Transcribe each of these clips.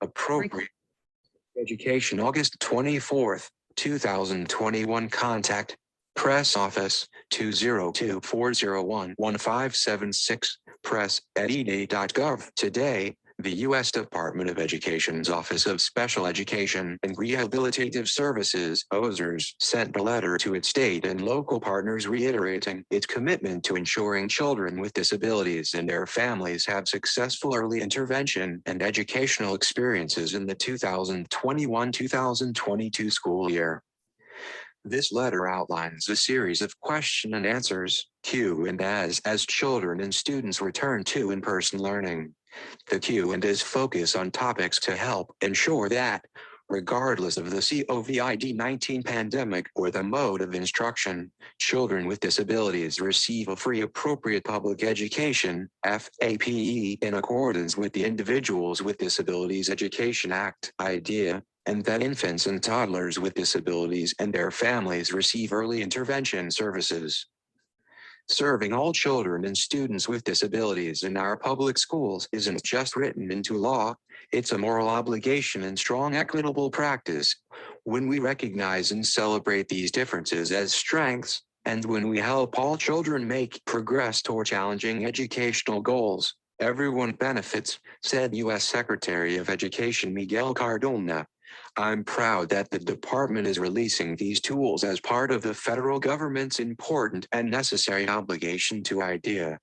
Appropriate Education, August 24th, 2021. Contact Press Office 202-401-1576, press@ed.gov. Today, the U.S. Department of Education's Office of Special Education and Rehabilitative Services, OSERS, sent a letter to its state and local partners reiterating its commitment to ensuring children with disabilities and their families have successful early intervention and educational experiences in the 2021-2022 school year. This letter outlines a series of question and answers, Q&As, as children and students return to in-person learning. The Q&As focus on topics to help ensure that, regardless of the COVID-19 pandemic or the mode of instruction, children with disabilities receive a free appropriate public education, FAPE, in accordance with the Individuals with Disabilities Education Act, IDEA, and that infants and toddlers with disabilities and their families receive early intervention services. Serving all children and students with disabilities in our public schools isn't just written into law, it's a moral obligation and strong equitable practice. When we recognize and celebrate these differences as strengths, and when we help all children make progress toward challenging educational goals, everyone benefits, said U.S. Secretary of Education Miguel Cardona. I'm proud that the department is releasing these tools as part of the federal government's important and necessary obligation to IDEA.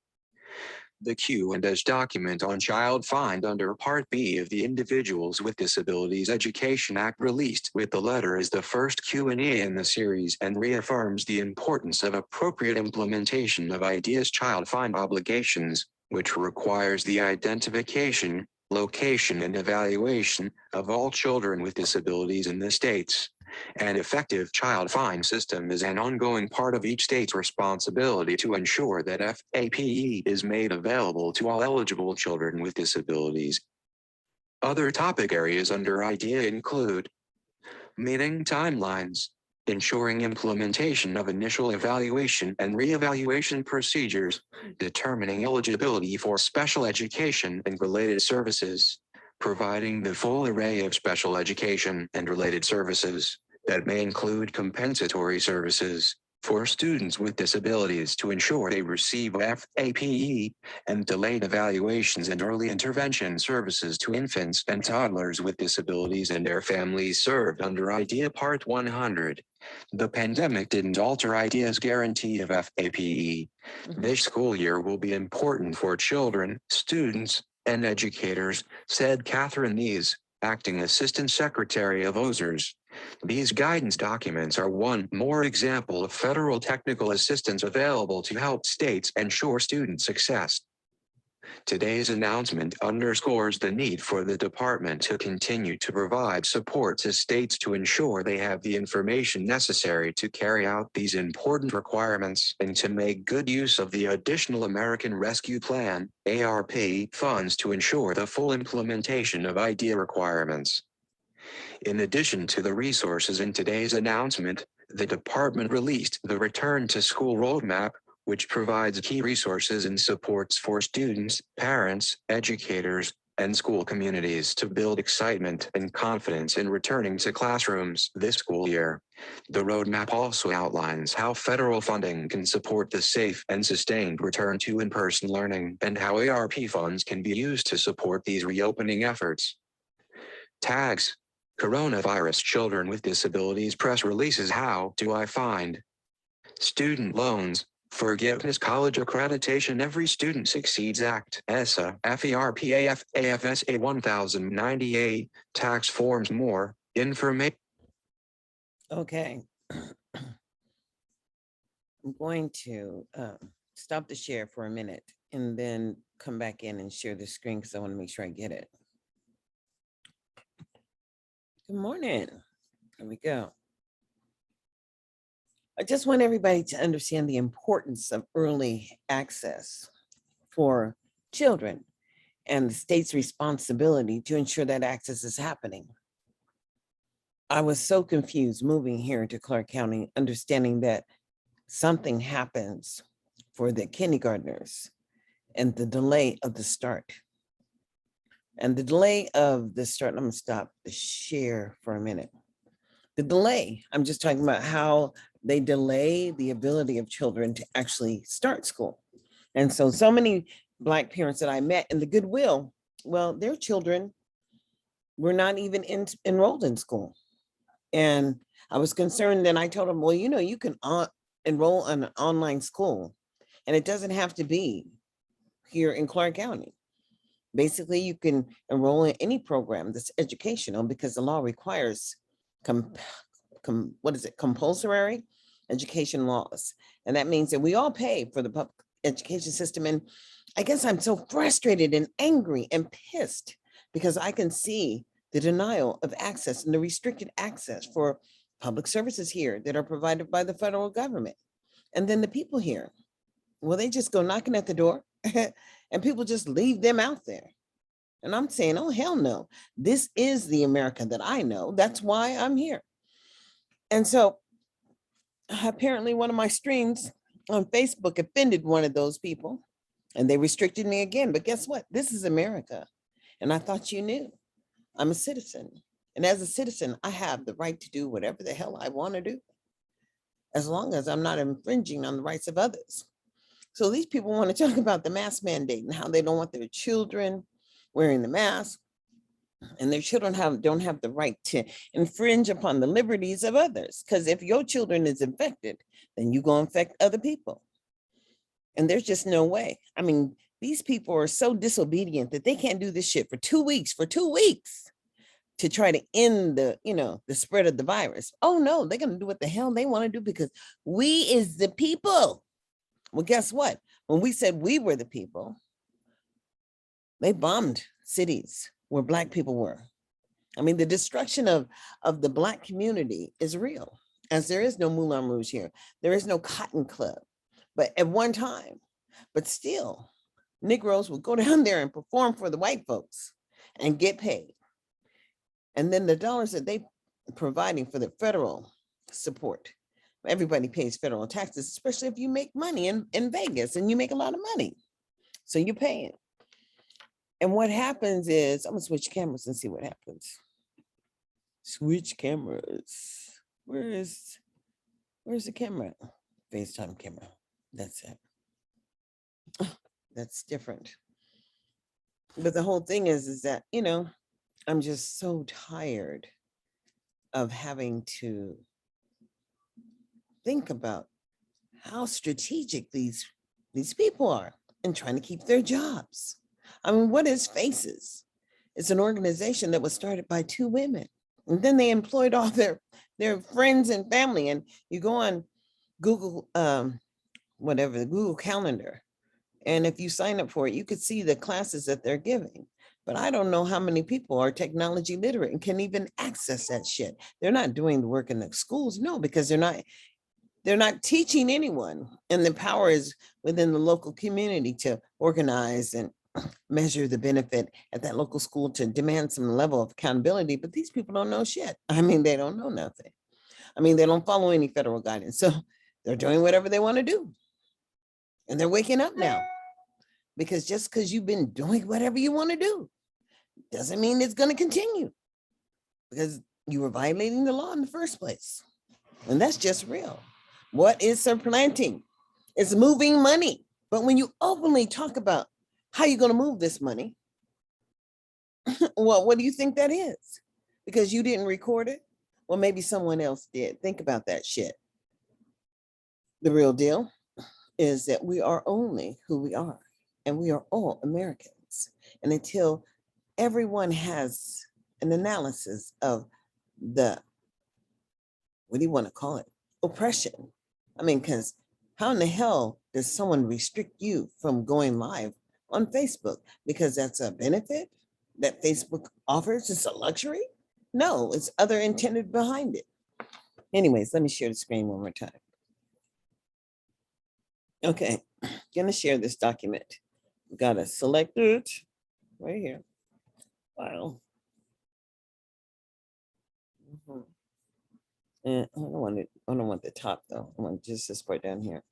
The Q&As document on child find under Part B of the Individuals with Disabilities Education Act released with the letter is the first Q&A in the series and reaffirms the importance of appropriate implementation of IDEA's child find obligations, which requires the identification, location, and evaluation of all children with disabilities in the states. An effective child find system is an ongoing part of each state's responsibility to ensure that FAPE is made available to all eligible children with disabilities. Other topic areas under IDEA include meeting timelines, ensuring implementation of initial evaluation and reevaluation procedures, determining eligibility for special education and related services, providing the full array of special education and related services that may include compensatory services for students with disabilities to ensure they receive FAPE, and delayed evaluations and early intervention services to infants and toddlers with disabilities and their families served under IDEA Part 100. The pandemic didn't alter IDEA's guarantee of FAPE. This school year will be important for children, students, and educators, said Catherine Nees, Acting Assistant Secretary of OSERS. These guidance documents are one more example of federal technical assistance available to help states ensure student success. Today's announcement underscores the need for the department to continue to provide support to states to ensure they have the information necessary to carry out these important requirements and to make good use of the additional American Rescue Plan, ARP, funds to ensure the full implementation of IDEA requirements. In addition to the resources in today's announcement, the department released the Return to School Roadmap, which provides key resources and supports for students, parents, educators, and school communities to build excitement and confidence in returning to classrooms this school year. The roadmap also outlines how federal funding can support the safe and sustained return to in-person learning and how ARP funds can be used to support these reopening efforts. Tags: Coronavirus Children with Disabilities press releases. How do I find student loans? Forgiveness College Accreditation. Every Student Succeeds Act, ESSA, FERPAF, AFSA 1098, tax forms, more information. Okay. I'm going to stop the share for a minute and then come back in and share the screen because I want to make sure I get it. Good morning. Here we go. I just want everybody to understand the importance of early access for children and the state's responsibility to ensure that access is happening. I was so confused moving here to Clark County, understanding that something happens for the kindergartners and the delay of the start. And the delay of the start, I'm gonna stop the share for a minute. The delay, I'm just talking about how they delay the ability of children to actually start school. And so many Black parents that I met in the Goodwill, well, their children were not even enrolled in school. And I was concerned, and I told them, well, you can enroll in an online school, and it doesn't have to be here in Clark County. Basically, you can enroll in any program that's educational because the law requires compulsory education laws. And that means that we all pay for the public education system. And I guess I'm so frustrated and angry and pissed because I can see the denial of access and the restricted access for public services here that are provided by the federal government. And then the people here, well, they just go knocking at the door and people just leave them out there. And I'm saying, oh, hell no. This is the America that I know. That's why I'm here. And so apparently one of my streams on Facebook offended one of those people and they restricted me again. But guess what? This is America. And I thought you knew. I'm a citizen. And as a citizen, I have the right to do whatever the hell I want to do, as long as I'm not infringing on the rights of others. So these people want to talk about the mask mandate and how they don't want their children wearing the mask, and their children don't have the right to infringe upon the liberties of others. Because if your children is infected, then you go infect other people. And there's just no way. I mean, these people are so disobedient that they can't do this shit for 2 weeks, to try to end the spread of the virus. Oh no, they're going to do what the hell they want to do because we is the people. Well, guess what? When we said we were the people, they bombed cities where Black people were. I mean, the destruction of the Black community is real, as there is no Moulin Rouge here. There is no Cotton Club, but at one time, but still, Negroes would go down there and perform for the white folks and get paid. And then the dollars that they providing for the federal support, everybody pays federal taxes, especially if you make money in Vegas and you make a lot of money. So you pay it. And what happens is, I'm gonna switch cameras and see what happens. Switch cameras. Where's the camera? FaceTime camera. That's it. That's different. But the whole thing is that, I'm just so tired of having to think about how strategic these people are in trying to keep their jobs. I mean, what is FACES? It's an organization that was started by 2 women. And then they employed all their friends and family. And you go on Google, the Google Calendar. And if you sign up for it, you could see the classes that they're giving. But I don't know how many people are technology literate and can even access that shit. They're not doing the work in the schools, no, because they're not teaching anyone. And the power is within the local community to organize and measure the benefit at that local school to demand some level of accountability. But these people don't know shit. I mean, they don't know nothing. I mean, they don't follow any federal guidance. So they're doing whatever they want to do. And they're waking up now. Because just because you've been doing whatever you want to do doesn't mean it's going to continue. Because you were violating the law in the first place. And that's just real. What is supplanting? It's moving money. But when you openly talk about how you're going to move this money, well, what do you think that is? Because you didn't record it? Well, maybe someone else did. Think about that shit. The real deal is that we are only who we are, and we are all Americans. And until everyone has an analysis of the, what do you want to call it? Oppression. I mean, because how in the hell does someone restrict you from going live on Facebook? Because that's a benefit that Facebook offers? It's a luxury? No, it's other intended behind it. Anyways, let me share the screen one more time. Okay, gonna share this document. Gotta select it right here. File. And I don't want the top though. I want just this part down here.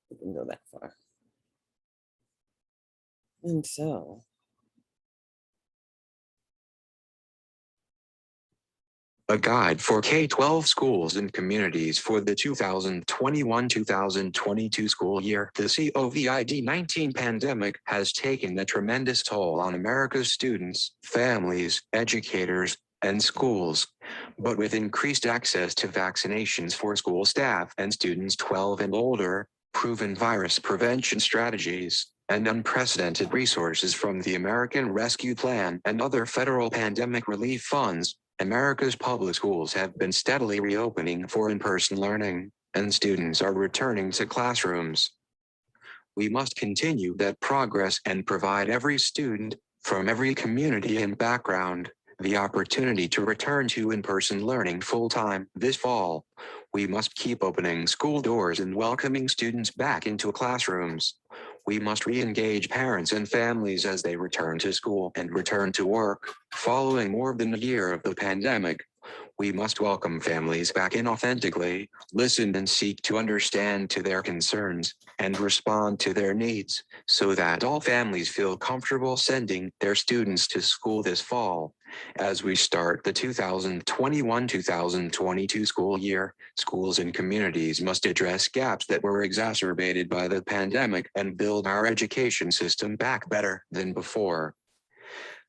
We can go that far. And so, A guide for K-12 schools and communities for the 2021-2022 school year. The COVID-19 pandemic has taken a tremendous toll on America's students, families, educators, and schools. But with increased access to vaccinations for school staff and students 12 and older, proven virus prevention strategies, and unprecedented resources from the American Rescue Plan and other federal pandemic relief funds, America's public schools have been steadily reopening for in-person learning, and students are returning to classrooms. We must continue that progress and provide every student, from every community and background, the opportunity to return to in-person learning full-time this fall. We must keep opening school doors and welcoming students back into classrooms. We must re-engage parents and families as they return to school and return to work. Following more than a year of the pandemic, we must welcome families back in authentically, listen and seek to understand to their concerns, and respond to their needs, so that all families feel comfortable sending their students to school this fall. As we start the 2021-2022 school year, schools and communities must address gaps that were exacerbated by the pandemic and build our education system back better than before.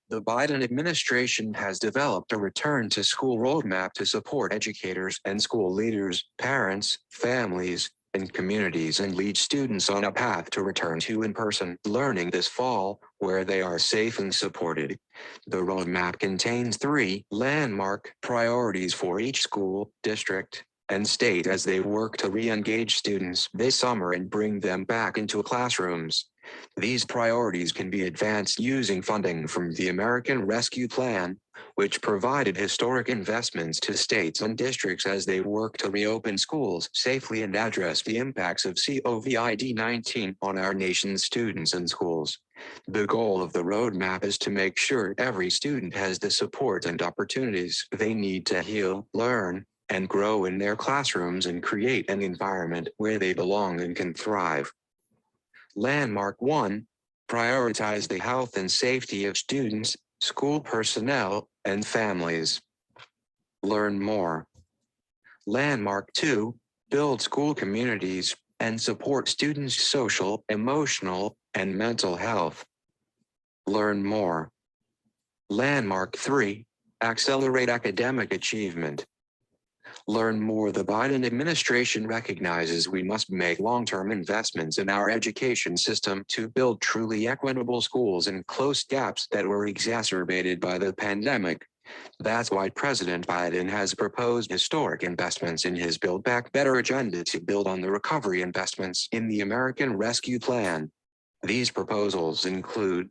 The Biden administration has developed a return to school roadmap to support educators and school leaders, parents, families, and communities and lead students on a path to return to in-person learning this fall, where they are safe and supported. The roadmap contains 3 landmark priorities for each school, district, and state as they work to re-engage students this summer and bring them back into classrooms. These priorities can be advanced using funding from the American Rescue Plan, which provided historic investments to states and districts as they work to reopen schools safely and address the impacts of COVID-19 on our nation's students and schools. The goal of the roadmap is to make sure every student has the support and opportunities they need to heal, learn, and grow in their classrooms and create an environment where they belong and can thrive. Landmark 1, prioritize the health and safety of students, school personnel, and families. Learn more. Landmark 2, build school communities and support students' social, emotional, and mental health. Learn more. Landmark 3, accelerate academic achievement. Learn more. The Biden administration recognizes we must make long-term investments in our education system to build truly equitable schools and close gaps that were exacerbated by the pandemic. That's why President Biden has proposed historic investments in his Build Back Better agenda to build on the recovery investments in the American Rescue Plan. These proposals include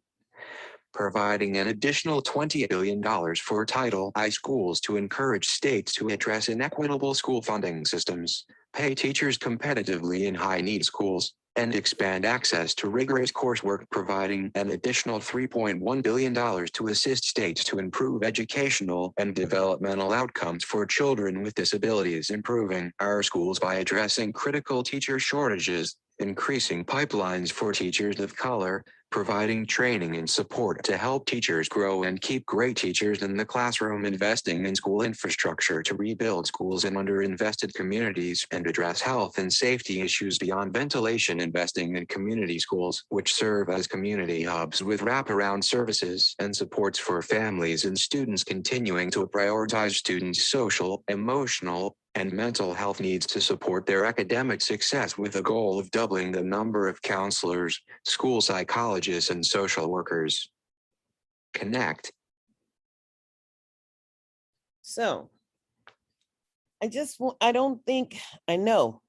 providing an additional $20 billion for Title I schools to encourage states to address inequitable school funding systems, pay teachers competitively in high-need schools, and expand access to rigorous coursework, providing an additional $3.1 billion to assist states to improve educational and developmental outcomes for children with disabilities, improving our schools by addressing critical teacher shortages, increasing pipelines for teachers of color, providing training and support to help teachers grow and keep great teachers in the classroom, investing in school infrastructure to rebuild schools in underinvested communities and address health and safety issues beyond ventilation, investing in community schools, which serve as community hubs with wraparound services and supports for families and students, continuing to prioritize students' social, emotional, and mental health needs to support their academic success with the goal of doubling the number of counselors, school psychologists, and social workers. Connect. so I don't think, I know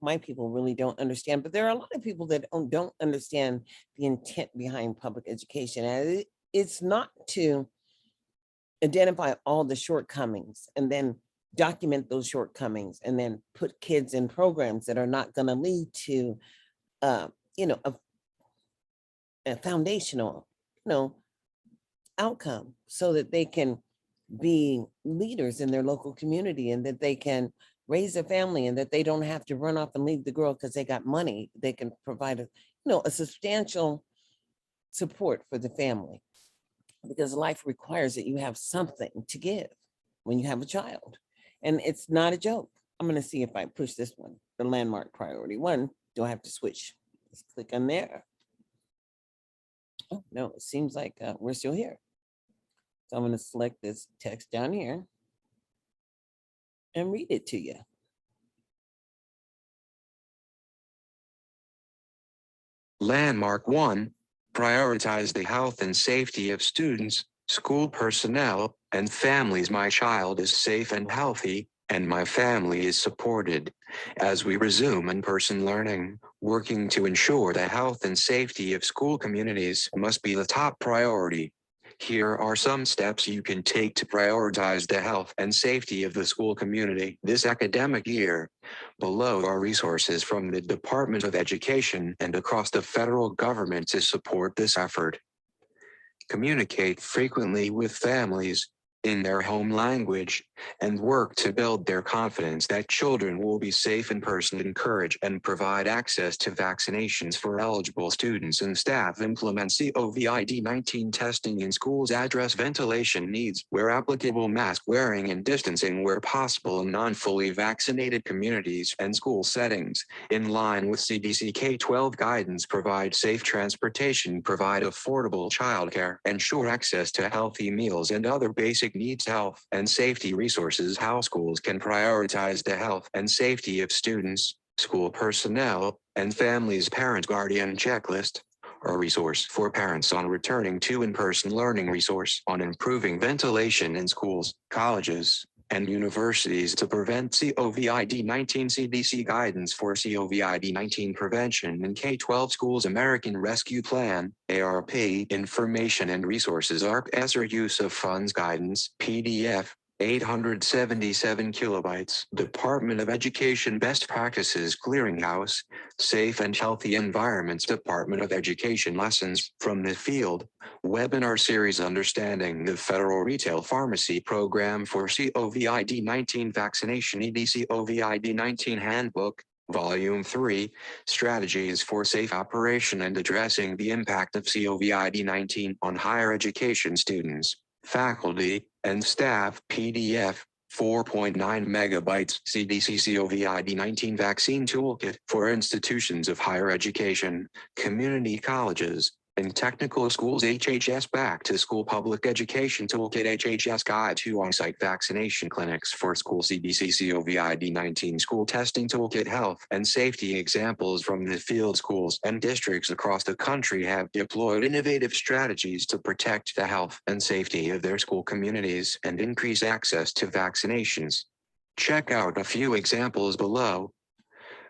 my people really don't understand, but there are a lot of people that don't understand the intent behind public education. And it's not to identify all the shortcomings and then document those shortcomings and then put kids in programs that are not going to lead to uh, a foundational outcome, so that they can be leaders in their local community and that they can raise a family and that they don't have to run off and leave the girl because they got money. They can provide a substantial support for the family, because life requires that you have something to give when you have a child. And it's not a joke. I'm going to see if I push this one, the landmark priority one. Do I have to switch? Let's click on there. Oh, no, it seems like we're still here. So I'm going to select this text down here and read it to you. Landmark 1. Prioritize the health and safety of students, school personnel, and families. My child is safe and healthy, and my family is supported. As we resume in-person learning, working to ensure the health and safety of school communities must be the top priority. Here are some steps you can take to prioritize the health and safety of the school community this academic year. Below are resources from the Department of Education and across the federal government to support this effort. Communicate frequently with families in their home language, and work to build their confidence that children will be safe in person. Encourage and provide access to vaccinations for eligible students and staff. Implement COVID-19 testing in schools. Address ventilation needs where applicable. Mask wearing and distancing where possible in non-fully vaccinated communities and school settings. In line with CDC K-12 guidance, provide safe transportation, provide affordable childcare, ensure access to healthy meals and other basic needs. Health and safety resources. How schools can prioritize the health and safety of students, school personnel, and families. Parent Guardian Checklist, a resource for parents on returning to in-person learning. Resource on improving ventilation in schools, colleges, and universities to prevent COVID-19. CDC guidance for COVID-19 prevention in K-12 schools. American Rescue Plan, ARP, information and resources. ARP ESSER use of funds guidance, PDF, 877 kilobytes. Department of Education Best Practices Clearinghouse, Safe and Healthy Environments. Department of Education Lessons from the Field, webinar series. Understanding the Federal Retail Pharmacy Program for COVID-19 Vaccination. EDC COVID-19 Handbook, Volume 3, Strategies for Safe Operation and Addressing the Impact of COVID-19 on Higher Education Students, Faculty, and Staff. PDF, 4.9 megabytes. CDC COVID-19 Vaccine Toolkit for institutions of higher education, community colleges, and technical schools. HHS Back to School Public Education Toolkit. HHS Guide to On-Site Vaccination Clinics for School. CDC COVID-19 School Testing Toolkit. Health and safety examples from the field. Schools and districts across the country have deployed innovative strategies to protect the health and safety of their school communities and increase access to vaccinations. Check out a few examples below.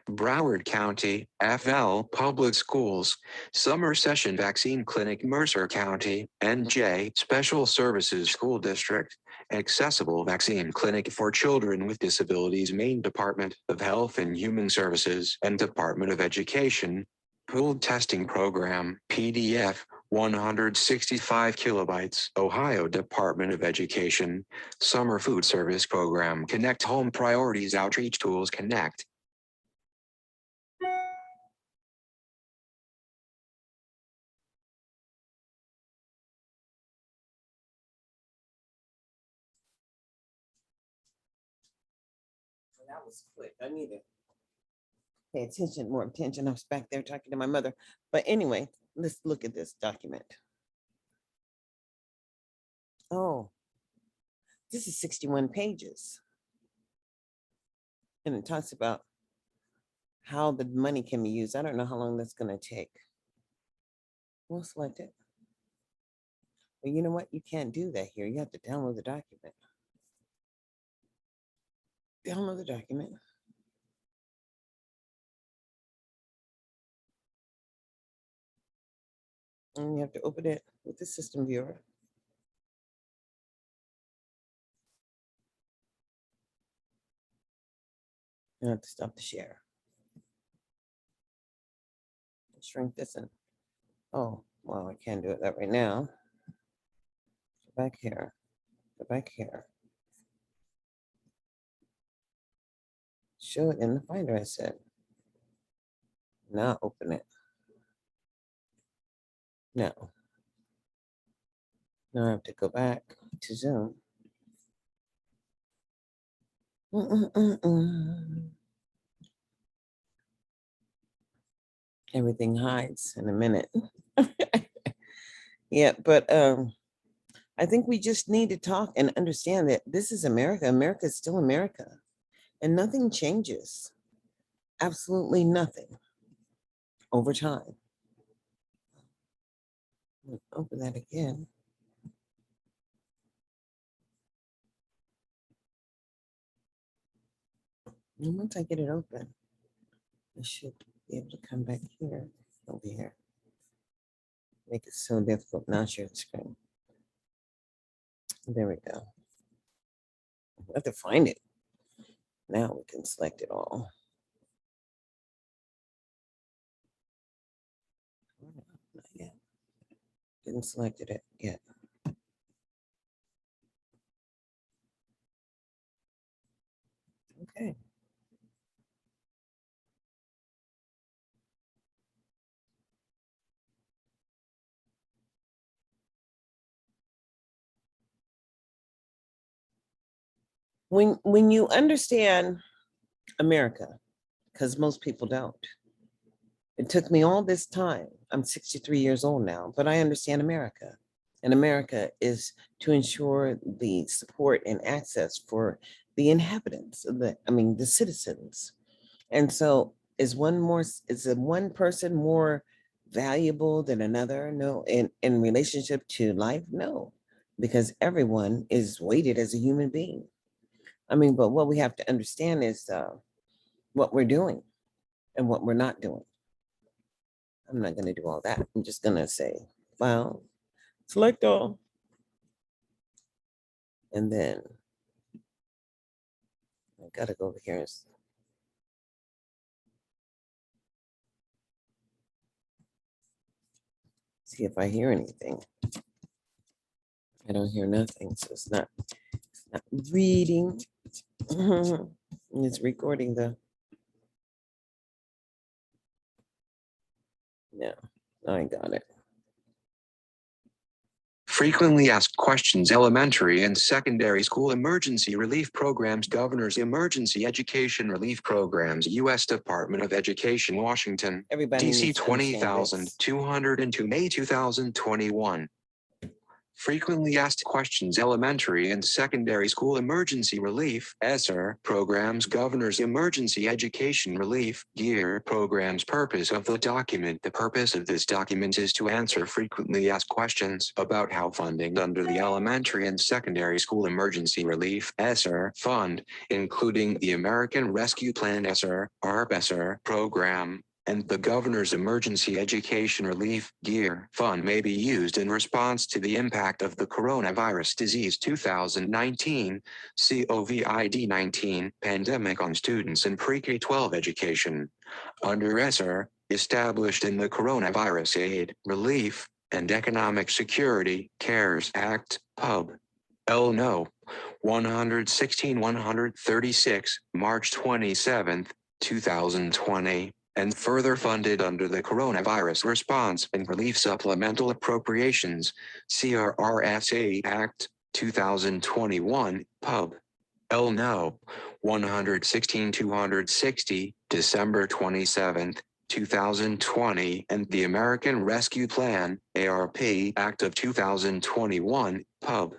Broward County, FL Public Schools, Summer Session Vaccine Clinic. Mercer County, NJ Special Services School District, Accessible Vaccine Clinic for Children with Disabilities. Maine Department of Health and Human Services and Department of Education, Pooled Testing Program. PDF, 165 kilobytes. Ohio Department of Education, Summer Food Service Program. Connect Home Priorities Outreach Tools. Connect. That was quick. I need to pay attention, more attention. I was back there talking to my mother. But anyway, let's look at this document. Oh, this is 61 pages. And it talks about how the money can be used. I don't know how long that's going to take. We'll select it. But you know what? You can't do that here. You have to download the document. Download the document. And you have to open it with the system viewer. You have to stop the share. Shrink this in. Oh, well, I can't do that right now. Go back here. Go back here. Show it in the Finder, I said. Now open it. No. Now I have to go back to Zoom. Everything hides in a minute. Yeah, but I think we just need to talk and understand that this is America. America is still America, and nothing changes. Absolutely nothing over time. Open that again. And once I get it open, I should be able to come back here, over here. Make it so difficult not share the screen. There we go. I have to find it. Now we can select it all. Not yet. Didn't select it yet. Okay. When you understand America, because most people don't. It took me all this time. I'm 63 years old now, but I understand America. And America is to ensure the support and access for the inhabitants of the citizens. And so is one person more valuable than another? No, in relationship to life? No, because everyone is weighted as a human being. But what we have to understand is what we're doing and what we're not doing. I'm not going to do all that. I'm just going to say, file, select all. And then I got to go over here. See if I hear anything. I don't hear nothing. So it's not reading. It's recording the. No, I got it. Frequently asked questions. Elementary and secondary school emergency relief programs. Governor's emergency education relief programs. U.S. Department of Education, Washington, Everybody DC needs to understand this. 20,202, May 2021. Frequently asked questions. Elementary and secondary school emergency relief (ESSER) programs. Governor's emergency education relief (GEAR) programs. Purpose of the document. The purpose of this document is to answer frequently asked questions about how funding under the Elementary and Secondary School Emergency Relief (ESSER) fund, including the American Rescue Plan (ESSER, ARP-ESSER) program, and the Governor's Emergency Education Relief (GEAR) Fund may be used in response to the impact of the coronavirus disease 2019 COVID-19 pandemic on students in pre-K-12 education. Under ESSER, established in the Coronavirus Aid, Relief, and Economic Security (CARES Act, Pub. L. No. 116-136, March 27, 2020. And further funded under the Coronavirus Response and Relief Supplemental Appropriations, CRRSA Act, 2021, Pub. L. No. 116-260, December 27, 2020, and the American Rescue Plan, ARP Act of 2021, Pub.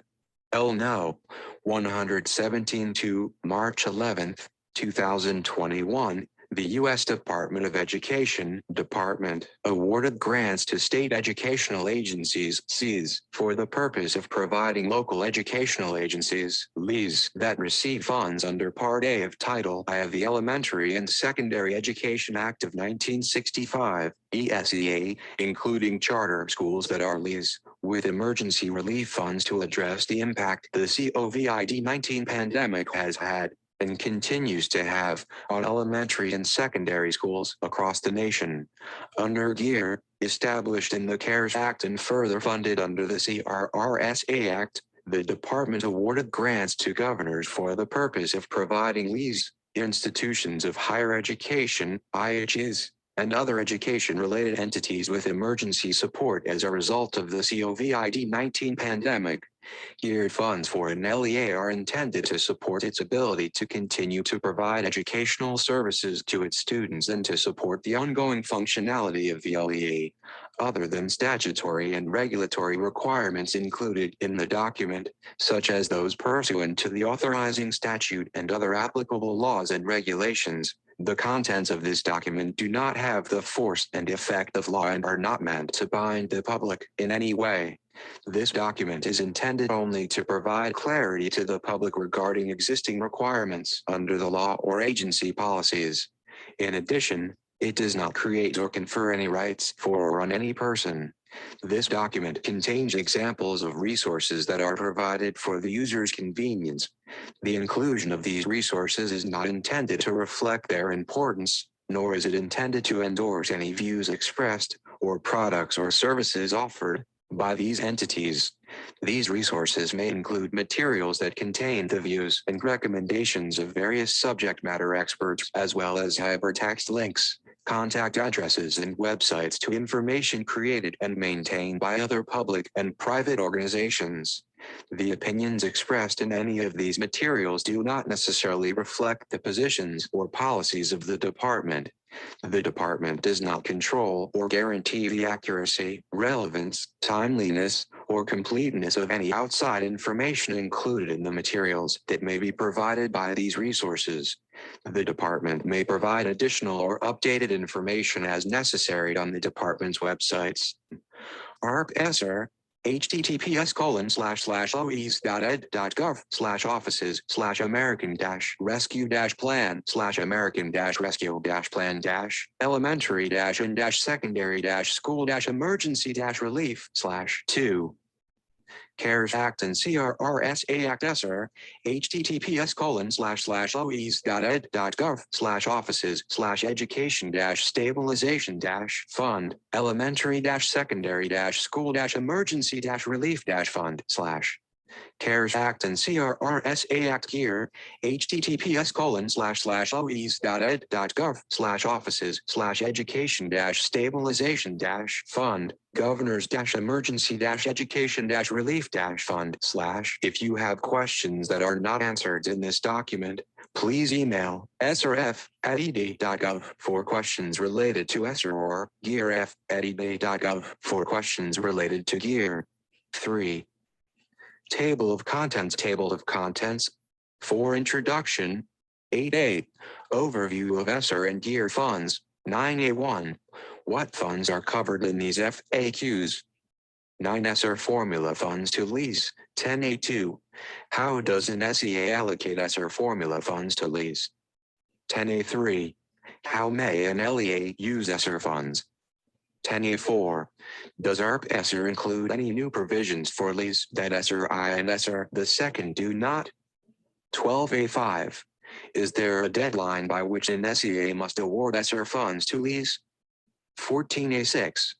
L. No. 117 to March 11, 2021. The U.S. Department of Education Department awarded grants to state educational agencies (SEAs) for the purpose of providing local educational agencies (LEAs) that receive funds under Part A of Title I of the Elementary and Secondary Education Act of 1965, ESEA, including charter schools that are LEAs, with emergency relief funds to address the impact the COVID-19 pandemic has had and continues to have on elementary and secondary schools across the nation. Under GEAR, established in the CARES Act and further funded under the CRRSA Act, the department awarded grants to governors for the purpose of providing these institutions of higher education, IHs, and other education-related entities with emergency support as a result of the COVID-19 pandemic. Geared funds for an LEA are intended to support its ability to continue to provide educational services to its students and to support the ongoing functionality of the LEA, other than statutory and regulatory requirements included in the document, such as those pursuant to the authorizing statute and other applicable laws and regulations. The contents of this document do not have the force and effect of law and are not meant to bind the public in any way. This document is intended only to provide clarity to the public regarding existing requirements under the law or agency policies. In addition, it does not create or confer any rights for or on any person. This document contains examples of resources that are provided for the user's convenience. The inclusion of these resources is not intended to reflect their importance, nor is it intended to endorse any views expressed or products or services offered by these entities. These resources may include materials that contain the views and recommendations of various subject matter experts, as well as hypertext links, contact addresses, and websites to information created and maintained by other public and private organizations. The opinions expressed in any of these materials do not necessarily reflect the positions or policies of the department. The department does not control or guarantee the accuracy, relevance, timeliness, or completeness of any outside information included in the materials that may be provided by these resources. The department may provide additional or updated information as necessary on the department's websites. ARP-ESSER https://oes.ed.gov/offices/american-rescue-plan/elementary-rescue-emergency-relief/2 CARES Act and CRRSA Act ESSER https://oes.ed.gov/offices/education-stabilization-fund elementary-secondary-school-emergency-relief-fund/ CARES Act and CRRSA Act Gear https://oes.ed.gov/offices/education-stabilization-fund governors-emergency-education-relief-fund/ If you have questions that are not answered in this document, please email srf@ed.gov for questions related to ESSER or gearf@ed.gov for questions related to Gear. 3. Table of Contents. For introduction, 8A. Overview of ESSER and Gear funds. 9A1. What funds are covered in these FAQs? 9 ESSER formula funds to lease. 10A2. How does an SEA allocate ESSER formula funds to lease? 10A3. How may an LEA use ESSER funds? 10A4. Does ARP-ESSER include any new provisions for lease that ESSER I and ESSER II do not? 12A5. Is there a deadline by which an SEA must award ESSER funds to lease? 14A6.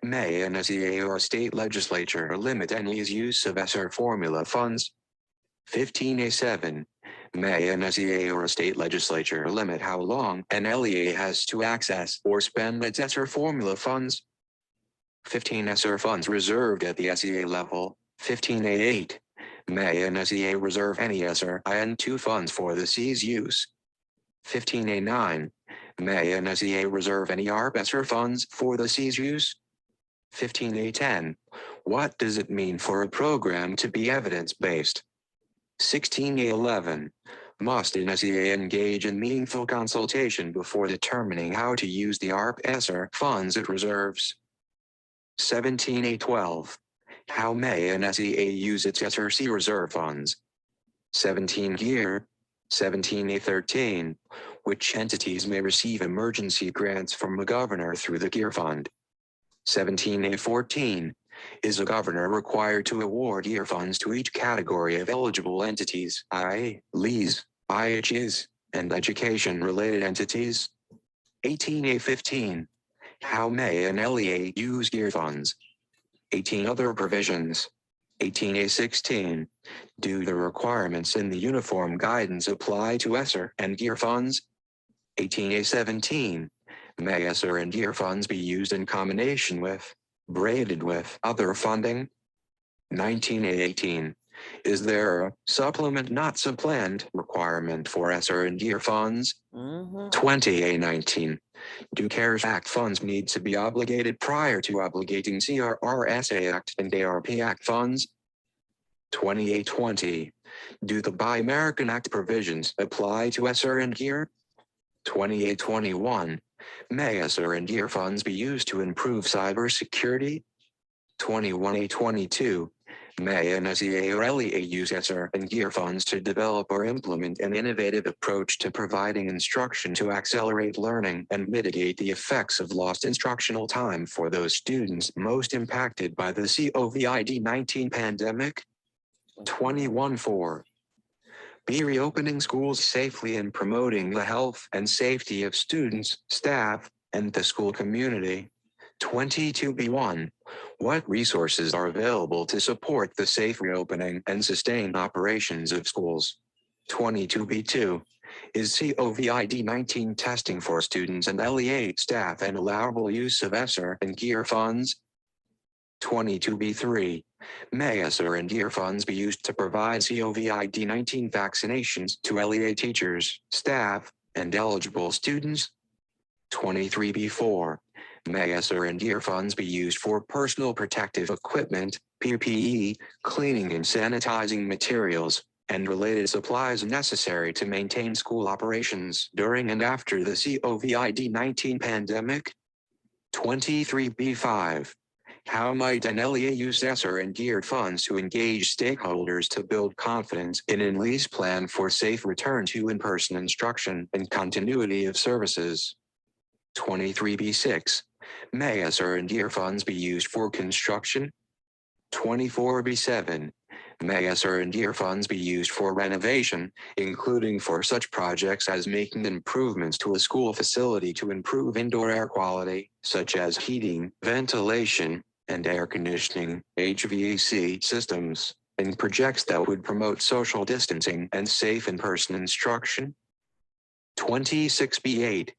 May an SEA or state legislature limit NE's use of ESSER formula funds? 15A7. May an SEA or a state legislature limit how long an LEA has to access or spend its ESSER formula funds? 15 ESSER funds reserved at the SEA level. 15A8. May an SEA reserve any ESSER IN2 funds for the C's use? 15A9. May an SEA reserve any ARP-ESSER funds for the C's use? 15A10. What does it mean for a program to be evidence-based? 16A11. Must an SEA engage in meaningful consultation before determining how to use the ARP-ESSER funds it reserves? 17A12. How may an SEA use its ESSER C reserve funds? 17 Gear. 17A13. Which entities may receive emergency grants from a governor through the Gear Fund? 17A14. Is a governor required to award Gear funds to each category of eligible entities, i.e., LEAs, IHs, and education-related entities? 18A15. How may an LEA use Gear funds? 18 Other provisions. 18A16. Do the requirements in the Uniform Guidance apply to ESSER and Gear funds? 18A17. May ESSER and year funds be used in combination with, braided with other funding? 1918. Is there a supplement not supplant requirement for ESSER and year funds? 20A19. Do CARES Act funds need to be obligated prior to obligating CRRSA Act and ARP Act funds? 2820. Do the Buy American Act provisions apply to ESSER and year? 2821. May ESSER and year funds be used to improve cybersecurity? 21A22. May an SEA or LEA use ESSER and year funds to develop or implement an innovative approach to providing instruction to accelerate learning and mitigate the effects of lost instructional time for those students most impacted by the COVID-19 pandemic? 21.4. Be reopening schools safely and promoting the health and safety of students, staff, and the school community. 22B1. What resources are available to support the safe reopening and sustained operations of schools? 22B2. Is COVID-19 testing for students and LEA staff an allowable use of ESSER and gear funds? 22B3. May ESSER and year funds be used to provide COVID-19 vaccinations to LEA teachers, staff, and eligible students? 23B4. May ESSER and year funds be used for personal protective equipment, PPE, cleaning and sanitizing materials, and related supplies necessary to maintain school operations during and after the COVID-19 pandemic? 23B5. How might an LEA use ESSER and geared funds to engage stakeholders to build confidence in an ELEA's plan for safe return to in-person instruction and continuity of services? 23B6. May ESSER and year funds be used for construction? 24B7. May ESSER and year funds be used for renovation, including for such projects as making improvements to a school facility to improve indoor air quality, such as heating, ventilation, and air conditioning, HVAC systems, and projects that would promote social distancing and safe in-person instruction? 26B8.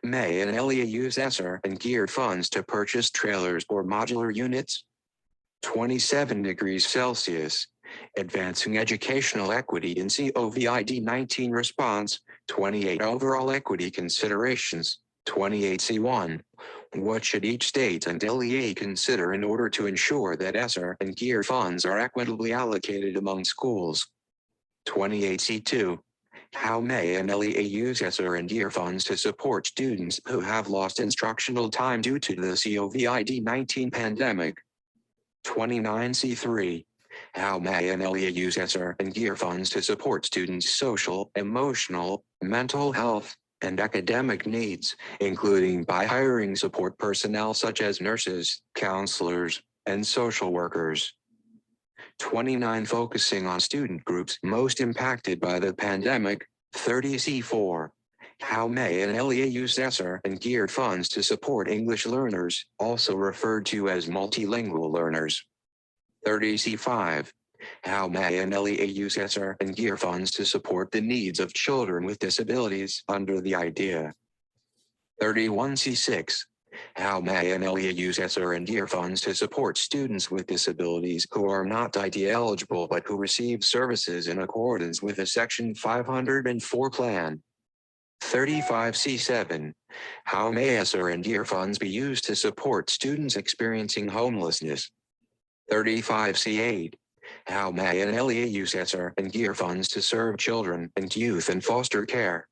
May an LEA use ESSER and geared funds to purchase trailers or modular units? 27 degrees Celsius. Advancing educational equity in COVID-19 response. 28 overall equity considerations. 28C1. What should each state and LEA consider in order to ensure that ESSER and geared funds are equitably allocated among schools? 28C2. How may an LEA use ESSER and year funds to support students who have lost instructional time due to the COVID-19 pandemic? 29C3. How may an LEA use ESSER and gear funds to support students' social, emotional, mental health, and academic needs, including by hiring support personnel such as nurses, counselors, and social workers? 29. Focusing on student groups most impacted by the pandemic. 30C4. How may an LEA use ESSER and geared funds to support English learners, also referred to as multilingual learners? 30C5. How may an LEA use ESSER and gear funds to support the needs of children with disabilities under the IDEA? 31C6. How may an LEA use ESSER and year funds to support students with disabilities who are not IDEA eligible but who receive services in accordance with the Section 504 plan? 35C7. How may ESSER and year funds be used to support students experiencing homelessness? 35C8. How may an LEA use ESSER and gear funds to serve children and youth in foster care?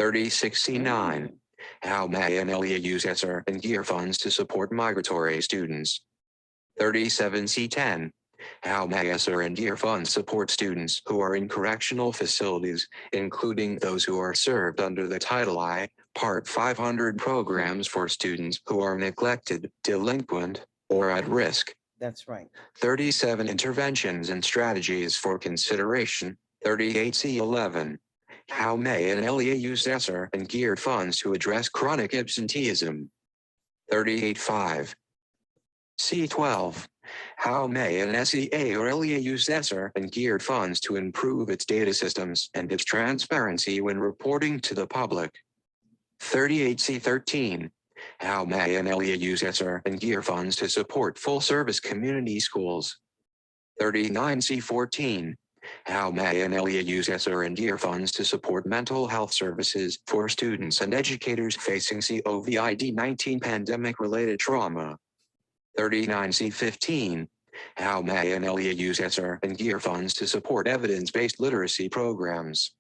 36C9. How may an LEA use ESSER and gear funds to support migratory students? 37C10. How may ESSER and gear funds support students who are in correctional facilities, including those who are served under the Title I, Part 500 programs for students who are neglected, delinquent, or at risk? That's right. 37. Interventions and strategies for consideration. 38C11. How may an LEA use ESSER and geared funds to address chronic absenteeism? 38.5. C12. How may an SEA or LEA use ESSER and geared funds to improve its data systems and its transparency when reporting to the public? 38C13. How may an LEA use ESSER and GEAR funds to support full-service community schools? 39C14. How may an LEA use ESSER and GEAR funds to support mental health services for students and educators facing COVID-19 pandemic-related trauma? 39C15. How may an LEA use ESSER and GEAR funds to support evidence-based literacy programs?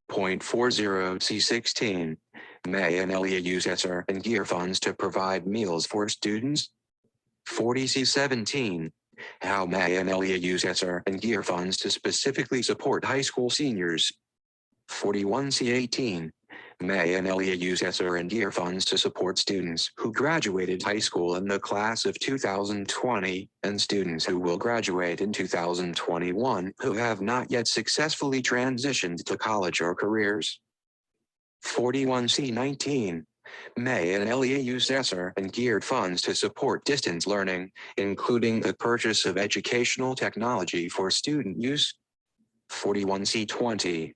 Point 40C16. May an LEA use ESSER and GEAR funds to provide meals for students? 40C17. How may an LEA use ESSER and GEAR funds to specifically support high school seniors? 41C18. May an LEA use ESSER and GEAR funds to support students who graduated high school in the class of 2020 and students who will graduate in 2021 who have not yet successfully transitioned to college or careers? 41C19. May an LEA use ESSER and GEAR funds to support distance learning, including the purchase of educational technology for student use? 41C20.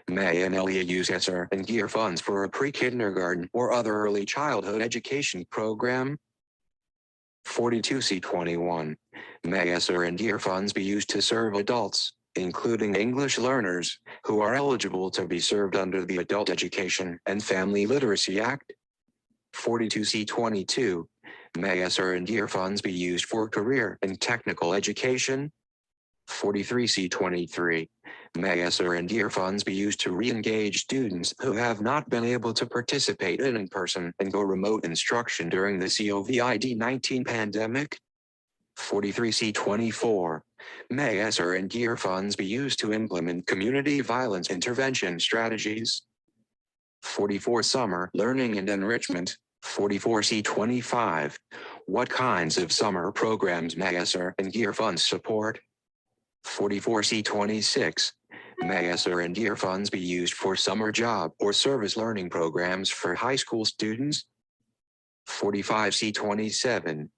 May an LEA use ESSER and GEAR funds for a pre-kindergarten or other early childhood education program? 42C21. May ESSER and GEAR funds be used to serve adults, including English learners, who are eligible to be served under the Adult Education and Family Literacy Act? 42C22. May ESSER and GEAR funds be used for career and technical education? 43C23. May ESSER and GEAR funds be used to re-engage students who have not been able to participate in person and go remote instruction during the COVID-19 pandemic? 43C24. May ESSER and GEAR funds be used to implement community violence intervention strategies? 44 Summer Learning and Enrichment. 44C25. What kinds of summer programs may ESSER and GEAR funds support? 44C26. May ESSER and GEAR funds be used for summer job or service learning programs for high school students? 45C27.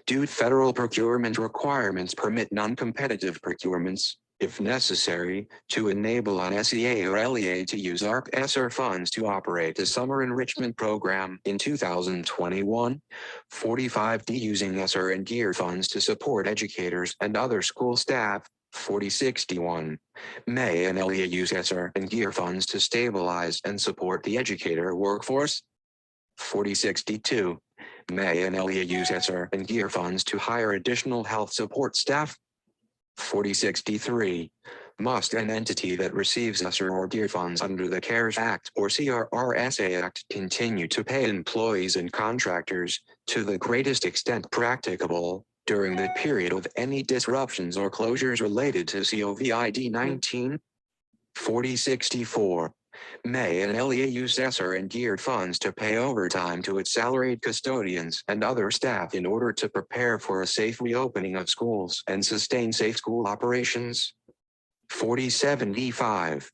Do federal procurement requirements permit non-competitive procurements, if necessary, to enable an SEA or LEA to use ARP ESSER funds to operate a summer enrichment program in 2021? 45D. Using ESSER and GEAR funds to support educators and other school staff? 4061. May an LEA use ESSER and GEAR funds to stabilize and support the educator workforce? 4062. May an LEA use ESSER and GEAR funds to hire additional health support staff? 4063. Must an entity that receives ESSER or GEAR funds under the CARES Act or CRRSA Act continue to pay employees and contractors to the greatest extent practicable during the period of any disruptions or closures related to COVID-19? 4064. May an LEA use ESSER and GEAR funds to pay overtime to its salaried custodians and other staff in order to prepare for a safe reopening of schools and sustain safe school operations? 4075.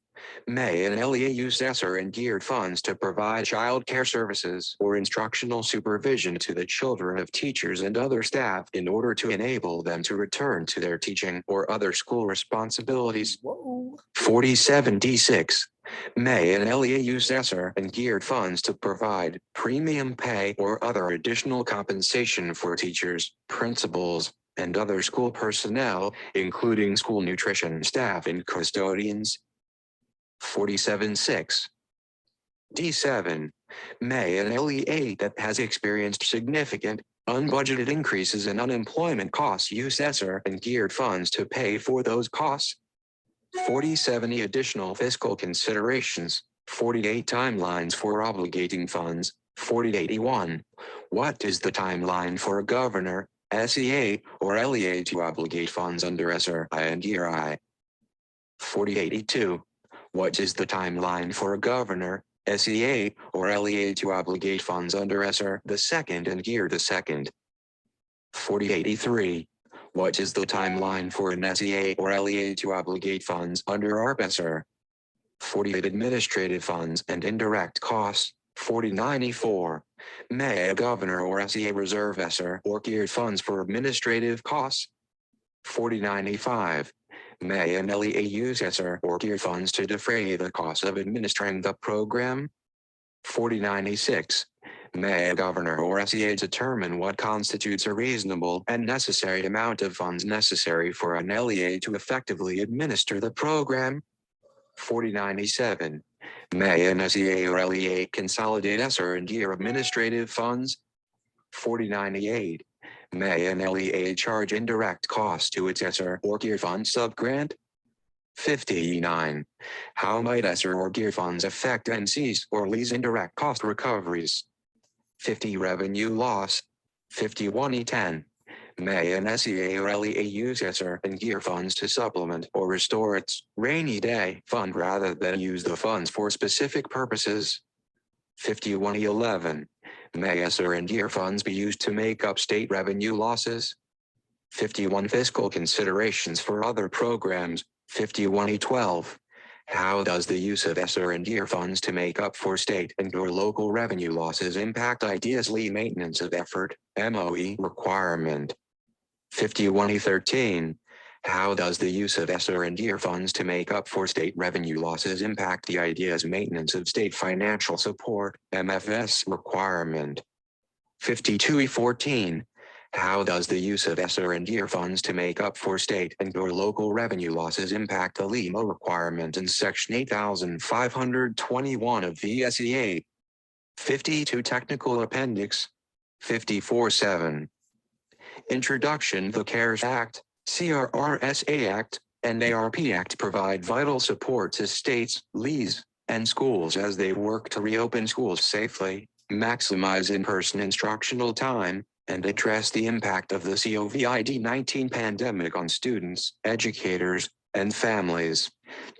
May an LEA use ESSER and GEAR funds to provide child care services or instructional supervision to the children of teachers and other staff in order to enable them to return to their teaching or other school responsibilities? 47D6. May an LEA use ESSER and GEAR funds to provide premium pay or other additional compensation for teachers, principals, and other school personnel, including school nutrition staff and custodians? 47.6. D7. May an LEA that has experienced significant unbudgeted increases in unemployment costs use ESSER and GEAR funds to pay for those costs? 4070. Additional fiscal considerations. 48 timelines for obligating funds. 4081. What is the timeline for a governor, SEA, or LEA to obligate funds under ESSER and GEAR? 4082. What is the timeline for a governor, SEA, or LEA to obligate funds under ESSER the second and GEAR the second? 4083. What is the timeline for an SEA or LEA to obligate funds under ARP ESSER? 48. Administrative funds and indirect costs. 4094. May a governor or SEA reserve ESSER or GEAR funds for administrative costs? 4095. May an LEA use ESSER or GEAR funds to defray the cost of administering the program? 4096. May a governor or SEA determine what constitutes a reasonable and necessary amount of funds necessary for an LEA to effectively administer the program? 4097. May an SEA or LEA consolidate ESSER and GEAR administrative funds? 4098. May an LEA charge indirect costs to its ESSER or GEAR fund subgrant? 59. How might ESSER or GEAR funds affect NC's or LEA's indirect cost recoveries? 50. Revenue loss. 51E10. May an SEA or LEA use ESSER and GEAR funds to supplement or restore its rainy day fund rather than use the funds for specific purposes? 51E11. May ESSER and GEAR funds be used to make up state revenue losses? 51. Fiscal considerations for other programs. 51E12. How does the use of ESSER and GEAR funds to make up for state and/or local revenue losses impact IDEA's LEA maintenance of effort (MOE) requirement? 51E13. How does the use of ESSER and GEAR funds to make up for state revenue losses impact the IDEA's maintenance of state financial support (MFS) requirement? 52E14. How does the use of ESSER and GEAR funds to make up for state and/or local revenue losses impact the LEMO requirement in Section 8521 of the SEA? 52. Technical Appendix. 54.7. Introduction. The CARES Act, CRRSA Act, and ARP Act provide vital support to states, LEAs, and schools as they work to reopen schools safely, maximize in-person instructional time, and address the impact of the COVID-19 pandemic on students, educators, and families.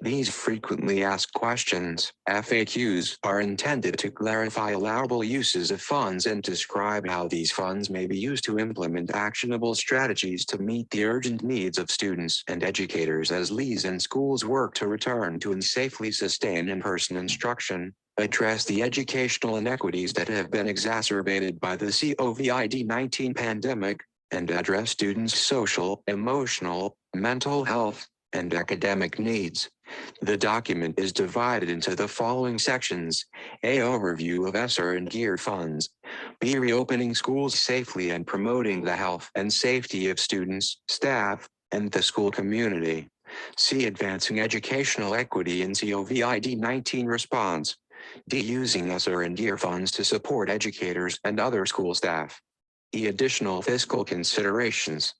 These frequently asked questions, FAQs, are intended to clarify allowable uses of funds and describe how these funds may be used to implement actionable strategies to meet the urgent needs of students and educators as LEAs and schools work to return to and safely sustain in-person instruction, address the educational inequities that have been exacerbated by the COVID-19 pandemic, and address students' social, emotional, mental health, and academic needs. The document is divided into the following sections: A. Overview of ESSER and GEAR funds. B. Reopening schools safely and promoting the health and safety of students, staff, and the school community. C. Advancing educational equity in COVID-19 response. D. Using ESSER and GEAR funds to support educators and other school staff. E. Additional fiscal considerations.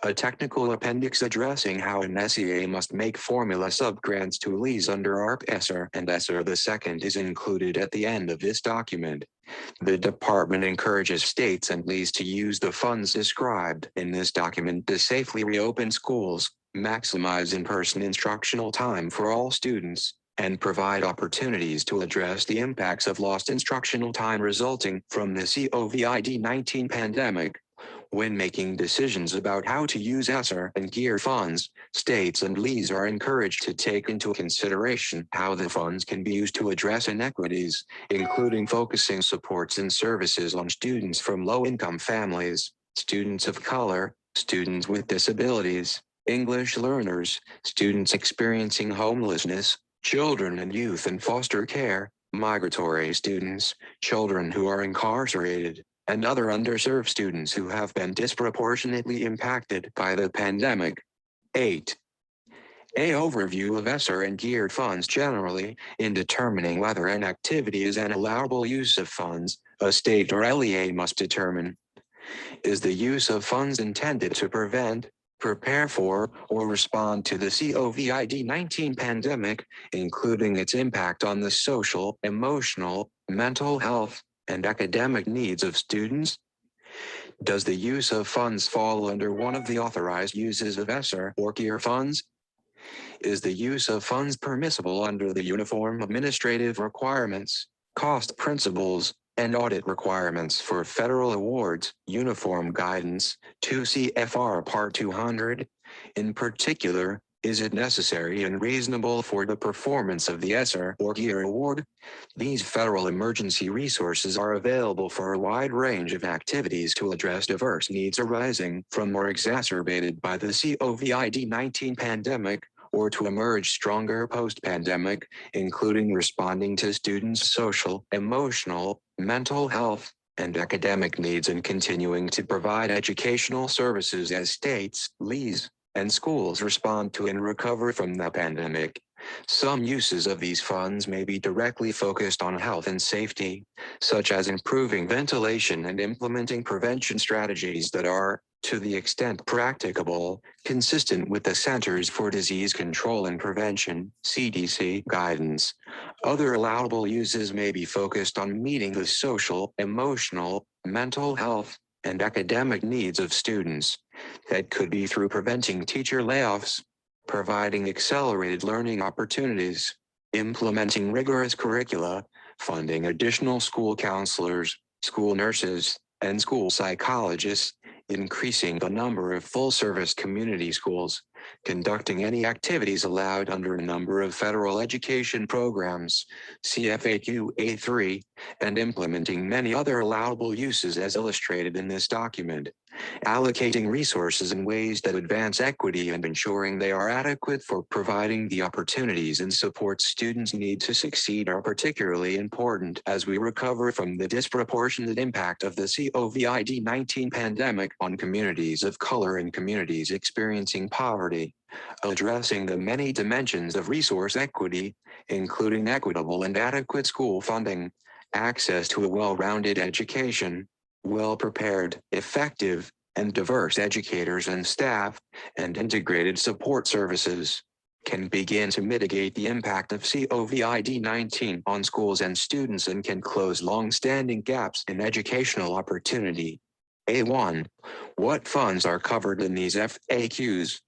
A technical appendix addressing how an SEA must make formula subgrants to LEAs under ARP ESSER and ESSER II is included at the end of this document. The department encourages states and LEAs to use the funds described in this document to safely reopen schools, maximize in-person instructional time for all students, and provide opportunities to address the impacts of lost instructional time resulting from the COVID-19 pandemic. When making decisions about how to use ESSER and GEAR funds, states and LEAs are encouraged to take into consideration how the funds can be used to address inequities, including focusing supports and services on students from low-income families, students of color, students with disabilities, English learners, students experiencing homelessness, children and youth in foster care, migratory students, children who are incarcerated, and other underserved students who have been disproportionately impacted by the pandemic. 8. A. Overview of ESSER and GEAR funds generally. In determining whether an activity is an allowable use of funds, a state or LEA must determine: is the use of funds intended to prevent, prepare for, or respond to the COVID-19 pandemic, including its impact on the social, emotional, mental health, and academic needs of students? Does the use of funds fall under one of the authorized uses of ESSER or GEAR funds? Is the use of funds permissible under the Uniform Administrative Requirements, Cost Principles, and Audit Requirements for Federal Awards, Uniform Guidance, 2 CFR Part 200? In particular, is it necessary and reasonable for the performance of the ESSER or GEAR award? These federal emergency resources are available for a wide range of activities to address diverse needs arising from or exacerbated by the COVID-19 pandemic, or to emerge stronger post-pandemic, including responding to students' social, emotional, mental health, and academic needs and continuing to provide educational services as states, LEAs, and schools respond to and recover from the pandemic. Some uses of these funds may be directly focused on health and safety, such as improving ventilation and implementing prevention strategies that are, to the extent practicable, consistent with the Centers for Disease Control and Prevention (CDC) guidance. Other allowable uses may be focused on meeting the social, emotional, mental health, and academic needs of students. That could be through preventing teacher layoffs, providing accelerated learning opportunities, implementing rigorous curricula, funding additional school counselors, school nurses, and school psychologists, increasing the number of full-service community schools, conducting any activities allowed under a number of federal education programs, CFAQ A3, and implementing many other allowable uses as illustrated in this document. Allocating resources in ways that advance equity and ensuring they are adequate for providing the opportunities and support students need to succeed are particularly important as we recover from the disproportionate impact of the COVID-19 pandemic on communities of color and communities experiencing poverty. Addressing the many dimensions of resource equity, including equitable and adequate school funding, access to a well-rounded education, well-prepared, effective, and diverse educators and staff, and integrated support services can begin to mitigate the impact of COVID-19 on schools and students and can close long-standing gaps in educational opportunity. A1. What funds are covered in these FAQs?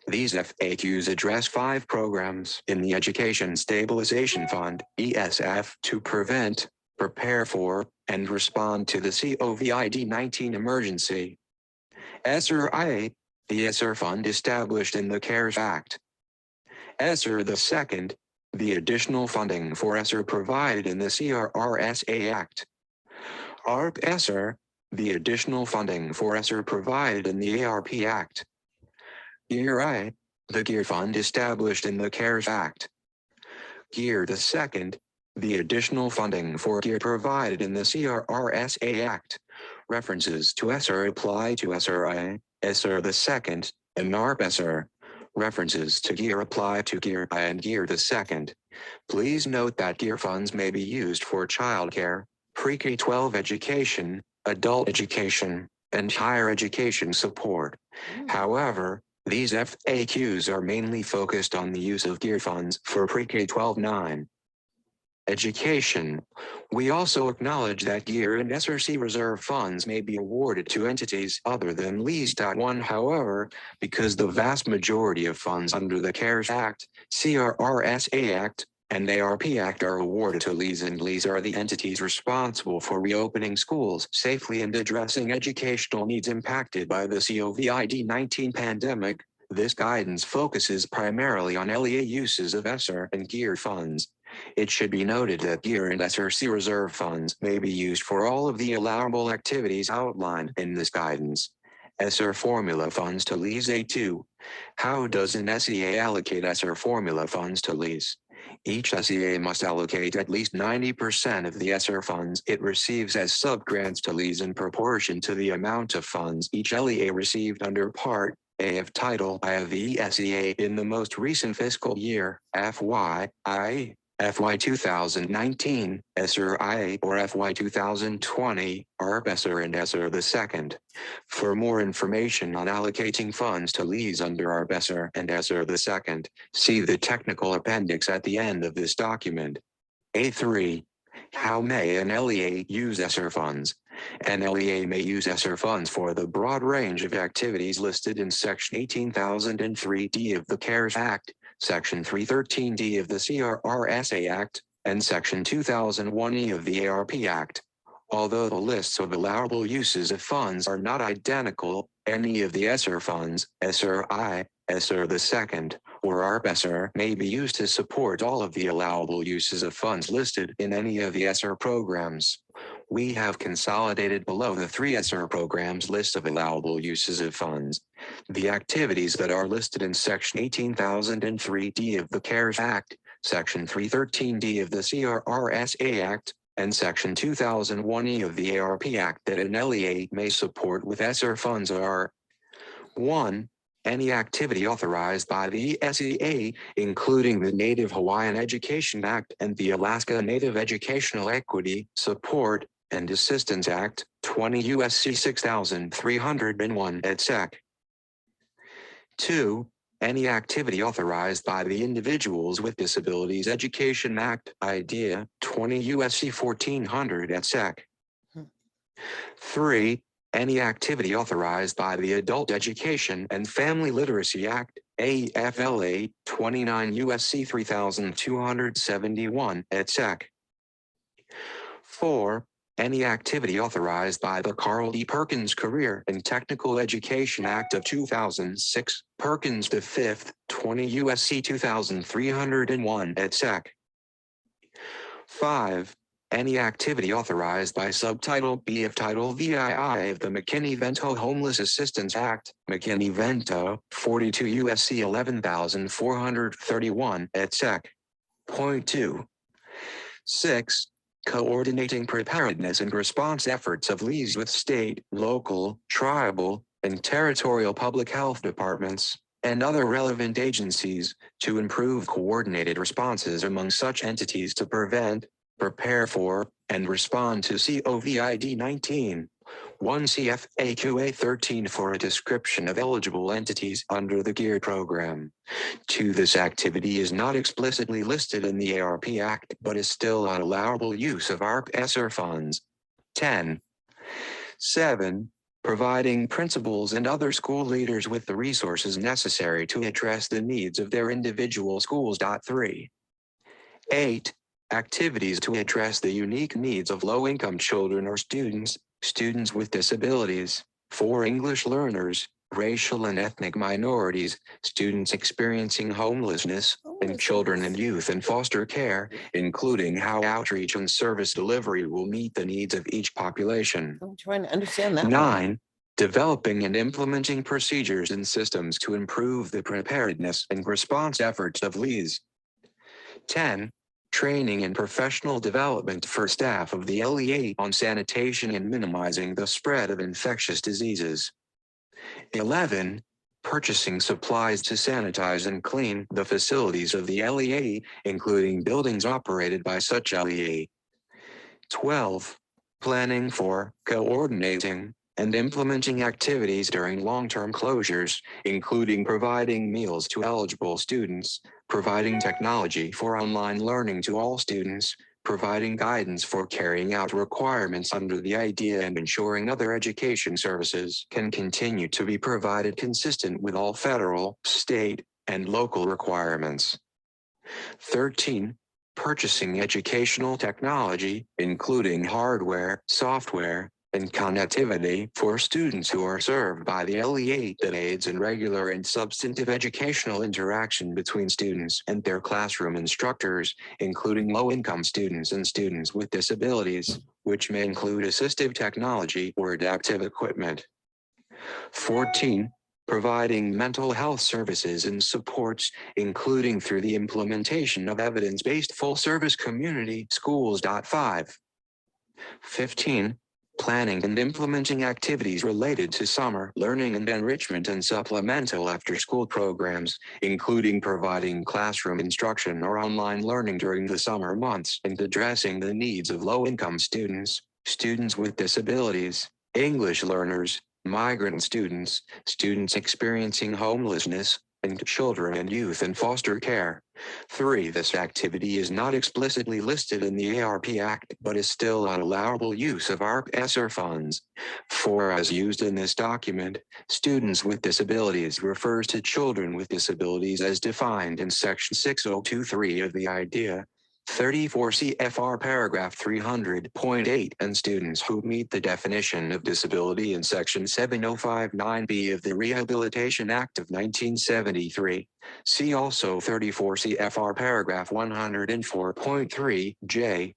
These FAQs address 5 programs in the Education Stabilization Fund, ESF, to prevent, prepare for, and respond to the COVID-19 emergency. ESSER IA, the ESSER Fund established in the CARES Act. ESSER the second, the additional funding for ESSER provided in the CRRSA Act. ARP ESSER, the additional funding for ESSER provided in the ARP Act. GEAR I, the GEAR Fund established in the CARES Act. GEAR the second, the additional funding for GEAR provided in the CRRSA Act. References to ESSER apply to ESSER I, ESSER the second, and ARP ESSER. References to GEAR apply to GEAR I and GEAR the second. Please note that GEAR funds may be used for childcare, pre-K-12 education, adult education, and higher education support. However, these FAQs are mainly focused on the use of GEAR funds for pre-K-12 9. Education. We also acknowledge that GEAR and SRC reserve funds may be awarded to entities other than LEAs. 1. However, because the vast majority of funds under the CARES Act, CRRSA Act, and ARP Act are awarded to LEAs, and LEAs are the entities responsible for reopening schools safely and addressing educational needs impacted by the COVID-19 pandemic, this guidance focuses primarily on LEA uses of ESSER and GEAR funds. It should be noted that GEAR and SRC reserve funds may be used for all of the allowable activities outlined in this guidance. ESSER formula funds to LEAs. A2. How does an SEA allocate ESSER formula funds to LEAs? Each SEA must allocate at least 90% of the ESSER funds it receives as subgrants to LEAs in proportion to the amount of funds each LEA received under Part A of Title I of the SEA in the most recent fiscal year, FY 2019, ESSER IA, or FY 2020, ARP ESSER and ESSER the second. For more information on allocating funds to LEAs under ARP ESSER and ESSER the second, see the technical appendix at the end of this document. A3. How may an LEA use ESSER funds? An LEA may use ESSER funds for the broad range of activities listed in Section 18,003D of the CARES Act, Section 313D of the CRRSA Act, and Section 2001E of the ARP Act. Although the lists of allowable uses of funds are not identical, any of the ESSER funds, ESSER I, ESSER the second, or ARP ESSER may be used to support all of the allowable uses of funds listed in any of the ESSER programs. We have consolidated below the three ESSER programs list of allowable uses of funds the activities that are listed in Section 18,003D of the CARES Act, Section 313D of the CRRSA Act, and Section 2001E of the ARP Act that an LEA may support with ESSER funds are 1. Any activity authorized by the SEA, including the Native Hawaiian Education Act and the Alaska Native Educational Equity, Support, and Assistance Act, 20 U.S.C. 6301 et seq. 2. Any activity authorized by the Individuals with Disabilities Education Act, IDEA, 20 U.S.C. 1400 et seq. 3. Any activity authorized by the Adult Education and Family Literacy Act, AFLA, 29 U.S.C. 3271 et seq. 4. Any activity authorized by the Carl D. Perkins Career and Technical Education Act of 2006, Perkins V, 20 U.S.C. 2301 et seq. 5. Any activity authorized by Subtitle B of Title VII of the McKinney-Vento Homeless Assistance Act, McKinney-Vento, 42 U.S.C. 11,431 et seq. Point 2. 6. Coordinating preparedness and response efforts of LEAs with state, local, tribal, and territorial public health departments and other relevant agencies to improve coordinated responses among such entities to prevent, prepare for, and respond to COVID-19. 1 CFAQA 13 for a description of eligible entities under the GEAR program. 2. This activity is not explicitly listed in the ARP Act but is still an allowable use of ARP ESSER funds. 10. 7. Providing principals and other school leaders with the resources necessary to address the needs of their individual schools. 3. 8. Activities to address the unique needs of low-income children or students with disabilities, for English learners, racial and ethnic minorities, students experiencing homelessness, and children and youth in foster care, including how outreach and service delivery will meet the needs of each population. I'm trying to understand that. 9. Developing and implementing procedures and systems to improve the preparedness and response efforts of LEAs. 10. Training and professional development for staff of the LEA on sanitation and minimizing the spread of infectious diseases. 11. Purchasing supplies to sanitize and clean the facilities of the LEA, including buildings operated by such LEA. 12. Planning for, coordinating, and implementing activities during long-term closures, including providing meals to eligible students, providing technology for online learning to all students, providing guidance for carrying out requirements under the IDEA and ensuring other education services can continue to be provided consistent with all federal, state, and local requirements. 13. Purchasing educational technology, including hardware, software, and connectivity for students who are served by the LEA that aids in regular and substantive educational interaction between students and their classroom instructors, including low-income students and students with disabilities, which may include assistive technology or adaptive equipment. 14. Providing mental health services and supports, including through the implementation of evidence-based full-service community schools. 5. 15. Planning and implementing activities related to summer learning and enrichment and supplemental after-school programs, including providing classroom instruction or online learning during the summer months and addressing the needs of low-income students, students with disabilities, English learners, migrant students, students experiencing homelessness, and children and youth in foster care. 3. This activity is not explicitly listed in the ARP Act but is still an allowable use of ARP ESSER funds. 4. As used in this document, students with disabilities refers to children with disabilities as defined in Section 6023 of the IDEA, 34 CFR paragraph 300.8 and students who meet the definition of disability in Section 7059B of the Rehabilitation Act of 1973. See also 34 CFR paragraph 104.3 J.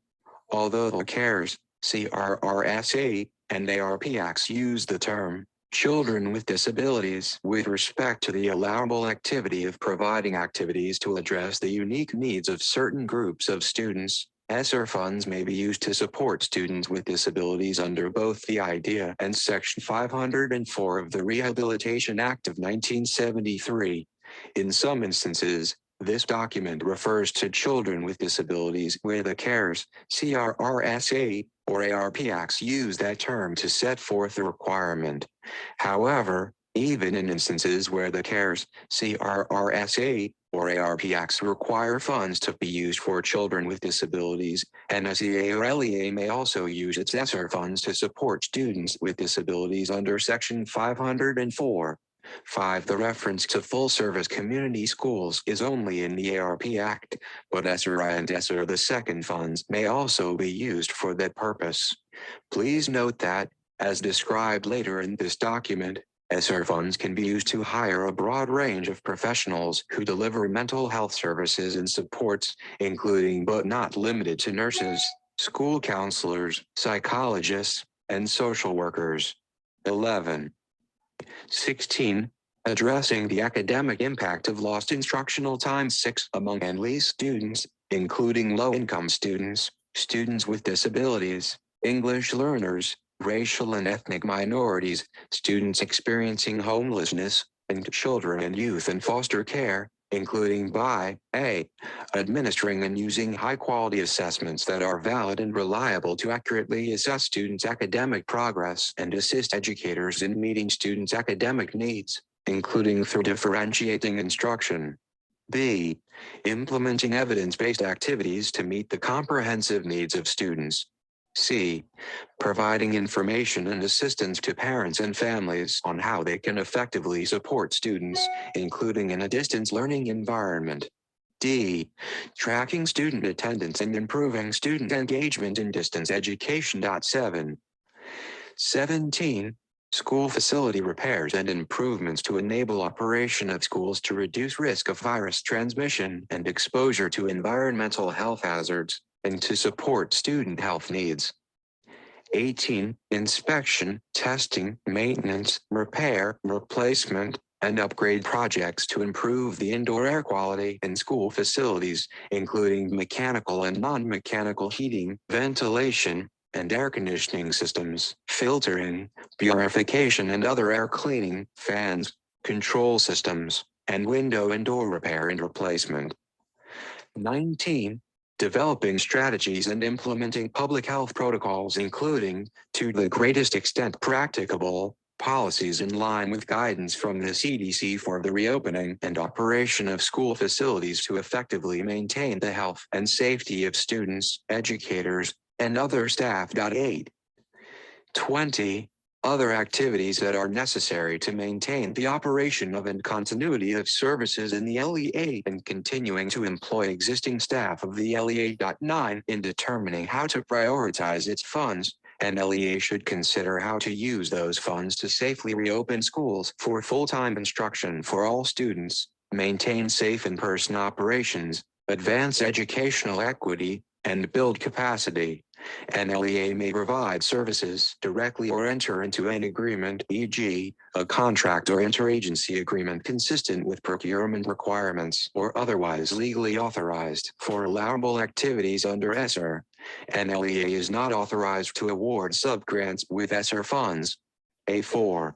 Although the CARES CRRSA, and ARP Acts use the term children with disabilities with respect to the allowable activity of providing activities to address the unique needs of certain groups of students. ESSER funds may be used to support students with disabilities under both the IDEA and Section 504 of the Rehabilitation Act of 1973. In some instances, this document refers to children with disabilities where the CARES, CRRSA, or ARP Acts use that term to set forth the requirement. However, even in instances where the CARES, CRRSA, or ARP Acts require funds to be used for children with disabilities, NSEA or LEA may also use its ESSER funds to support students with disabilities under Section 504. 5. The reference to full-service community schools is only in the ARP Act, but ESSER and ESSER the second funds may also be used for that purpose. Please note that, as described later in this document, ESSER funds can be used to hire a broad range of professionals who deliver mental health services and supports, including but not limited to nurses, school counselors, psychologists, and social workers. 11. 16. Addressing the academic impact of lost instructional time. 6. Among ENLI students, including low-income students, students with disabilities, English learners, racial and ethnic minorities, students experiencing homelessness, and children and youth in foster care, including by a. administering and using high-quality assessments that are valid and reliable to accurately assess students' academic progress and assist educators in meeting students' academic needs, including through differentiating instruction. B. Implementing evidence-based activities to meet the comprehensive needs of students. C. Providing information and assistance to parents and families on how they can effectively support students, including in a distance learning environment. D. Tracking student attendance and improving student engagement in distance education. 7. 17. School facility repairs and improvements to enable operation of schools to reduce risk of virus transmission and exposure to environmental health hazards, and to support student health needs. 18. Inspection, testing, maintenance, repair, replacement, and upgrade projects to improve the indoor air quality in school facilities, including mechanical and non-mechanical heating, ventilation, and air conditioning systems, filtering, purification and other air cleaning, fans, control systems, and window and door repair and replacement. 19. Developing strategies and implementing public health protocols, including, to the greatest extent practicable, policies in line with guidance from the CDC for the reopening and operation of school facilities to effectively maintain the health and safety of students, educators, and other staff. 8. 20. Other activities that are necessary to maintain the operation of and continuity of services in the LEA and continuing to employ existing staff of the LEA. 9. In determining how to prioritize its funds, and LEA should consider how to use those funds to safely reopen schools for full-time instruction for all students, maintain safe in-person operations, advance educational equity, and build capacity. NLEA may provide services directly or enter into an agreement, e.g., a contract or interagency agreement consistent with procurement requirements or otherwise legally authorized for allowable activities under ESSER. NLEA is not authorized to award subgrants with ESSER funds. A4.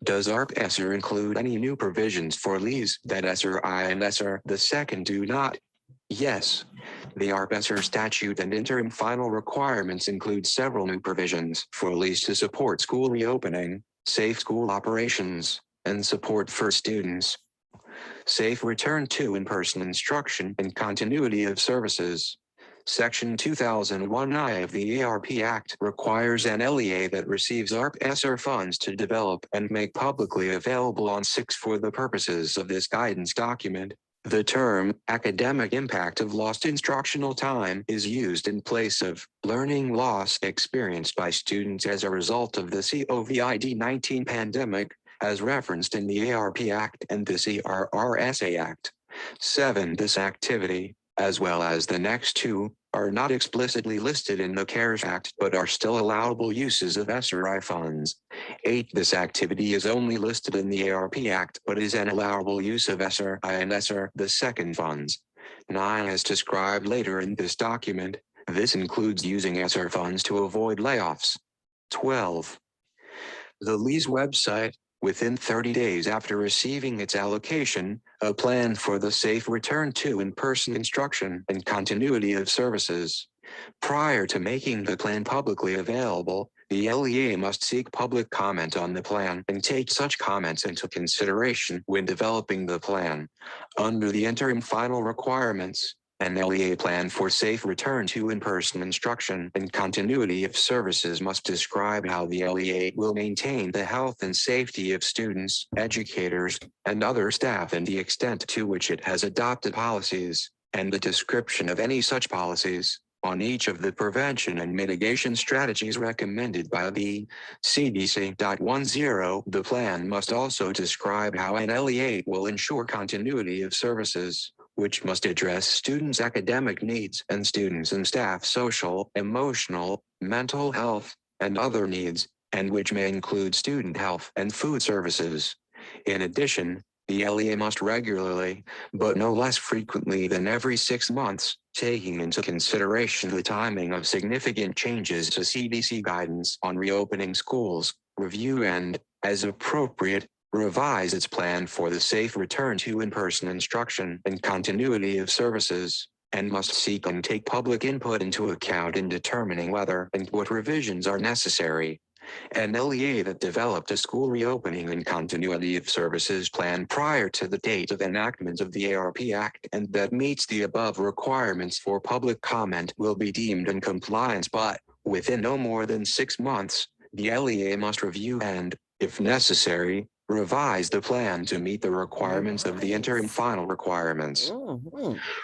Does ARP ESSER include any new provisions for leaves that ESSER I and ESSER II do not? Yes. The ARP ESSER statute and interim final requirements include several new provisions for leaves to support school reopening, safe school operations, and support for students. Safe return to in-person instruction and continuity of services. Section 2001I of the ARP Act requires an LEA that receives ARP ESSER funds to develop and make publicly available on 6 for the purposes of this guidance document. The term academic impact of lost instructional time is used in place of learning loss experienced by students as a result of the COVID-19 pandemic, as referenced in the ARP Act and the CRRSA Act. 7. This activity as well as the next two, are not explicitly listed in the CARES Act but are still allowable uses of SRI funds. 8. This activity is only listed in the ARP Act but is an allowable use of SRI and SR the second funds. 9. As described later in this document, this includes using SR funds to avoid layoffs. 12. The LEA's website, within 30 days after receiving its allocation, a plan for the safe return to in-person instruction and continuity of services. Prior to making the plan publicly available, the LEA must seek public comment on the plan and take such comments into consideration when developing the plan. Under the interim final requirements, an LEA plan for safe return to in-person instruction and continuity of services must describe how the LEA will maintain the health and safety of students, educators, and other staff and the extent to which it has adopted policies, and the description of any such policies on each of the prevention and mitigation strategies recommended by the CDC. 10. The plan must also describe how an LEA will ensure continuity of services, which must address students' academic needs and students' and staff social, emotional, mental health, and other needs, and which may include student health and food services. In addition, the LEA must regularly, but no less frequently than every 6 months, taking into consideration the timing of significant changes to CDC guidance on reopening schools, review and, as appropriate, revise its plan for the safe return to in-person instruction and continuity of services, and must seek and take public input into account in determining whether and what revisions are necessary. An LEA that developed a school reopening and continuity of services plan prior to the date of enactment of the ARP Act and that meets the above requirements for public comment will be deemed in compliance, but within no more than 6 months, the LEA must review and, if necessary, revise the plan to meet the requirements of the interim final requirements.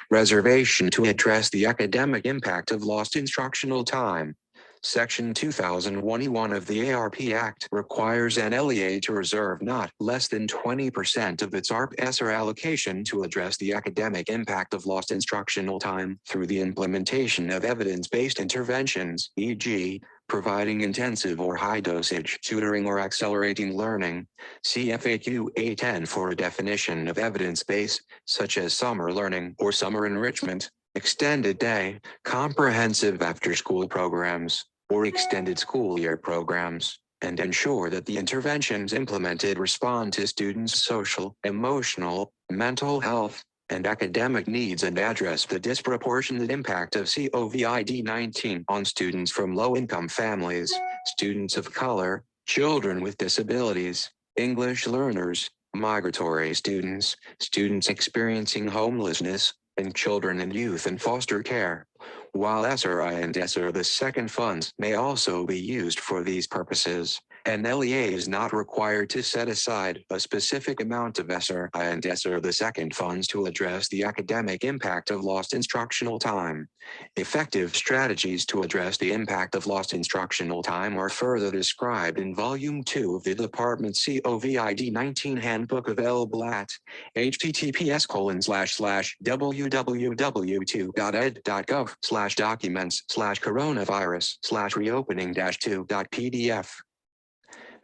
Reservation to address the academic impact of lost instructional time. Section 2021 of the ARP Act requires an LEA to reserve not less than 20% of its ARP-ESSER allocation to address the academic impact of lost instructional time through the implementation of evidence-based interventions, e.g., providing intensive or high-dosage tutoring or accelerating learning. See FAQ A10 for a definition of evidence-based, such as summer learning or summer enrichment, extended day, comprehensive after-school programs, or extended school year programs, and ensure that the interventions implemented respond to students' social, emotional, mental health, and academic needs and address the disproportionate impact of COVID-19 on students from low-income families, students of color, children with disabilities, English learners, migratory students, students experiencing homelessness, and children and youth in foster care. While SRI and ESSER the second funds may also be used for these purposes, an LEA is not required to set aside a specific amount of SRI and ESSER the second funds to address the academic impact of lost instructional time. Effective strategies to address the impact of lost instructional time are further described in Volume 2 of the Department's COVID-19 Handbook, available at https://www.ed.gov/documents/coronavirus/reopening-2.pdf.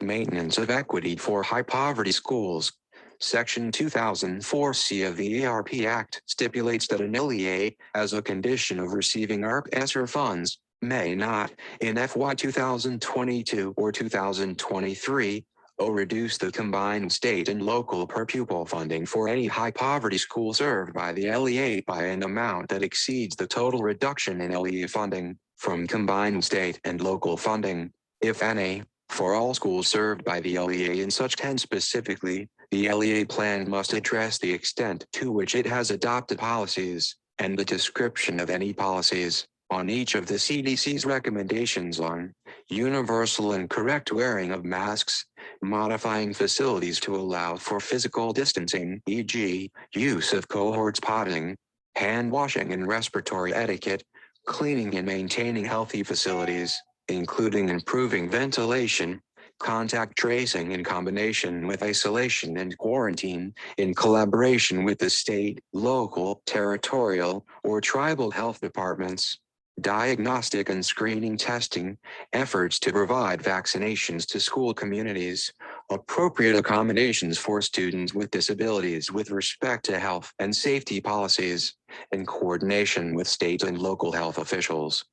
Maintenance of equity for high poverty schools. Section 2004C of the ARP Act stipulates that an LEA, as a condition of receiving ARP-ESSER funds, may not, in FY 2022 or 2023, reduce the combined state and local per pupil funding for any high poverty school served by the LEA by an amount that exceeds the total reduction in LEA funding from combined state and local funding, if any, for all schools served by the LEA in such case. Specifically, the LEA plan must address the extent to which it has adopted policies, and the description of any policies, on each of the CDC's recommendations on universal and correct wearing of masks, modifying facilities to allow for physical distancing, e.g., use of cohort spotting, hand washing and respiratory etiquette, cleaning and maintaining healthy facilities, including improving ventilation, contact tracing in combination with isolation and quarantine, in collaboration with the state, local, territorial, or tribal health departments, diagnostic and screening testing, efforts to provide vaccinations to school communities, appropriate accommodations for students with disabilities with respect to health and safety policies, in coordination with state and local health officials.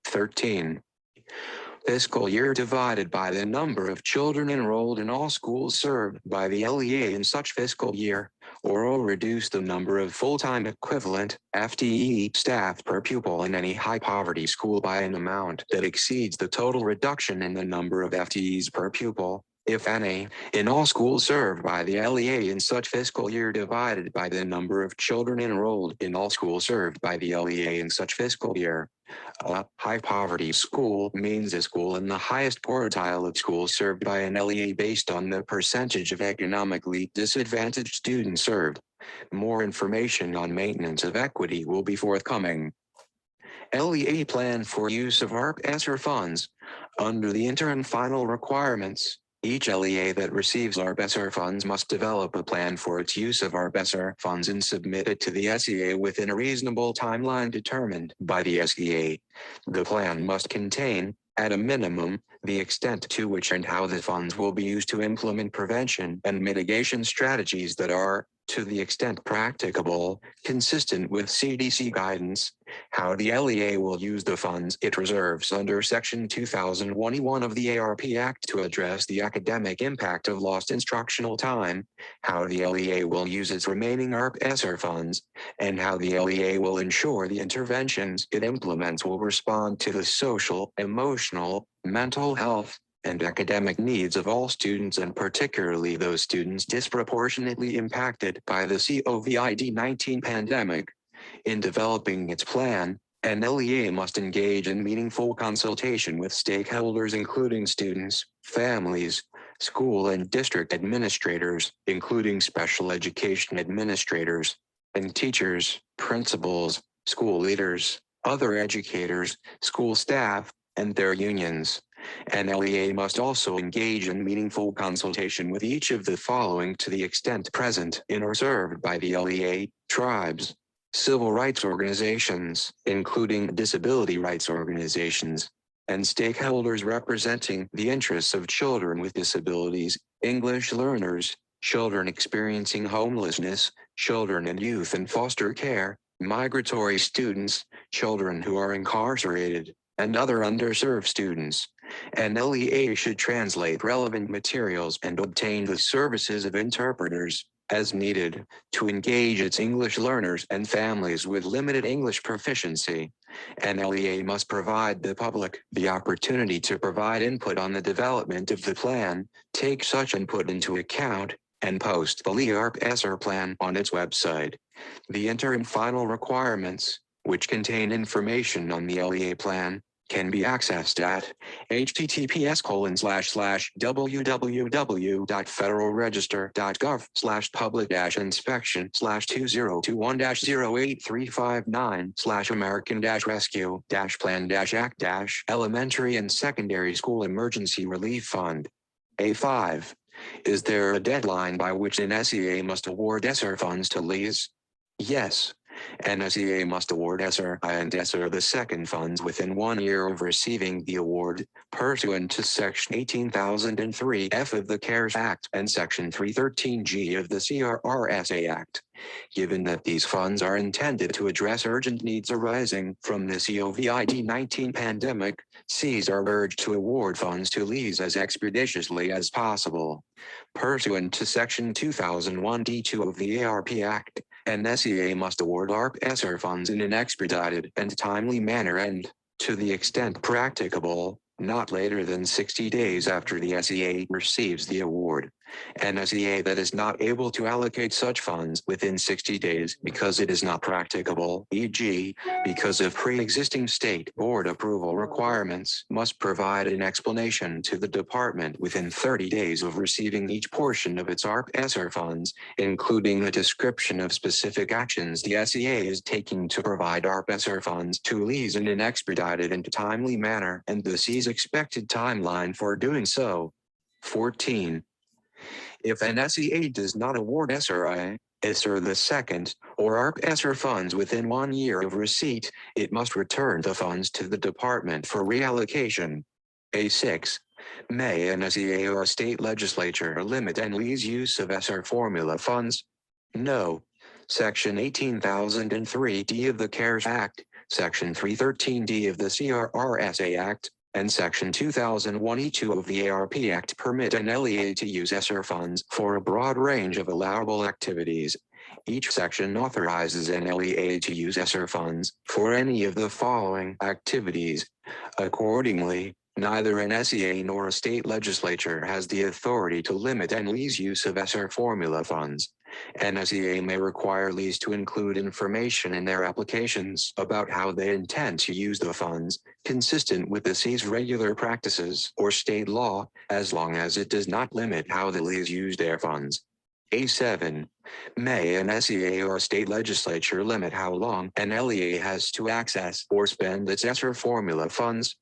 13. Fiscal year divided by the number of children enrolled in all schools served by the LEA in such fiscal year, or will reduce the number of full-time equivalent FTE staff per pupil in any high poverty school by an amount that exceeds the total reduction in the number of FTEs per pupil, if any, in all schools served by the LEA in such fiscal year divided by the number of children enrolled in all schools served by the LEA in such fiscal year. A high poverty school means a school in the highest quartile of schools served by an LEA based on the percentage of economically disadvantaged students served. More information on maintenance of equity will be forthcoming. LEA plan for use of ARP-ESSER funds. Under the interim final requirements, each LEA that receives ARP-ESSER funds must develop a plan for its use of ARP-ESSER funds and submit it to the SEA within a reasonable timeline determined by the SEA. The plan must contain, at a minimum, the extent to which and how the funds will be used to implement prevention and mitigation strategies that are, to the extent practicable, consistent with CDC guidance, how the LEA will use the funds it reserves under Section 2021 of the ARP Act to address the academic impact of lost instructional time, how the LEA will use its remaining ARP-ESSER funds, and how the LEA will ensure the interventions it implements will respond to the social, emotional, mental health, and academic needs of all students, and particularly those students disproportionately impacted by the COVID-19 pandemic. In developing its plan, an LEA must engage in meaningful consultation with stakeholders including students, families, school and district administrators, including special education administrators, and teachers, principals, school leaders, other educators, school staff, and their unions. An LEA must also engage in meaningful consultation with each of the following to the extent present in or served by the LEA: tribes, civil rights organizations, including disability rights organizations, and stakeholders representing the interests of children with disabilities, English learners, children experiencing homelessness, children and youth in foster care, migratory students, children who are incarcerated, and other underserved students. An LEA should translate relevant materials and obtain the services of interpreters, as needed, to engage its English learners and families with limited English proficiency. An LEA must provide the public the opportunity to provide input on the development of the plan, take such input into account, and post the LEARP-ESSER plan on its website. The interim final requirements, which contain information on the LEA plan, can be accessed at https://www.federalregister.gov/public-inspection/2021-0835-American-Rescue-Plan-Act-Elementary and Secondary School Emergency Relief Fund. A5. Is there a deadline by which an SEA must award ESSER funds to LEAs? Yes. An SEA must award ESSER I and ESSER II funds within 1 year of receiving the award, pursuant to Section 18,003 F of the CARES Act and Section 313G of the CRRSA Act. Given that these funds are intended to address urgent needs arising from the COVID-19 pandemic, SEAs are urged to award funds to LEAs as expeditiously as possible. Pursuant to Section 2001 D2 of the ARP Act, an SEA must award ARP-ESSER funds in an expedited and timely manner and, to the extent practicable, not later than 60 days after the SEA receives the award. An SEA that is not able to allocate such funds within 60 days because it is not practicable, e.g., because of pre-existing state board approval requirements, must provide an explanation to the department within 30 days of receiving each portion of its ARP-ESSER funds, including a description of specific actions the SEA is taking to provide ARP-ESSER funds to LEAs in an expedited and timely manner, and the SEA's expected timeline for doing so. 14. If an SEA does not award SRI, ESSER the second, or ARP ESSER funds within 1 year of receipt, it must return the funds to the department for reallocation. A6. May an SEA or state legislature limit NLE's use of ESSER formula funds? No. Section 18,003D of the CARES Act, Section 313D of the CRRSA Act, and Section 2001E2 of the ARP Act permit an LEA to use ESSER funds for a broad range of allowable activities. Each section authorizes an LEA to use ESSER funds for any of the following activities. Accordingly, neither an SEA nor a state legislature has the authority to limit NLE's use of ESSER formula funds. An SEA may require LEAs to include information in their applications about how they intend to use the funds, consistent with the SEA's regular practices or state law, as long as it does not limit how the LEAs use their funds. A7. May an SEA or state legislature limit how long an LEA has to access or spend its ESSER formula funds?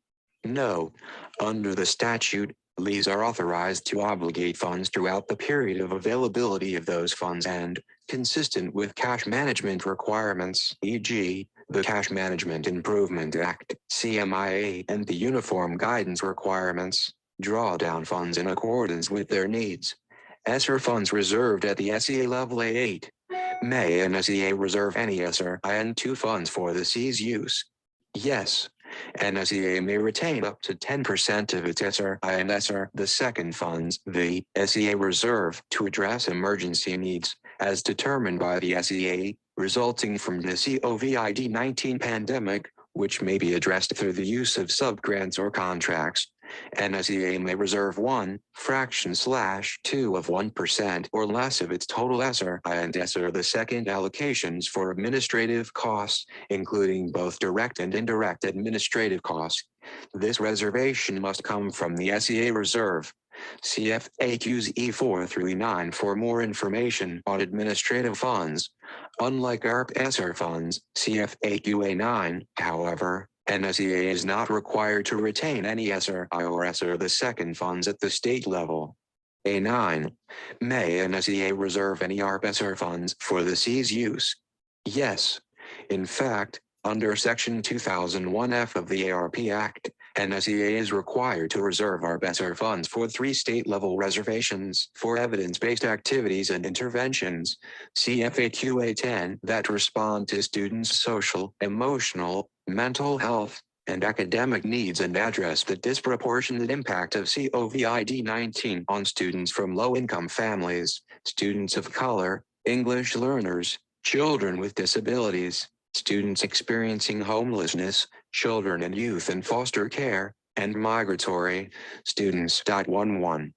No. Under the statute, LEAs are authorized to obligate funds throughout the period of availability of those funds and, consistent with cash management requirements, e.g., the Cash Management Improvement Act, CMIA, and the Uniform Guidance Requirements, draw down funds in accordance with their needs. ESSER funds reserved at the SEA level A8. May an SEA reserve any ESSER IN2 funds for the SEA's use? Yes. An SEA may retain up to 10% of its ESSER and ESSER the second funds, the SEA reserve, to address emergency needs, as determined by the SEA, resulting from the COVID-19 pandemic, which may be addressed through the use of subgrants or contracts. An SEA may reserve 1/2 of 1% or less of its total ESSER and ESSER the second allocations for administrative costs, including both direct and indirect administrative costs. This reservation must come from the SEA reserve. See FAQs E4 through E9 for more information on administrative funds. Unlike ARP ESSER funds, CFAQ A9, however, an SEA is not required to retain any ESSER or ESSER the second funds at the state level. A9. May an SEA reserve any ARP ESSER funds for the SEA's use? Yes. In fact, under Section 2001F of the ARP Act, an SEA is required to reserve ARP ESSER funds for 3 state-level reservations for evidence-based activities and interventions, CFAQ A10, that respond to students' social, emotional, mental health, and academic needs and address the disproportionate impact of COVID-19 on students from low-income families, students of color, English learners, children with disabilities, students experiencing homelessness, children and youth in foster care, and migratory students. 11.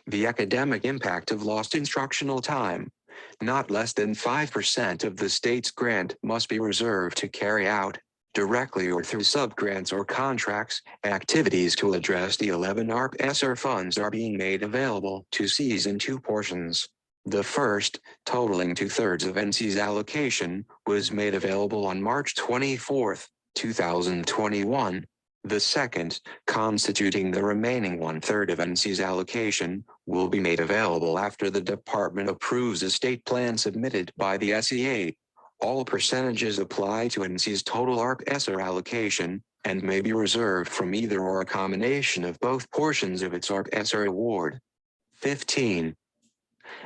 The academic impact of lost instructional time. Not less than 5% of the state's grant must be reserved to carry out, directly or through subgrants or contracts, activities to address the 11 ARP ESSER funds are being made available to SEAs in 2 portions. The first, totaling 2/3 of NC's allocation, was made available on March 24, 2021. The second, constituting the remaining 1/3 of NC's allocation, will be made available after the department approves a state plan submitted by the SEA. All percentages apply to NC's total ARP ESSER allocation and may be reserved from either or a combination of both portions of its ARP ESSER award. 15.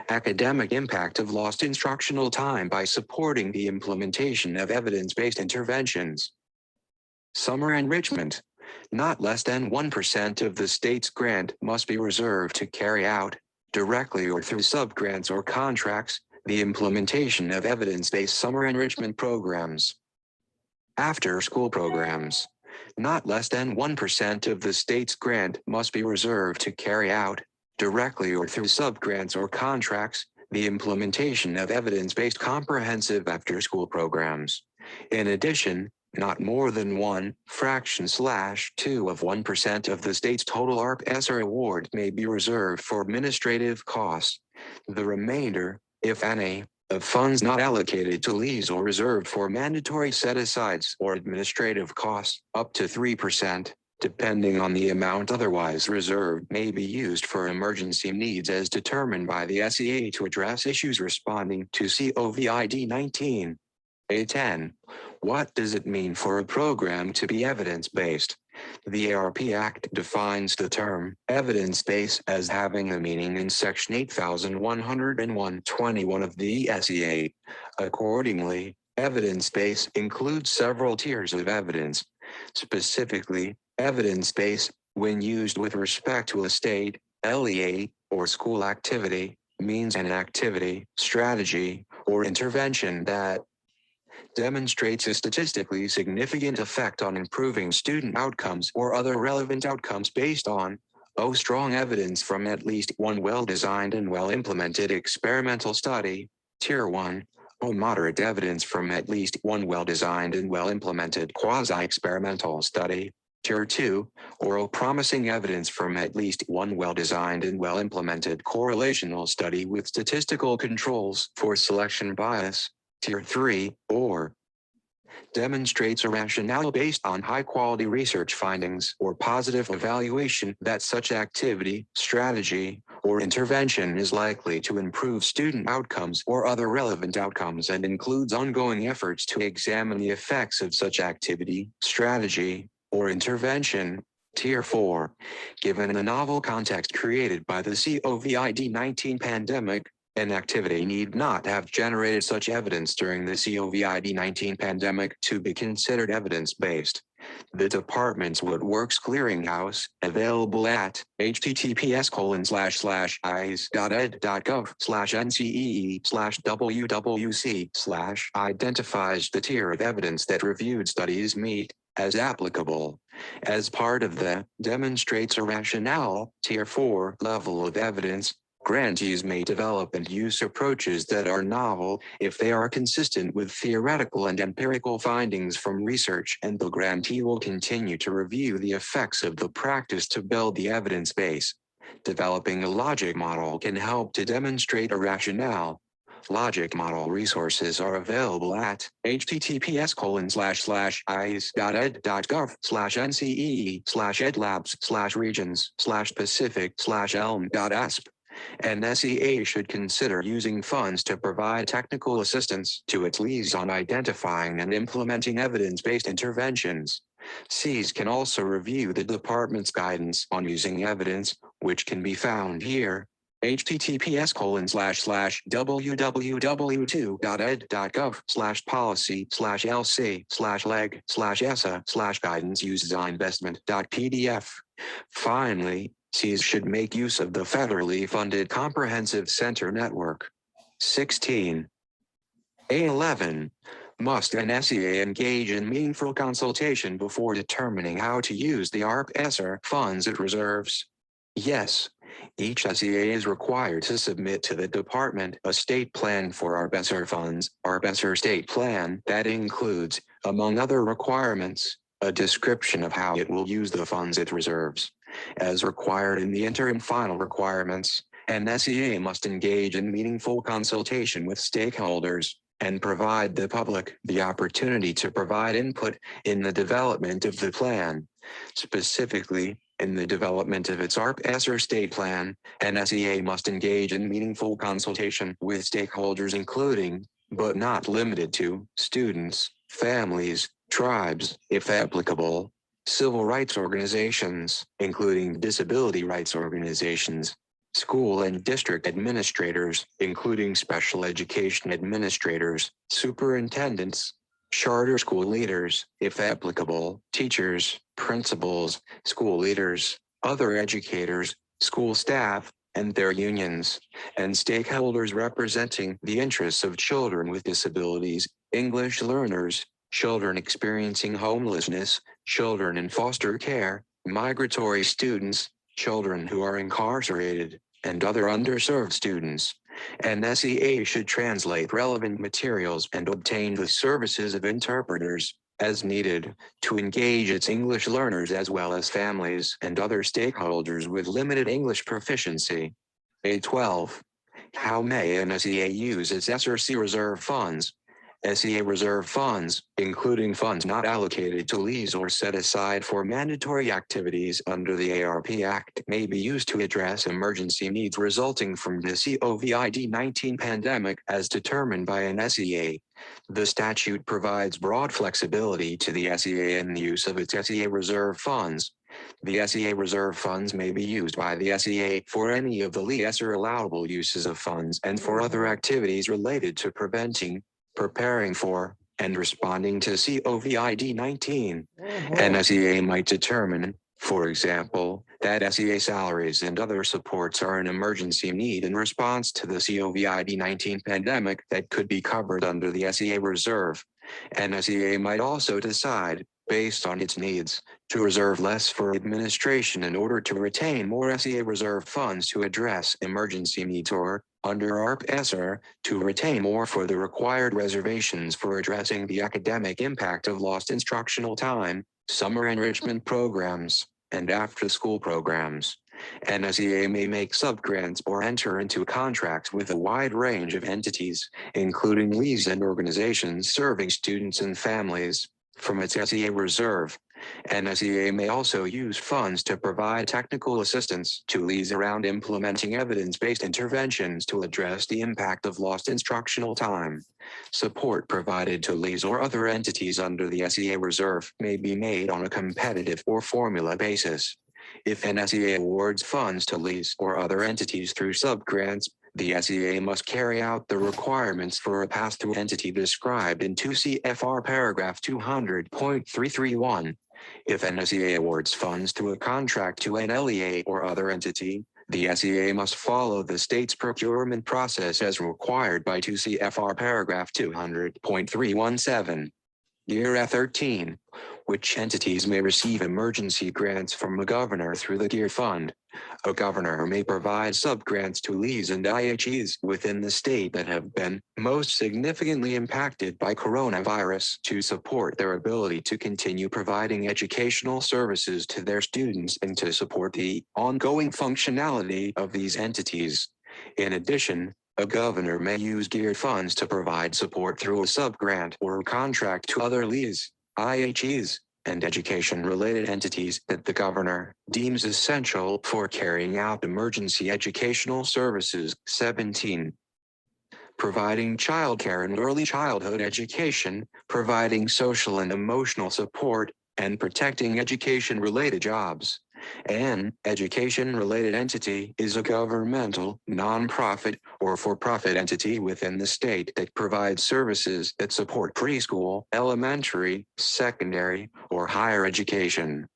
Academic impact of lost instructional time by supporting the implementation of evidence-based interventions. Summer enrichment. Not less than 1% of the state's grant must be reserved to carry out, directly or through subgrants or contracts, the implementation of evidence-based summer enrichment programs. After-school programs. Not less than 1% of the state's grant must be reserved to carry out, directly or through subgrants or contracts, the implementation of evidence-based comprehensive after-school programs. In addition, not more than 1/2 of 1% of the state's total ARP ESSER award may be reserved for administrative costs. The remainder, if any, of funds not allocated to LEAs or reserved for mandatory set-asides or administrative costs, up to 3%, depending on the amount otherwise reserved, may be used for emergency needs as determined by the SEA to address issues responding to COVID-19. A10. What does it mean for a program to be evidence-based? The ARP Act defines the term evidence-based as having a meaning in Section 8101(21) of the SEA. Accordingly, evidence-based includes several tiers of evidence. Specifically, evidence-based, when used with respect to a state, LEA, or school activity, means an activity, strategy, or intervention that demonstrates a statistically significant effect on improving student outcomes or other relevant outcomes based on strong evidence from at least one well-designed and well-implemented experimental study. Tier 1. Moderate evidence from at least one well-designed and well-implemented quasi-experimental study. Tier 2. Promising evidence from at least one well-designed and well-implemented correlational study with statistical controls for selection bias. Tier 3, demonstrates a rationale based on high-quality research findings or positive evaluation that such activity, strategy, or intervention is likely to improve student outcomes or other relevant outcomes and includes ongoing efforts to examine the effects of such activity, strategy, or intervention. Tier 4. Given the novel context created by the COVID-19 pandemic, an activity need not have generated such evidence during the COVID-19 pandemic to be considered evidence-based. The Department's WhatWorks Clearinghouse, available at https://is.ed.gov/ncee/wwc/ identifies the tier of evidence that reviewed studies meet as applicable. As part of the demonstrates a rationale, Tier 4 level of evidence, grantees may develop and use approaches that are novel if they are consistent with theoretical and empirical findings from research, and the grantee will continue to review the effects of the practice to build the evidence base. Developing a logic model can help to demonstrate a rationale. Logic model resources are available at https://is.ed.gov/ncee/edlabs/regions/pacific/elm.asp. And SEA should consider using funds to provide technical assistance to its leads on identifying and implementing evidence-based interventions. SEAs can also review the Department's guidance on using evidence, which can be found here. https://www.ed.gov/policy/lc/leg/esa/guidance-uses-investment.pdf. Finally, SEAs should make use of the federally funded Comprehensive Center Network. 16. A11. Must an SEA engage in meaningful consultation before determining how to use the ARP-ESSER funds it reserves? Yes. Each SEA is required to submit to the Department a state plan for ARP-ESSER funds, ARP-ESSER state plan that includes, among other requirements, a description of how it will use the funds it reserves. As required in the interim final requirements, an SEA must engage in meaningful consultation with stakeholders and provide the public the opportunity to provide input in the development of the plan. Specifically, in the development of its ARP-ESSER state plan, an SEA must engage in meaningful consultation with stakeholders including, but not limited to, students, families, tribes, if applicable, civil rights organizations, including disability rights organizations, school and district administrators, including special education administrators, superintendents, charter school leaders, if applicable, teachers, principals, school leaders, other educators, school staff, and their unions, and stakeholders representing the interests of children with disabilities, English learners, children experiencing homelessness, children in foster care, migratory students, children who are incarcerated, and other underserved students. An SEA should translate relevant materials and obtain the services of interpreters, as needed, to engage its English learners as well as families and other stakeholders with limited English proficiency. A12. How may an SEA use its SRC reserve funds? SEA reserve funds, including funds not allocated to LEAs or set aside for mandatory activities under the ARP Act, may be used to address emergency needs resulting from the COVID-19 pandemic as determined by an SEA. The statute provides broad flexibility to the SEA in the use of its SEA reserve funds. The SEA reserve funds may be used by the SEA for any of the LEASR allowable uses of funds and for other activities related to preparing for, and responding to COVID-19. An SEA might determine, for example, that SEA salaries and other supports are an emergency need in response to the COVID-19 pandemic that could be covered under the SEA reserve. An SEA might also decide, based on its needs, to reserve less for administration in order to retain more SEA reserve funds to address emergency needs, or, under ARP-ESSER, to retain more for the required reservations for addressing the academic impact of lost instructional time, summer enrichment programs, and after-school programs. An SEA may make subgrants or enter into contracts with a wide range of entities, including LEAs and organizations serving students and families, from its SEA reserve. An SEA may also use funds to provide technical assistance to LEAs around implementing evidence-based interventions to address the impact of lost instructional time. Support provided to LEAs or other entities under the SEA reserve may be made on a competitive or formula basis. If an SEA awards funds to LEAs or other entities through subgrants, the SEA must carry out the requirements for a pass-through entity described in 2 CFR paragraph 200.331. If an SEA awards funds through a contract to an LEA or other entity, the SEA must follow the state's procurement process as required by 2 CFR paragraph 200.317. GEAR 13, which entities may receive emergency grants from a governor through the GEAR Fund. A governor may provide subgrants to LEAs and IHEs within the state that have been most significantly impacted by coronavirus to support their ability to continue providing educational services to their students and to support the ongoing functionality of these entities. In addition, a governor may use GEAR funds to provide support through a subgrant or contract to other LEAs, IHEs, and education-related entities that the governor deems essential for carrying out emergency educational services. 17. Providing childcare and early childhood education, providing social and emotional support, and protecting education-related jobs. An education-related entity is a governmental, nonprofit, or for-profit entity within the state that provides services that support preschool, elementary, secondary, or higher education.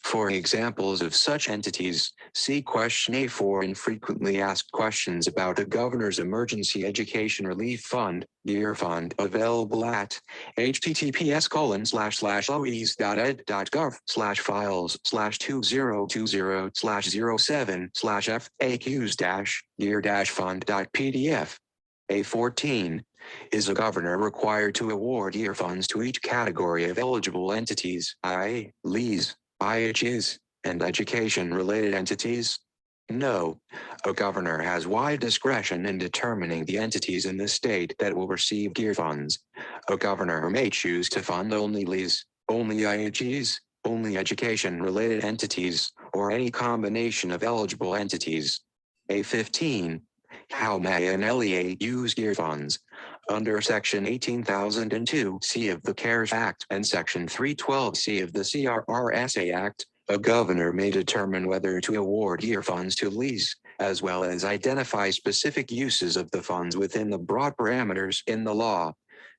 For examples of such entities, see question A4 in frequently asked questions about the Governor's Emergency Education Relief Fund, GEAR Fund, available at https://loes.ed.gov/files/2020/07/FAQs-gear-fund.pdf. A14. Is a governor required to award GEAR funds to each category of eligible entities, i.e., LEAs, IHEs, and education-related entities? No. A governor has wide discretion in determining the entities in the state that will receive GEAR funds. A governor may choose to fund only LEAs, only IHEs, only education-related entities, or any combination of eligible entities. A15. How may an LEA use GEAR funds? Under Section 18,002C of the CARES Act and Section 312C of the CRRSA Act, a governor may determine whether to award GEAR funds to LEAs, as well as identify specific uses of the funds within the broad parameters in the law.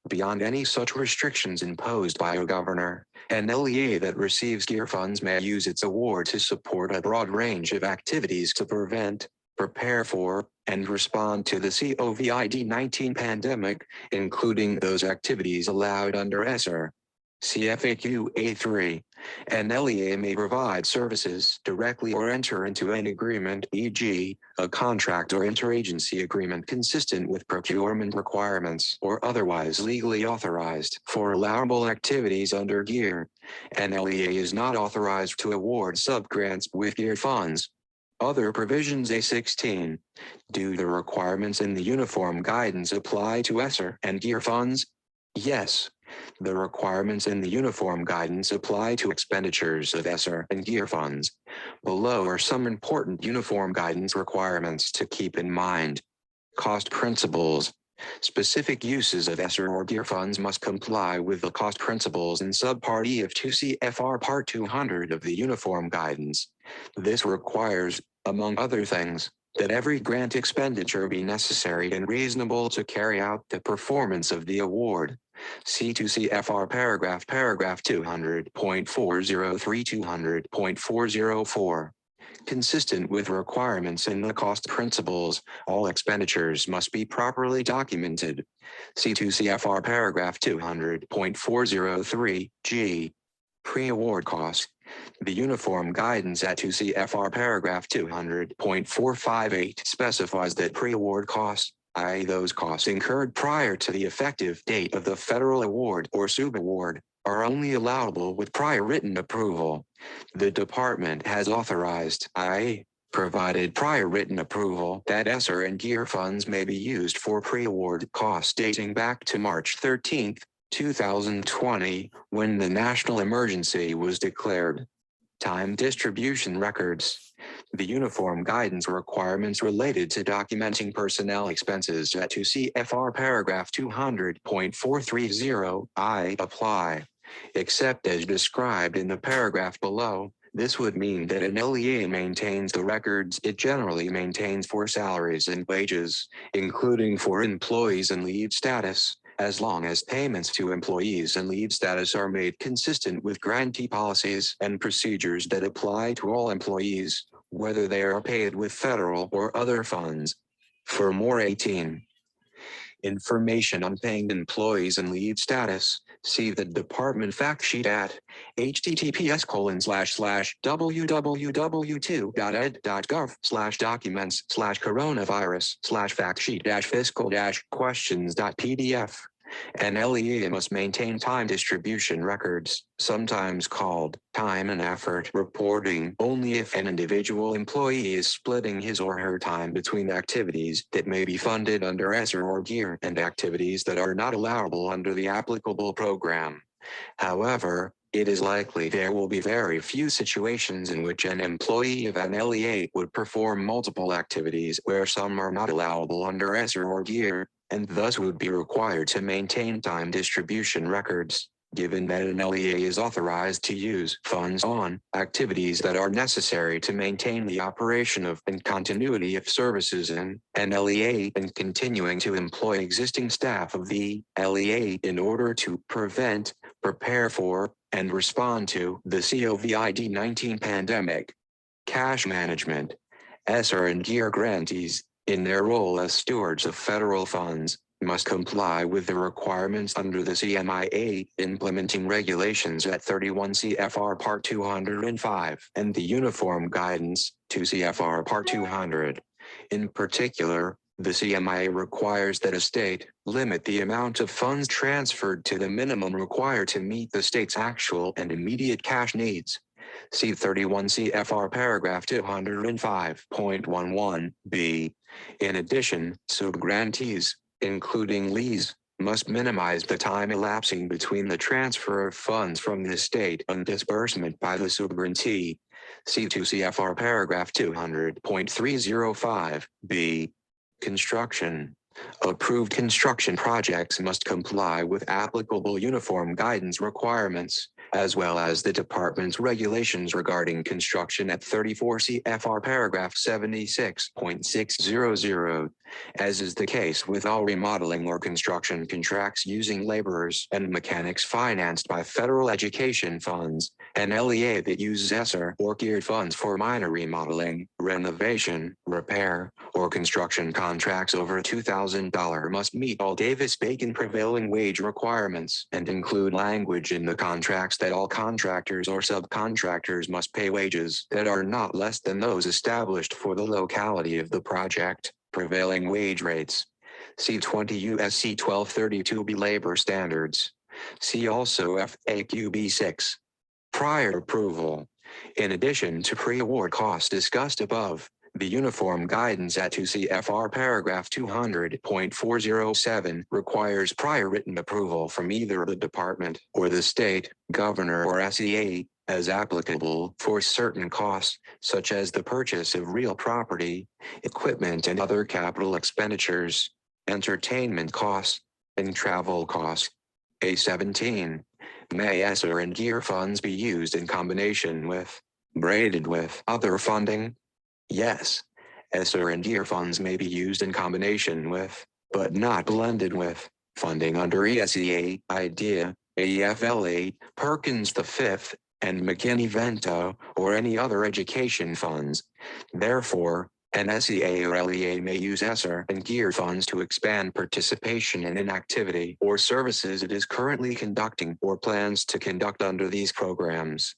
Beyond any such restrictions imposed by a governor, an LEA that receives GEAR funds may use its award to support a broad range of activities to prevent, prepare for, and respond to the COVID-19 pandemic, including those activities allowed under ESSER. CFAQ A3. An LEA may provide services directly or enter into an agreement, e.g., a contract or interagency agreement consistent with procurement requirements or otherwise legally authorized for allowable activities under GEAR. An LEA is not authorized to award subgrants with GEAR funds. Other provisions. A16. Do the requirements in the Uniform Guidance apply to ESSER and GEAR funds? Yes, the requirements in the uniform guidance apply to expenditures of ESSER and GEAR funds. Below are some important uniform guidance requirements to keep in mind. Cost principles. Specific uses of ESSER or GEAR funds must comply with the cost principles in Subpart E of 2 CFR Part 200 of the Uniform Guidance. This requires, among other things, that every grant expenditure be necessary and reasonable to carry out the performance of the award. C2 CFR paragraph 200.403 200.404. Consistent with requirements in the cost principles, all expenditures must be properly documented. C2 CFR paragraph 200.403 G. Pre-award costs. The uniform guidance at 2 CFR paragraph 200.458 specifies that pre-award costs, i.e. those costs incurred prior to the effective date of the federal award or subaward, are only allowable with prior written approval. The department has authorized, i.e. provided prior written approval that ESSER and GEAR funds may be used for pre-award costs dating back to March 13, 2020, when the national emergency was declared. Time distribution records. The uniform guidance requirements related to documenting personnel expenses at 2 CFR paragraph 200.430 I apply, except as described in the paragraph below. This would mean that an LEA maintains the records it generally maintains for salaries and wages, including for employees in leave status, as long as payments to employees in leave status are made consistent with grantee policies and procedures that apply to all employees, whether they are paid with federal or other funds. For more 18. Information on paying employees in leave status, see the department fact sheet at https://www.ed.gov/documents/coronavirus/factsheet-fiscal-questions.pdf. An LEA must maintain time distribution records, sometimes called time and effort reporting, only if an individual employee is splitting his or her time between activities that may be funded under ESSER or GEAR and activities that are not allowable under the applicable program. However, it is likely there will be very few situations in which an employee of an LEA would perform multiple activities where some are not allowable under ESSER or GEAR, and thus would be required to maintain time distribution records. Given that an LEA is authorized to use funds on activities that are necessary to maintain the operation of and continuity of services in an LEA and continuing to employ existing staff of the LEA in order to prevent, prepare for, and respond to the COVID-19 pandemic. Cash management. ESSER and GEAR grantees, in their role as stewards of federal funds, must comply with the requirements under the CMIA implementing regulations at 31 CFR Part 205 and the Uniform Guidance 2 CFR Part 200. In particular, the CMIA requires that a state limit the amount of funds transferred to the minimum required to meet the state's actual and immediate cash needs. See 31 CFR paragraph 205.11b. In addition, subgrantees, including LEAs, must minimize the time elapsing between the transfer of funds from the state and disbursement by the subgrantee. See 2 CFR paragraph 200.305b. Construction. Approved construction projects must comply with applicable uniform guidance requirements, as well as the department's regulations regarding construction at 34 CFR paragraph 76.600. As is the case with all remodeling or construction contracts using laborers and mechanics financed by federal education funds, an LEA that uses ESSER or GEAR funds for minor remodeling, renovation, repair, or construction contracts over $2,000 must meet all Davis-Bacon prevailing wage requirements and include language in the contracts that all contractors or subcontractors must pay wages that are not less than those established for the locality of the project. Prevailing wage rates. See 20 U.S.C. 1232B Labor Standards. See also FAQB 6. Prior approval. In addition to pre-award costs discussed above, The Uniform Guidance at 2 CFR paragraph 200.407 requires prior written approval from either the department or the state, governor or SEA, as applicable for certain costs, such as the purchase of real property, equipment and other capital expenditures, entertainment costs, and travel costs. A17. May ESSER and GEAR funds be used in combination with, braided with other funding? Yes, ESSER and GEAR funds may be used in combination with, but not blended with, funding under ESEA, IDEA, AEFLA, Perkins V, and McKinney-Vento, or any other education funds. Therefore, an SEA or LEA may use ESSER and GEAR funds to expand participation in an activity or services it is currently conducting or plans to conduct under these programs.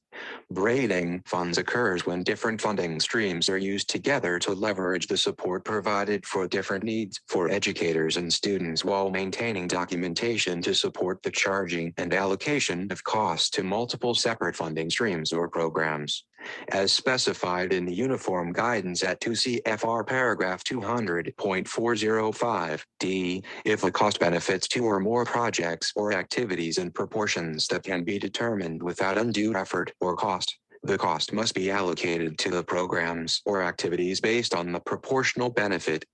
Braiding funds occurs when different funding streams are used together to leverage the support provided for different needs for educators and students while maintaining documentation to support the charging and allocation of costs to multiple separate funding streams or programs. As specified in the Uniform Guidance at 2 CFR paragraph 200.405 d, if a cost benefits two or more projects or activities in proportions that can be determined without undue effort or cost, the cost must be allocated to the programs or activities based on the proportional benefit.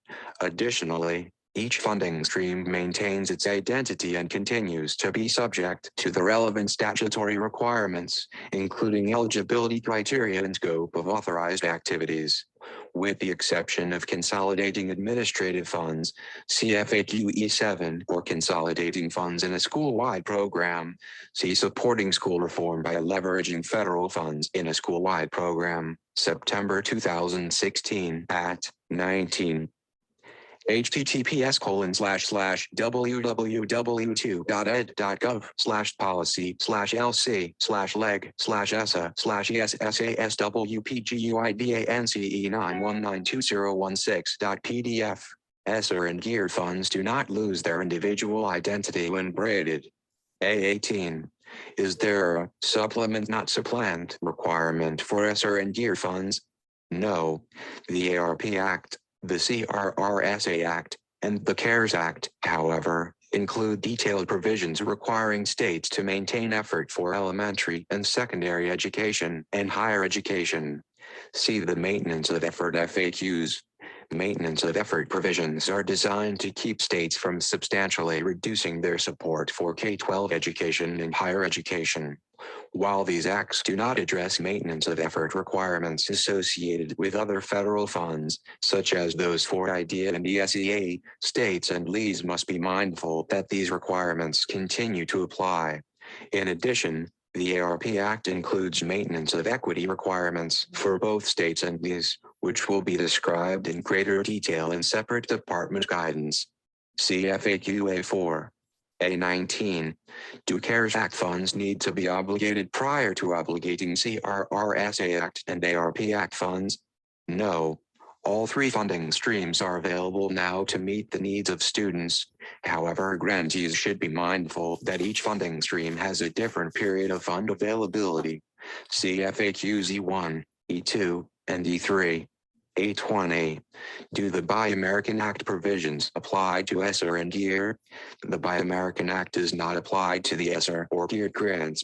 Additionally, each funding stream maintains its identity and continues to be subject to the relevant statutory requirements, including eligibility criteria and scope of authorized activities. With the exception of consolidating administrative funds, CFAQ E7, or consolidating funds in a school-wide program, see supporting school reform by leveraging federal funds in a school-wide program, September 2016 at 19. https://www.ed.gov/policy/lc/essa/leg/esse/WPGUID/NCE9192016.pdf. ESSER and GEAR funds do not lose their individual identity when braided. A18. Is there a supplement not supplant requirement for ESSER and GEAR funds? No. The ARP Act, the CRRSA Act, and the CARES Act, however, include detailed provisions requiring states to maintain effort for elementary and secondary education and higher education. See the Maintenance of Effort FAQs. Maintenance of effort provisions are designed to keep states from substantially reducing their support for K-12 education and higher education. While these acts do not address maintenance of effort requirements associated with other federal funds, such as those for IDEA and ESEA, states and LEAs must be mindful that these requirements continue to apply. In addition, the ARP Act includes maintenance of equity requirements for both states and LEAs, which will be described in greater detail in separate department guidance. CFAQ A4. A19. Do CARES Act funds need to be obligated prior to obligating CRRSA Act and ARP Act funds? No. All three funding streams are available now to meet the needs of students. However, grantees should be mindful that each funding stream has a different period of fund availability. CFAQs E1, E2, and E3. A20. Do the Buy American Act provisions apply to ESSER and GEAR? The Buy American Act does not apply to the ESSER or GEAR grants.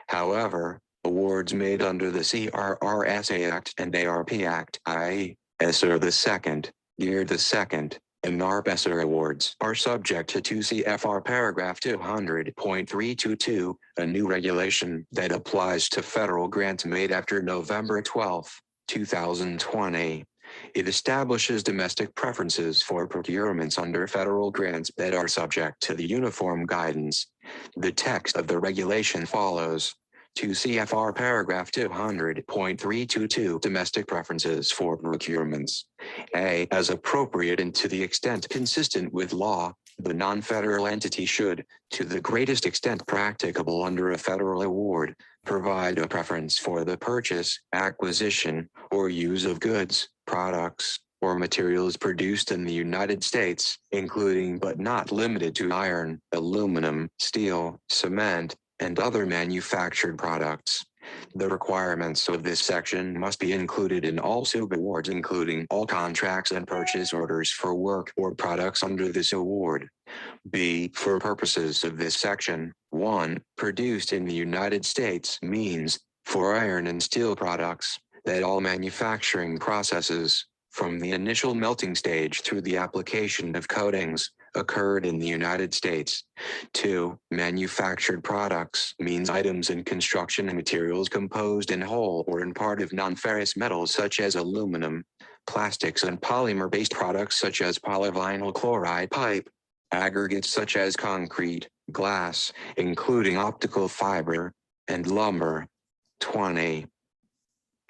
However, awards made under the CRRSA Act and ARP Act, i.e., ESSER the second, GEAR the second, and NARP ESSER awards are subject to 2 CFR paragraph 200.322, a new regulation that applies to federal grants made after November 12, 2020. It establishes domestic preferences for procurements under federal grants that are subject to the Uniform Guidance. The text of the regulation follows. 2 CFR paragraph 200.322 domestic preferences for procurements. A, as appropriate and to the extent consistent with law, the non-federal entity should, to the greatest extent practicable under a federal award, provide a preference for the purchase, acquisition, or use of goods, products, or materials produced in the United States, including but not limited to iron, aluminum, steel, cement, and other manufactured products. The requirements of this section must be included in all subawards, including all contracts and purchase orders for work or products under this award. B. For purposes of this section, 1. Produced in the United States means, for iron and steel products, that all manufacturing processes, from the initial melting stage through the application of coatings, occurred in the United States. 2. Manufactured products means items in construction and materials composed in whole or in part of non-ferrous metals such as aluminum, plastics and polymer-based products such as polyvinyl chloride pipe, aggregates such as concrete, glass, including optical fiber, and lumber. 20.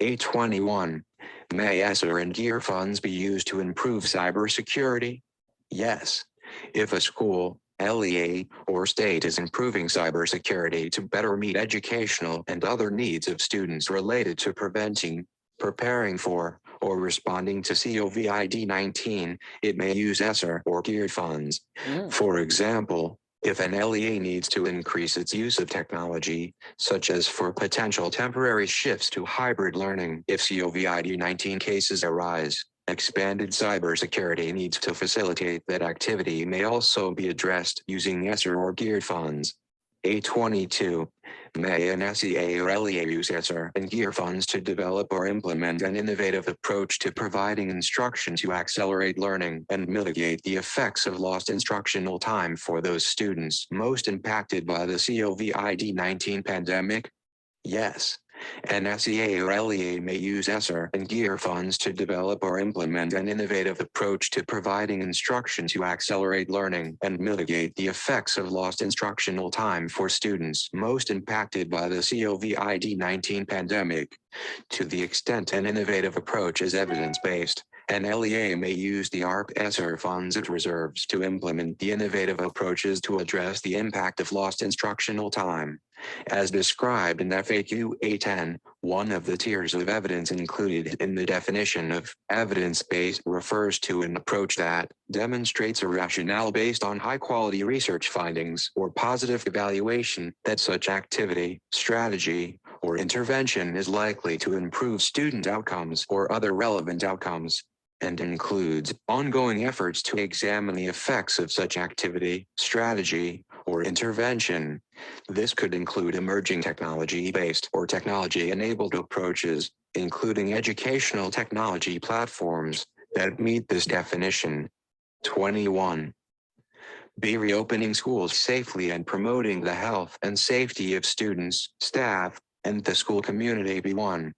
821. May ESSER and GEAR funds be used to improve cybersecurity? Yes. If a school, LEA, or state is improving cybersecurity to better meet educational and other needs of students related to preventing, preparing for, or responding to COVID-19, it may use ESSER or GEAR funds. For example, if an LEA needs to increase its use of technology, such as for potential temporary shifts to hybrid learning if COVID-19 cases arise, expanded cybersecurity needs to facilitate that activity may also be addressed using ESSER or GEAR funds. 822. May an SEA or LEA use ESSER and GEAR funds to develop or implement an innovative approach to providing instruction to accelerate learning and mitigate the effects of lost instructional time for those students most impacted by the COVID-19 pandemic? Yes. An SEA or LEA may use ESSER and GEAR funds to develop or implement an innovative approach to providing instruction to accelerate learning and mitigate the effects of lost instructional time for students most impacted by the COVID-19 pandemic. To the extent an innovative approach is evidence-based, an LEA may use the ARP ESSER funds it reserves to implement the innovative approaches to address the impact of lost instructional time. As described in FAQ 810, one of the tiers of evidence included in the definition of evidence-based refers to an approach that demonstrates a rationale based on high-quality research findings or positive evaluation that such activity, strategy, or intervention is likely to improve student outcomes or other relevant outcomes, and includes ongoing efforts to examine the effects of such activity, strategy, or intervention. This could include emerging technology-based or technology-enabled approaches, including educational technology platforms that meet this definition. 21. Be reopening schools safely and promoting the health and safety of students, staff, and the school community. B1.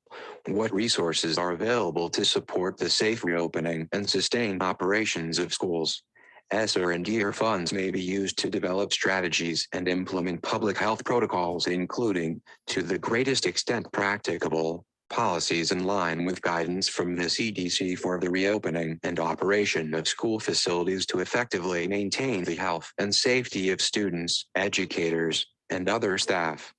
What resources are available to support the safe reopening and sustained operations of schools? ESSER and GEAR funds may be used to develop strategies and implement public health protocols, including, to the greatest extent practicable, policies in line with guidance from the CDC for the reopening and operation of school facilities to effectively maintain the health and safety of students, educators, and other staff.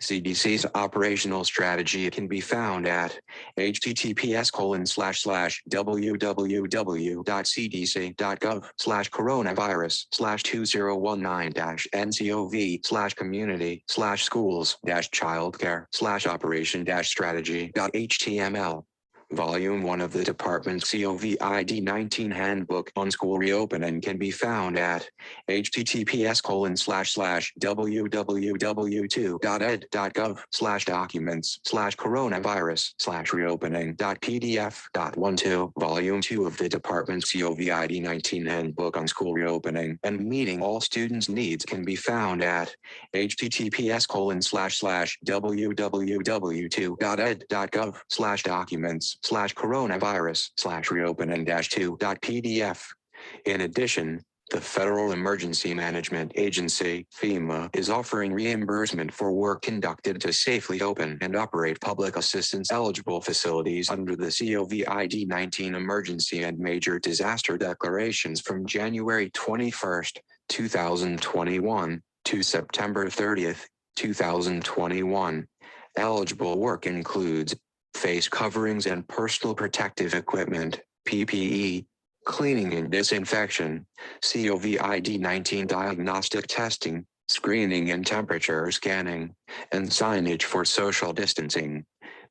CDC's operational strategy can be found at https://www.cdc.gov/coronavirus/2019-ncov/operation-strategy.html. Volume 1 of the Department's COVID-19 Handbook on School Reopening can be found at https://www.ed.gov/documents/coronavirus/reopening.pdf.12. Volume 2 of the Department's COVID-19 Handbook on School Reopening and Meeting All Students' Needs can be found at https://www.ed.gov/documents/coronavirus/reopening-2.pdf. In addition, the Federal Emergency Management Agency, FEMA, is offering reimbursement for work conducted to safely open and operate public assistance eligible facilities under the COVID-19 emergency and major disaster declarations from January 21, 2021 to September 30, 2021. Eligible work includes face coverings and personal protective equipment, PPE, cleaning and disinfection, COVID-19 diagnostic testing, screening and temperature scanning, and signage for social distancing.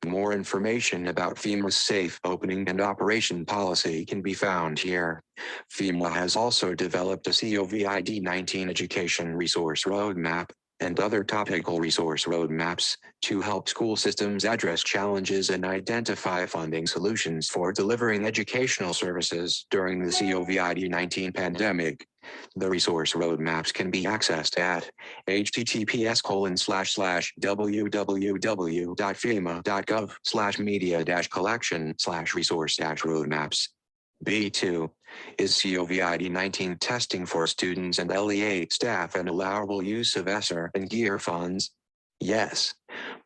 More information about FEMA's safe opening and operation policy can be found here. FEMA has also developed a COVID-19 education resource roadmap and other topical resource roadmaps to help school systems address challenges and identify funding solutions for delivering educational services during the COVID-19 pandemic. The resource roadmaps can be accessed at https://www.fema.gov/media-collection/resource-roadmaps. B2 is COVID-19 testing for students and LEA staff and allowable use of ESSER and GEAR funds. Yes,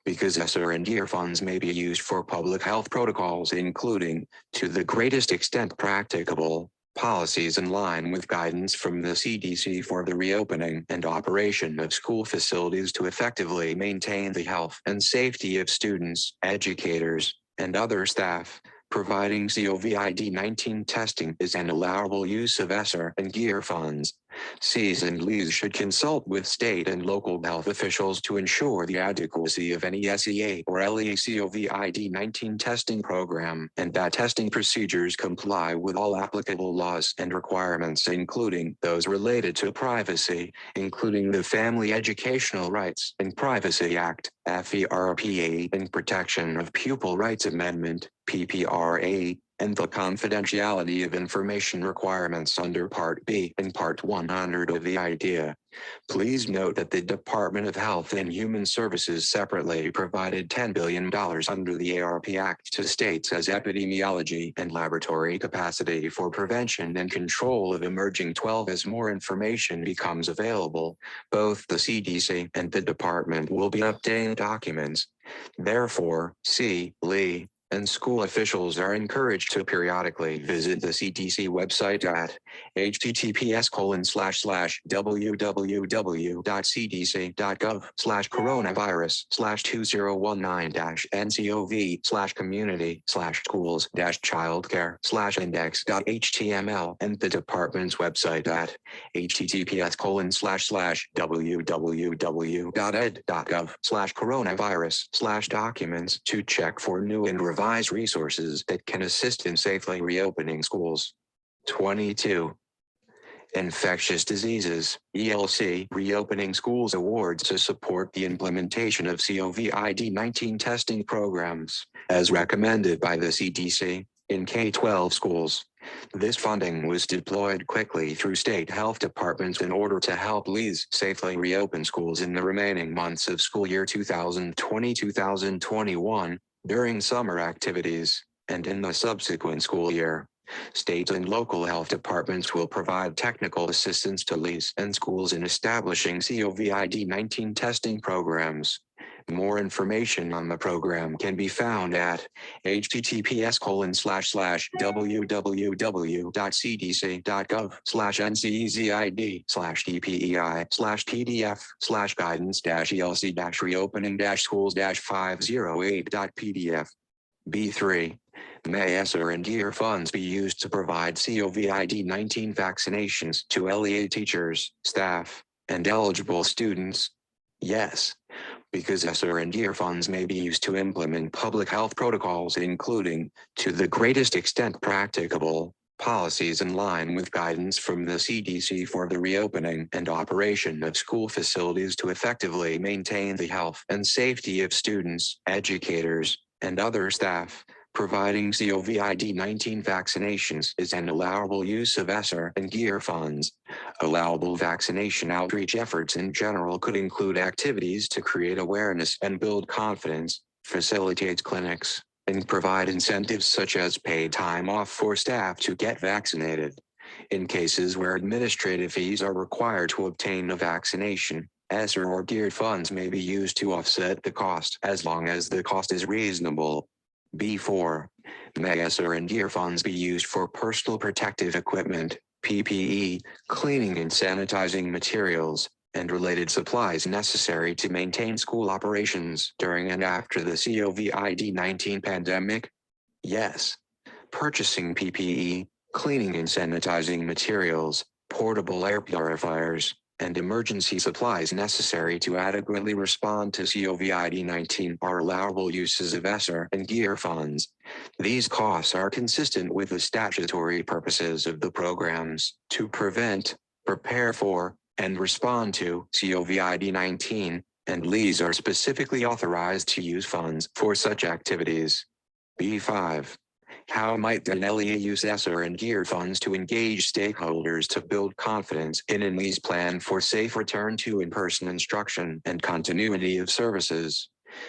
because ESSER and GEAR funds may be used for public health protocols, including, to the greatest extent practicable, policies in line with guidance from the CDC for the reopening and operation of school facilities to effectively maintain the health and safety of students, educators, and other staff. Providing COVID-19 testing is an allowable use of ESSER and GEAR funds. Cs and LEs should consult with state and local health officials to ensure the adequacy of any SEA or LEA COVID-19 testing program and that testing procedures comply with all applicable laws and requirements, including those related to privacy, including the Family Educational Rights and Privacy Act, FERPA, and Protection of Pupil Rights Amendment, PPRA, and the confidentiality of information requirements under Part B and Part 100 of the IDEA. Please note that the Department of Health and Human Services separately provided $10 billion under the ARP Act to states as epidemiology and laboratory capacity for prevention and control of emerging 12. As more information becomes available, both the CDC and the department will be updating documents. Therefore, LEA and school officials are encouraged to periodically visit the CDC website at https://www.cdc.gov/coronavirus/2019-ncov/childcare/index.html and the department's website at https://www.ed.gov/coronavirus/documents to check for new and revised resources that can assist in safely reopening schools. 22. Infectious Diseases, ELC, Reopening Schools Awards to support the implementation of COVID-19 testing programs, as recommended by the CDC, in K-12 schools. This funding was deployed quickly through state health departments in order to help LEAs safely reopen schools in the remaining months of school year 2020-2021, during summer activities, and in the subsequent school year. State and local health departments will provide technical assistance to LEAs and schools in establishing COVID-19 testing programs. More information on the program can be found at https://www.cdc.gov/nczid/ppei/guidance-elc-reopening-schools-508.pdf. B3. May ESSER and GEAR funds be used to provide COVID-19 vaccinations to LEA teachers, staff, and eligible students? Yes, because ESSER and GEAR funds may be used to implement public health protocols, including, to the greatest extent practicable, policies in line with guidance from the CDC for the reopening and operation of school facilities to effectively maintain the health and safety of students, educators, and other staff. Providing COVID-19 vaccinations is an allowable use of ESSER and GEAR funds. Allowable vaccination outreach efforts in general could include activities to create awareness and build confidence, facilitate clinics, and provide incentives such as paid time off for staff to get vaccinated. In cases where administrative fees are required to obtain a vaccination, ESSER or GEAR funds may be used to offset the cost as long as the cost is reasonable. B4. May ESSER and GEAR funds be used for personal protective equipment, PPE, cleaning and sanitizing materials, and related supplies necessary to maintain school operations during and after the COVID-19 pandemic? Yes. Purchasing PPE, cleaning and sanitizing materials, portable air purifiers, and emergency supplies necessary to adequately respond to COVID-19 are allowable uses of ESSER and GEAR funds. These costs are consistent with the statutory purposes of the programs to prevent, prepare for, and respond to COVID-19, and LEAs are specifically authorized to use funds for such activities. B5. How might an LEA use ESSER and GEAR funds to engage stakeholders to build confidence in an LEA's plan for safe return to in-person instruction and continuity of services?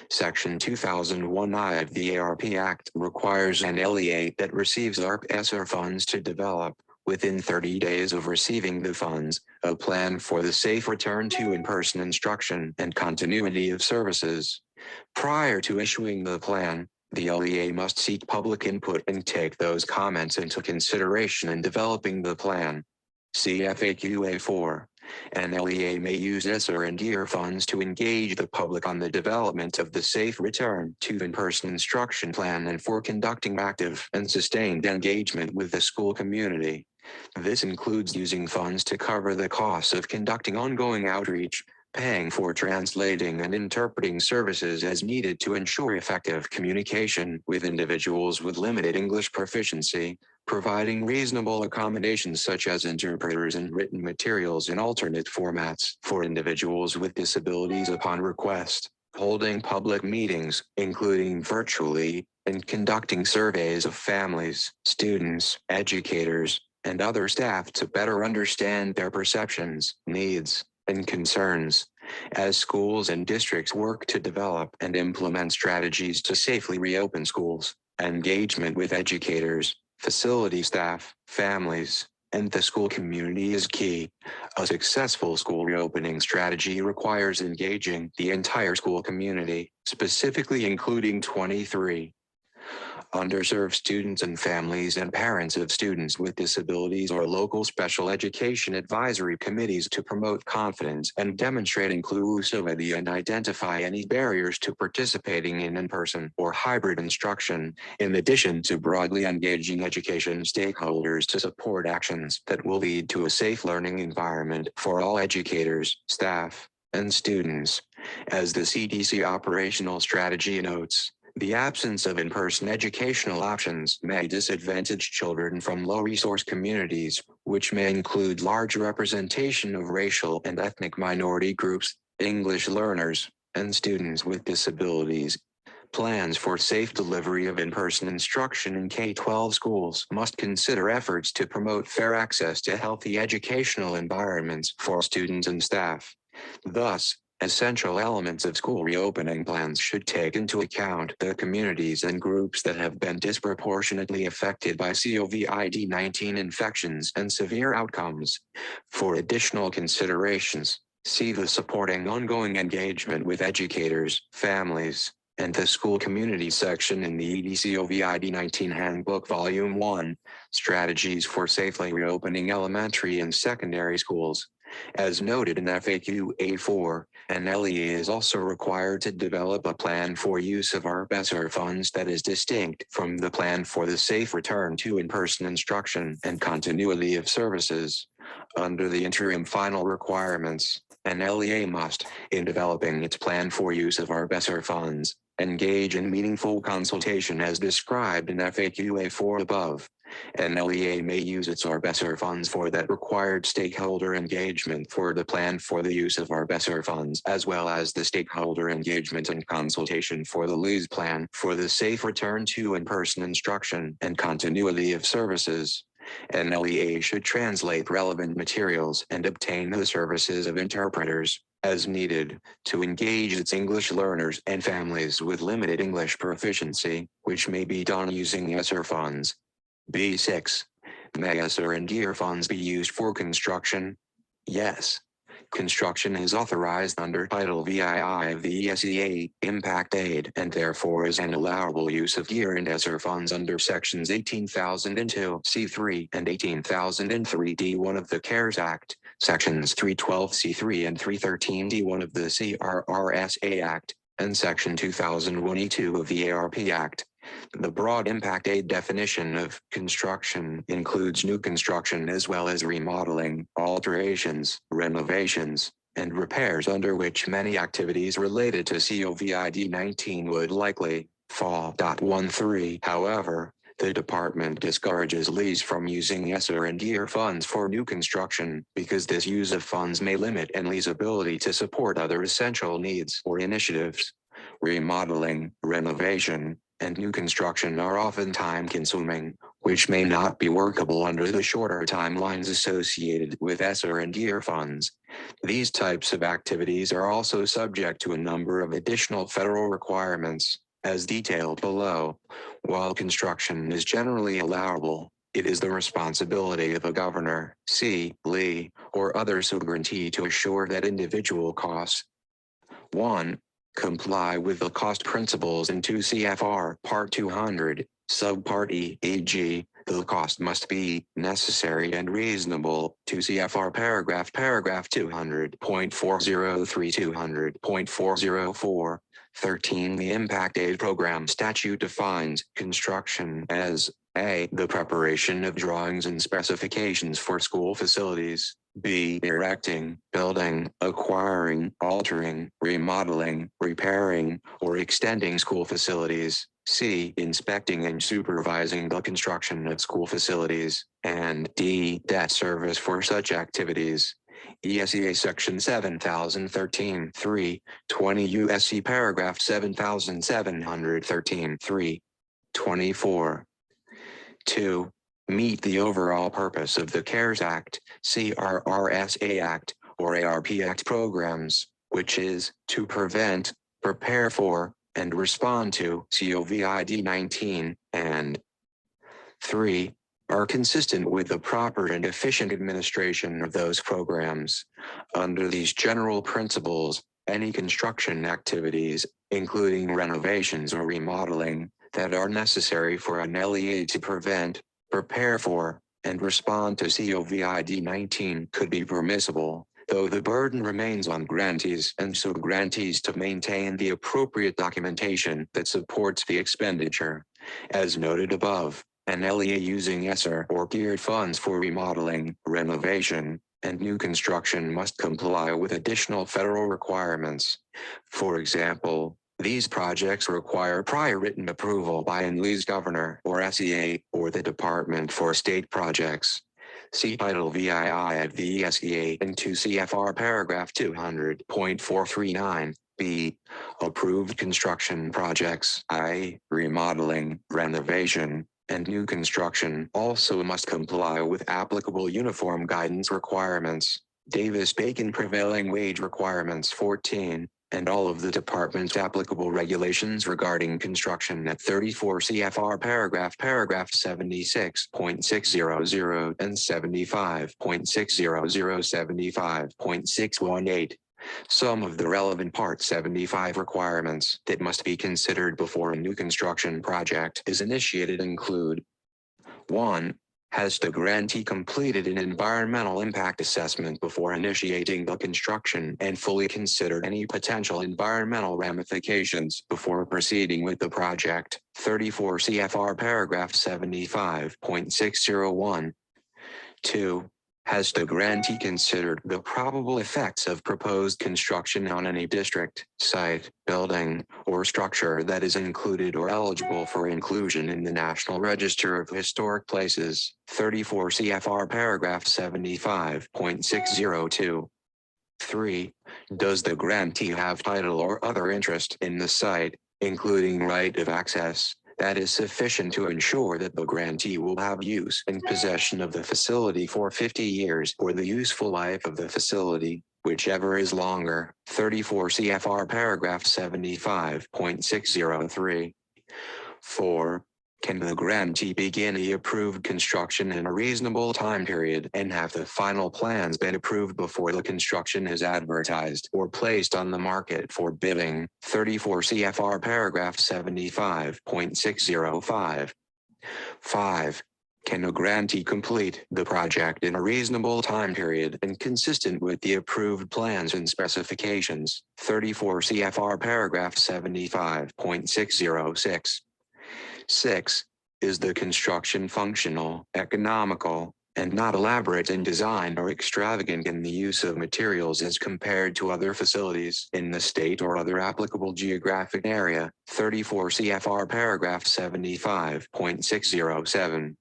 Section 2001I of the ARP Act requires an LEA that receives ARP ESSER funds to develop, within 30 days of receiving the funds, a plan for the safe return to in-person instruction and continuity of services. Prior to issuing the plan, the LEA must seek public input and take those comments into consideration in developing the plan. See FAQ A4. An LEA may use ESSER and GEAR funds to engage the public on the development of the safe return to in-person instruction plan and for conducting active and sustained engagement with the school community. This includes using funds to cover the costs of conducting ongoing outreach, paying for translating and interpreting services as needed to ensure effective communication with individuals with limited English proficiency, providing reasonable accommodations such as interpreters and written materials in alternate formats for individuals with disabilities upon request, holding public meetings, including virtually, and conducting surveys of families, students, educators, and other staff to better understand their perceptions, needs, and concerns. As schools and districts work to develop and implement strategies to safely reopen schools, engagement with educators, facility staff, families, and the school community is key. A successful school reopening strategy requires engaging the entire school community, specifically including 23 underserved students and families and parents of students with disabilities or local special education advisory committees to promote confidence and demonstrate inclusivity and identify any barriers to participating in in-person or hybrid instruction, in addition to broadly engaging education stakeholders to support actions that will lead to a safe learning environment for all educators, staff, and students. As the CDC operational strategy notes, the absence of in-person educational options may disadvantage children from low-resource communities, which may include large representation of racial and ethnic minority groups, English learners, and students with disabilities. Plans for safe delivery of in-person instruction in K-12 schools must consider efforts to promote fair access to healthy educational environments for students and staff. Thus, essential elements of school reopening plans should take into account the communities and groups that have been disproportionately affected by COVID-19 infections and severe outcomes. For additional considerations, see the supporting ongoing engagement with educators, families, and the school community section in the EDCOVID-19 Handbook Volume 1, Strategies for Safely Reopening Elementary and Secondary Schools. As noted in FAQ A4, an LEA is also required to develop a plan for use of ARP ESSER funds that is distinct from the plan for the safe return to in-person instruction and continuity of services. Under the interim final requirements, an LEA must, in developing its plan for use of ARP ESSER funds, engage in meaningful consultation as described in FAQ A4 above. An LEA may use its ARP ESSER funds for that required stakeholder engagement for the plan for the use of ARP ESSER funds, as well as the stakeholder engagement and consultation for the LEAS plan for the safe return to in-person instruction and continuity of services. An LEA should translate relevant materials and obtain the services of interpreters, as needed, to engage its English learners and families with limited English proficiency, which may be done using ESSER funds. B6. May ESSER and GEAR funds be used for construction? Yes. Construction is authorized under Title VII of the ESEA, Impact Aid, and therefore is an allowable use of GEAR and ESSER funds under Sections 18,002 C3 and 18,003 D1 of the CARES Act, Sections 312 C3 and 313 D1 of the CRRSA Act, and Section 2001 E2 of the ARP Act. The broad impact aid definition of construction includes new construction as well as remodeling, alterations, renovations, and repairs, under which many activities related to COVID-19 would likely fall. 13. However, the department discourages lease from using ESSER and EAR funds for new construction because this use of funds may limit ENLI's ability to support other essential needs or initiatives. Remodeling, renovation, and new construction are often time-consuming, which may not be workable under the shorter timelines associated with ESSER and EAR funds. These types of activities are also subject to a number of additional federal requirements, as detailed below. While construction is generally allowable, it is the responsibility of a governor, C.L.E., or other sovereignty to assure that individual costs 1. Comply with the cost principles in 2 CFR Part 200, Subpart E, e.g., the cost must be necessary and reasonable. 2 CFR paragraph 200.403 200.404. 13. The Impact Aid Program statute defines construction as A. The preparation of drawings and specifications for school facilities. B. Erecting, building, acquiring, altering, remodeling, repairing, or extending school facilities. C. Inspecting and supervising the construction of school facilities. And D. Debt service for such activities. ESEA Section 7013, 3, 20 U.S.C. Paragraph 7713, 3, 24. 2. Meet the overall purpose of the CARES Act, CRRSA Act, or ARP Act programs, which is to prevent, prepare for, and respond to COVID-19, and 3. Are consistent with the proper and efficient administration of those programs. Under these general principles, any construction activities, including renovations or remodeling, that are necessary for an LEA to prevent, prepare for, and respond to COVID-19 could be permissible, though the burden remains on grantees and subgrantees to maintain the appropriate documentation that supports the expenditure. As noted above, an LEA using ESSER or geared funds for remodeling, renovation, and new construction must comply with additional federal requirements. For example, these projects require prior written approval by ENLI's governor or SEA or the Department for State Projects. See Title VII of the ESEA in 2 CFR paragraph 200.439. B. Approved construction projects, i.e., remodeling, renovation, and new construction also must comply with applicable uniform guidance requirements, Davis-Bacon prevailing wage requirements 14, and all of the department's applicable regulations regarding construction at 34 CFR paragraph 76.600 and 75.60075.618. Some of the relevant Part 75 requirements that must be considered before a new construction project is initiated include 1. Has the grantee completed an environmental impact assessment before initiating the construction and fully considered any potential environmental ramifications before proceeding with the project? 34 CFR paragraph 75.601. 2. Has the grantee considered the probable effects of proposed construction on any district, site, building, or structure that is included or eligible for inclusion in the National Register of Historic Places? 34 CFR paragraph 75.602. 3. Does the grantee have title or other interest in the site, including right of access, that is sufficient to ensure that the grantee will have use and possession of the facility for 50 years or the useful life of the facility, whichever is longer? 34 CFR paragraph 75.603. 4. Can the grantee begin the approved construction in a reasonable time period and have the final plans been approved before the construction is advertised or placed on the market for bidding? 34 CFR paragraph 75.605. 5. Can a grantee complete the project in a reasonable time period and consistent with the approved plans and specifications? 34 CFR paragraph 75.606. 6. Is the construction functional, economical, and not elaborate in design or extravagant in the use of materials as compared to other facilities in the state or other applicable geographic area? 34 CFR paragraph 75.607.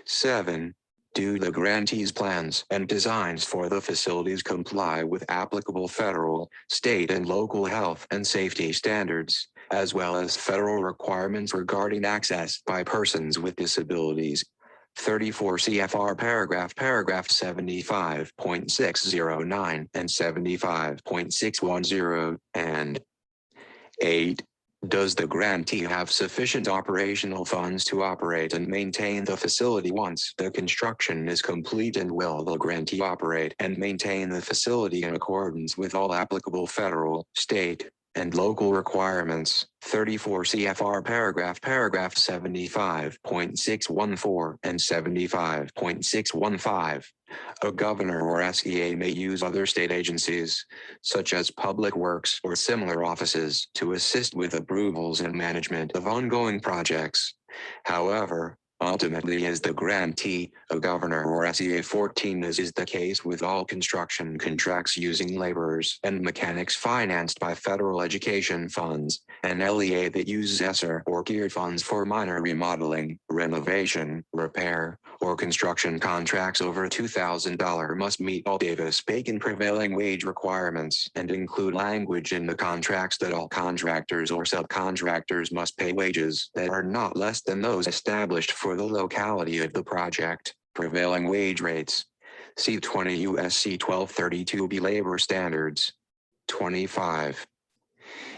7. Do the grantee's plans and designs for the facilities comply with applicable federal, state, and local health and safety standards, as well as federal requirements regarding access by persons with disabilities? 34 CFR paragraph 75.609 and 75.610, and 8. Does the grantee have sufficient operational funds to operate and maintain the facility once the construction is complete, and will the grantee operate and maintain the facility in accordance with all applicable federal, state, and local requirements? 34 CFR paragraph 75.614 and 75.615. A governor or SEA may use other state agencies, such as Public Works or similar offices, to assist with approvals and management of ongoing projects. However, ultimately is the grantee, a governor or SEA. 14. As is the case with all construction contracts using laborers and mechanics financed by federal education funds, an LEA that uses ESSER or geared funds for minor remodeling, renovation, repair, or construction contracts over $2,000 must meet all Davis-Bacon prevailing wage requirements and include language in the contracts that all contractors or subcontractors must pay wages that are not less than those established for the locality of the project. Prevailing wage rates. See 20 U.S.C. 1232B Labor Standards. 25.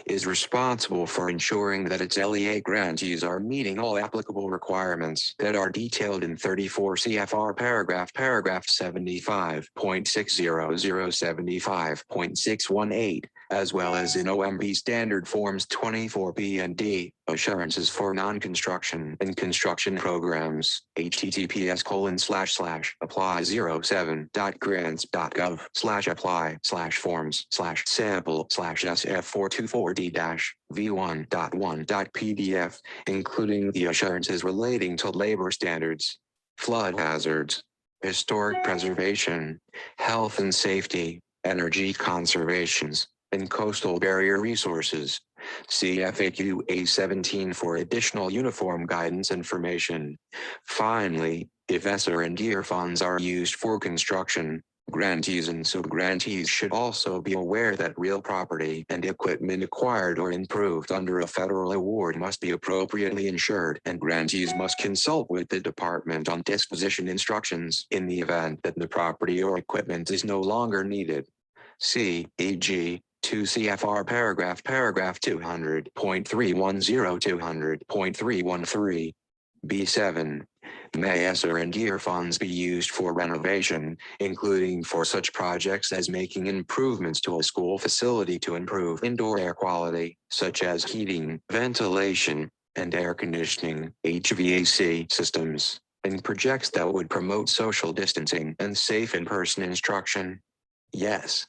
Is responsible for ensuring that its LEA grantees are meeting all applicable requirements that are detailed in 34 CFR paragraph 75.60075.618, as well as in OMB Standard Forms 24B and D, Assurances for Non-Construction and Construction Programs, https://apply07.grants.gov/apply/forms/sample/f424D-v1.1.pdf, including the assurances relating to labor standards, flood hazards, historic preservation, health and safety, energy conservations, and coastal barrier resources. See FAQ A17 for additional uniform guidance information. Finally, if ESSER and GEAR funds are used for construction, grantees and subgrantees should also be aware that real property and equipment acquired or improved under a federal award must be appropriately insured, and grantees must consult with the department on disposition instructions in the event that the property or equipment is no longer needed. See, e.g., 2 CFR paragraph 200.310 B7. May ESSER and GEAR funds be used for renovation, including for such projects as making improvements to a school facility to improve indoor air quality, such as heating, ventilation, and air conditioning (HVAC) systems, and projects that would promote social distancing and safe in-person instruction? Yes.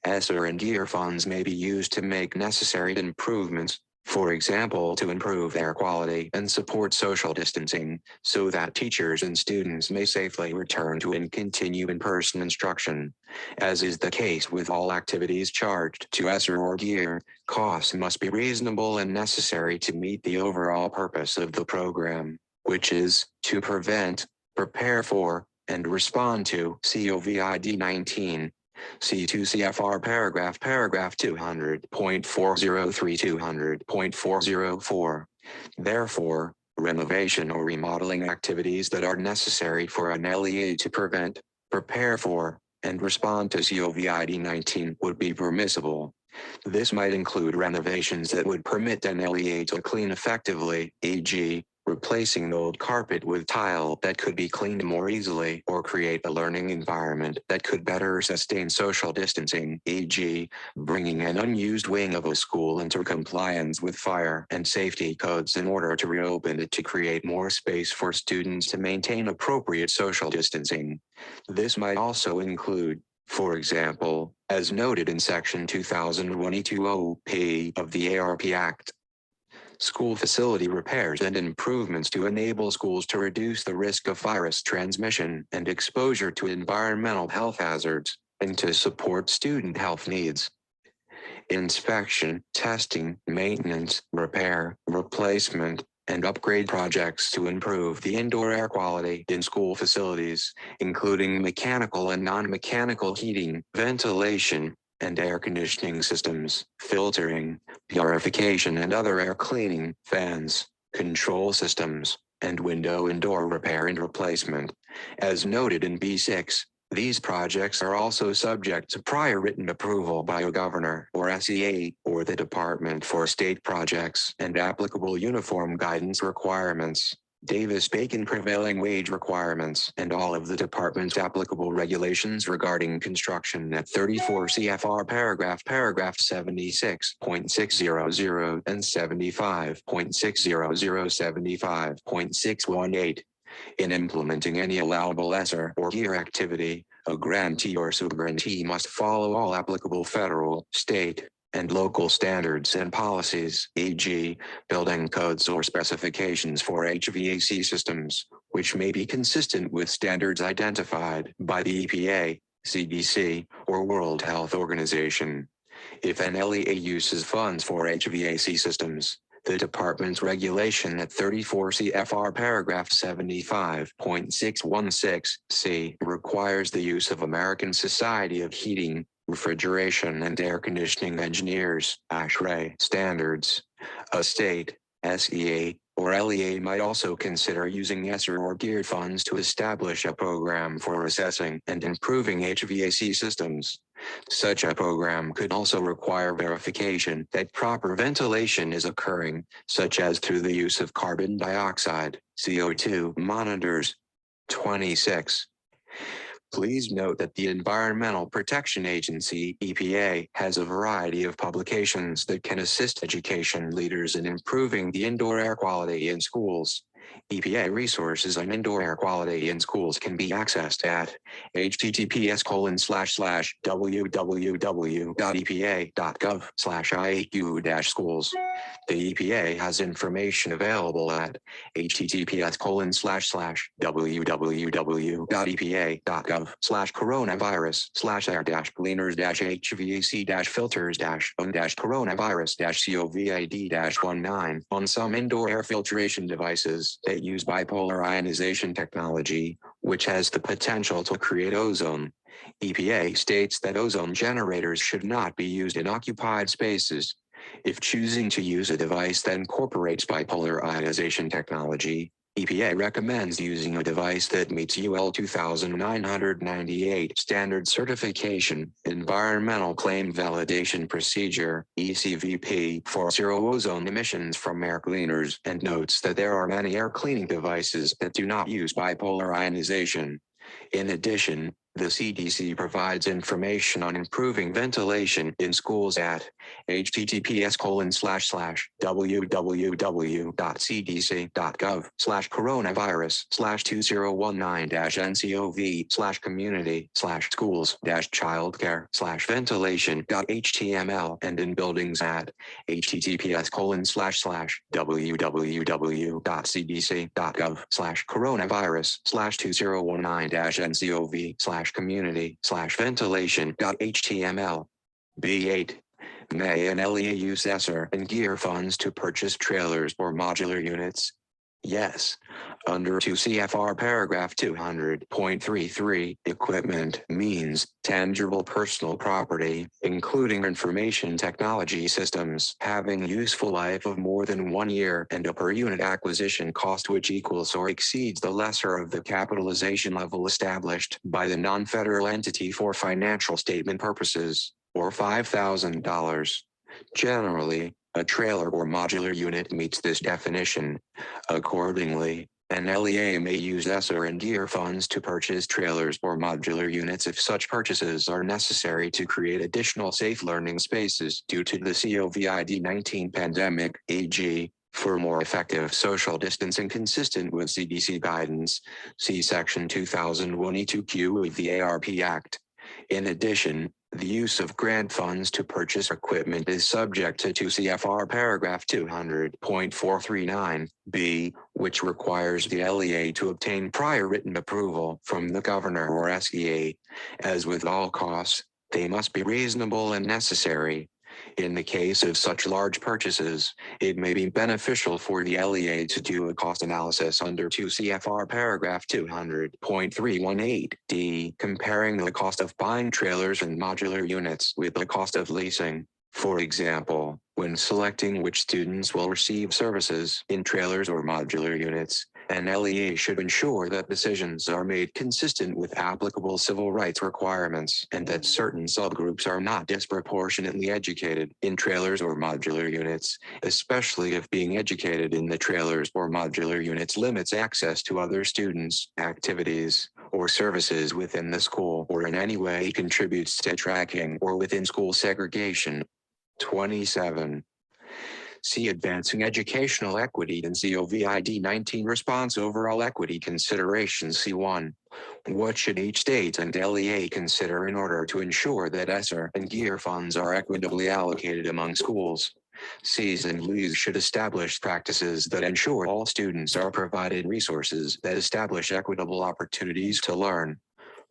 ESSER and GEAR funds may be used to make necessary improvements, for example, to improve air quality and support social distancing, so that teachers and students may safely return to and continue in-person instruction. As is the case with all activities charged to ESSER or GEAR, costs must be reasonable and necessary to meet the overall purpose of the program, which is to prevent, prepare for, and respond to COVID-19. C2 CFR paragraph 200.403 Therefore, renovation or remodeling activities that are necessary for an LEA to prevent, prepare for, and respond to COVID-19 would be permissible. This might include renovations that would permit an LEA to clean effectively, e.g., replacing old carpet with tile that could be cleaned more easily, or create a learning environment that could better sustain social distancing, e.g., bringing an unused wing of a school into compliance with fire and safety codes in order to reopen it to create more space for students to maintain appropriate social distancing. This might also include, for example, as noted in Section 2022 OP of the ARP Act, school facility repairs and improvements to enable schools to reduce the risk of virus transmission and exposure to environmental health hazards, and to support student health needs. Inspection, testing, maintenance, repair, replacement, and upgrade projects to improve the indoor air quality in school facilities, including mechanical and non-mechanical heating, ventilation, and air conditioning systems, filtering, purification and other air cleaning, fans, control systems, and window and door repair and replacement. As noted in B6, these projects are also subject to prior written approval by a governor or SEA or the Department for State Projects and applicable uniform guidance requirements, Davis-Bacon prevailing wage requirements, and all of the department's applicable regulations regarding construction at 34 CFR paragraph 76.600 and 75.60075.618. In implementing any allowable lesser or gear activity, a grantee or subgrantee must follow all applicable federal, state, and local standards and policies, e.g., building codes or specifications for HVAC systems, which may be consistent with standards identified by the EPA, CDC, or World Health Organization. If an LEA uses funds for HVAC systems, the department's regulation at 34 CFR paragraph 75.616C requires the use of American Society of Heating, Refrigeration and Air Conditioning Engineers (ASHRAE) standards. A state, SEA, or LEA might also consider using ESSER or GEAR funds to establish a program for assessing and improving HVAC systems. Such a program could also require verification that proper ventilation is occurring, such as through the use of carbon dioxide, CO2 monitors. 26. Please note that the Environmental Protection Agency, EPA, has a variety of publications that can assist education leaders in improving the indoor air quality in schools. EPA resources on indoor air quality in schools can be accessed at https://www.epa.gov/IAQ-schools. The EPA has information available at https://www.epa.gov/coronavirus/air-cleaners-hvac-covid-19 on some indoor air filtration devices that use bipolar ionization technology, which has the potential to create ozone. EPA states that ozone generators should not be used in occupied spaces. If choosing to use a device that incorporates bipolar ionization technology, EPA recommends using a device that meets UL 2998 Standard Certification, Environmental Claim Validation Procedure, ECVP, for zero ozone emissions from air cleaners, and notes that there are many air cleaning devices that do not use bipolar ionization. In addition, the CDC provides information on improving ventilation in schools at https://www.cdc.gov/coronavirus/2019-ncov/schools-childcare/ventilation.html and in buildings at https://www.cdc.gov/coronavirus/2019-ncov/community/ventilation.html. B8. May an LEA use ESSER and GEAR funds to purchase trailers or modular units? Yes. Under 2 CFR paragraph 200.33, equipment means tangible personal property, including information technology systems, having useful life of more than 1 year and a per unit acquisition cost which equals or exceeds the lesser of the capitalization level established by the non-federal entity for financial statement purposes, or $5,000. Generally, a trailer or modular unit meets this definition. Accordingly, an LEA may use ESSER and GEAR funds to purchase trailers or modular units if such purchases are necessary to create additional safe learning spaces due to the COVID-19 pandemic, e.g., for more effective social distancing consistent with CDC guidance. See Section 2001 E2Q of the ARP Act. In addition, The use of grant funds to purchase equipment is subject to 2 CFR paragraph 200.439b, which requires the LEA to obtain prior written approval from the governor or SEA. As with all costs, they must be reasonable and necessary. In the case of such large purchases, it may be beneficial for the LEA to do a cost analysis under 2 CFR paragraph 200.318d, comparing the cost of buying trailers and modular units with the cost of leasing. For example, when selecting which students will receive services in trailers or modular units, an LEA should ensure that decisions are made consistent with applicable civil rights requirements and that certain subgroups are not disproportionately educated in trailers or modular units, especially if being educated in the trailers or modular units limits access to other students, activities, or services within the school or in any way contributes to tracking or within school segregation. 27. See Advancing Educational Equity in COVID-19 Response Overall Equity Considerations C1. What should each state and LEA consider in order to ensure that ESSER and GEAR funds are equitably allocated among schools? Cs and LEs should establish practices that ensure all students are provided resources that establish equitable opportunities to learn.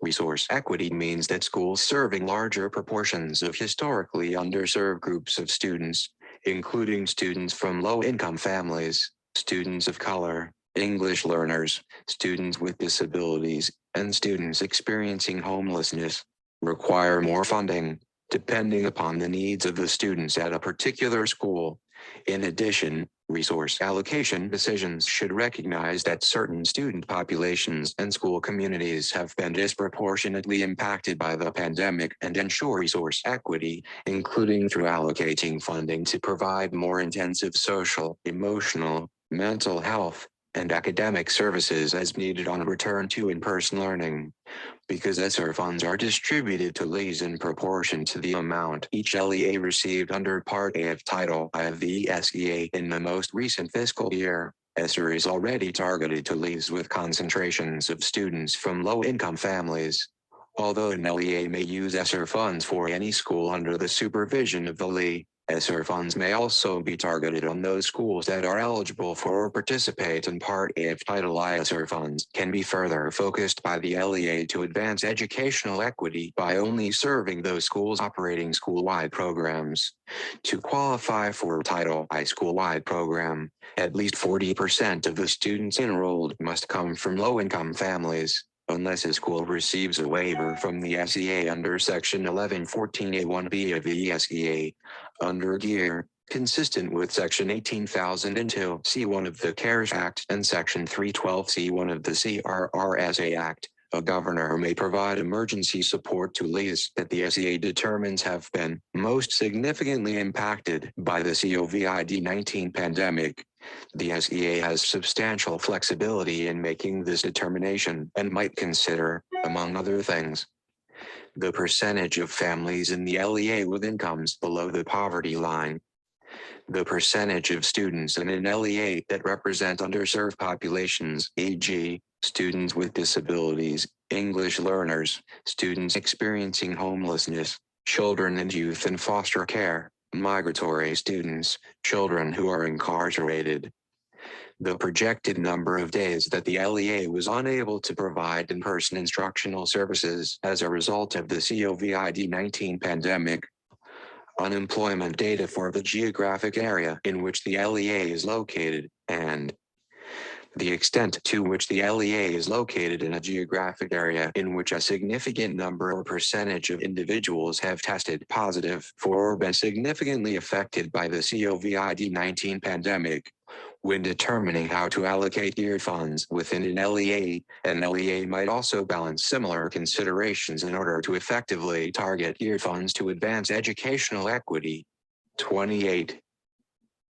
Resource equity means that schools serving larger proportions of historically underserved groups of students, including students from low-income families, students of color, English learners, students with disabilities, and students experiencing homelessness, require more funding, depending upon the needs of the students at a particular school. In addition, resource allocation decisions should recognize that certain student populations and school communities have been disproportionately impacted by the pandemic and ensure resource equity, including through allocating funding to provide more intensive social, emotional, mental health, and academic services as needed on return to in-person learning. Because ESSER funds are distributed to LEAs in proportion to the amount each LEA received under Part A of Title I of the SEA in the most recent fiscal year, ESSER is already targeted to LEAs with concentrations of students from low-income families. Although an LEA may use ESSER funds for any school under the supervision of the LEA, ESSER funds may also be targeted on those schools that are eligible for or participate in Part A of Title I. ESSER funds can be further focused by the LEA to advance educational equity by only serving those schools operating school-wide programs. To qualify for a Title I school-wide program, at least 40% of the students enrolled must come from low-income families. Unless a school receives a waiver from the SEA under Section 1114A1B of the SEA, under GEAR, consistent with Section 18,002 C1 of the CARES Act and Section 312 C1 of the CRRSA Act, a governor may provide emergency support to LEAs that the SEA determines have been most significantly impacted by the COVID-19 pandemic. The SEA has substantial flexibility in making this determination and might consider, among other things, the percentage of families in the LEA with incomes below the poverty line, the percentage of students in an LEA that represent underserved populations, e.g., students with disabilities, English learners, students experiencing homelessness, children and youth in foster care, migratory students, children who are incarcerated. The projected number of days that the LEA was unable to provide in-person instructional services as a result of the COVID-19 pandemic. Unemployment data for the geographic area in which the LEA is located, and the extent to which the LEA is located in a geographic area in which a significant number or percentage of individuals have tested positive for or been significantly affected by the COVID-19 pandemic. When determining how to allocate GEAR funds within an LEA might also balance similar considerations in order to effectively target GEAR funds to advance educational equity. 28.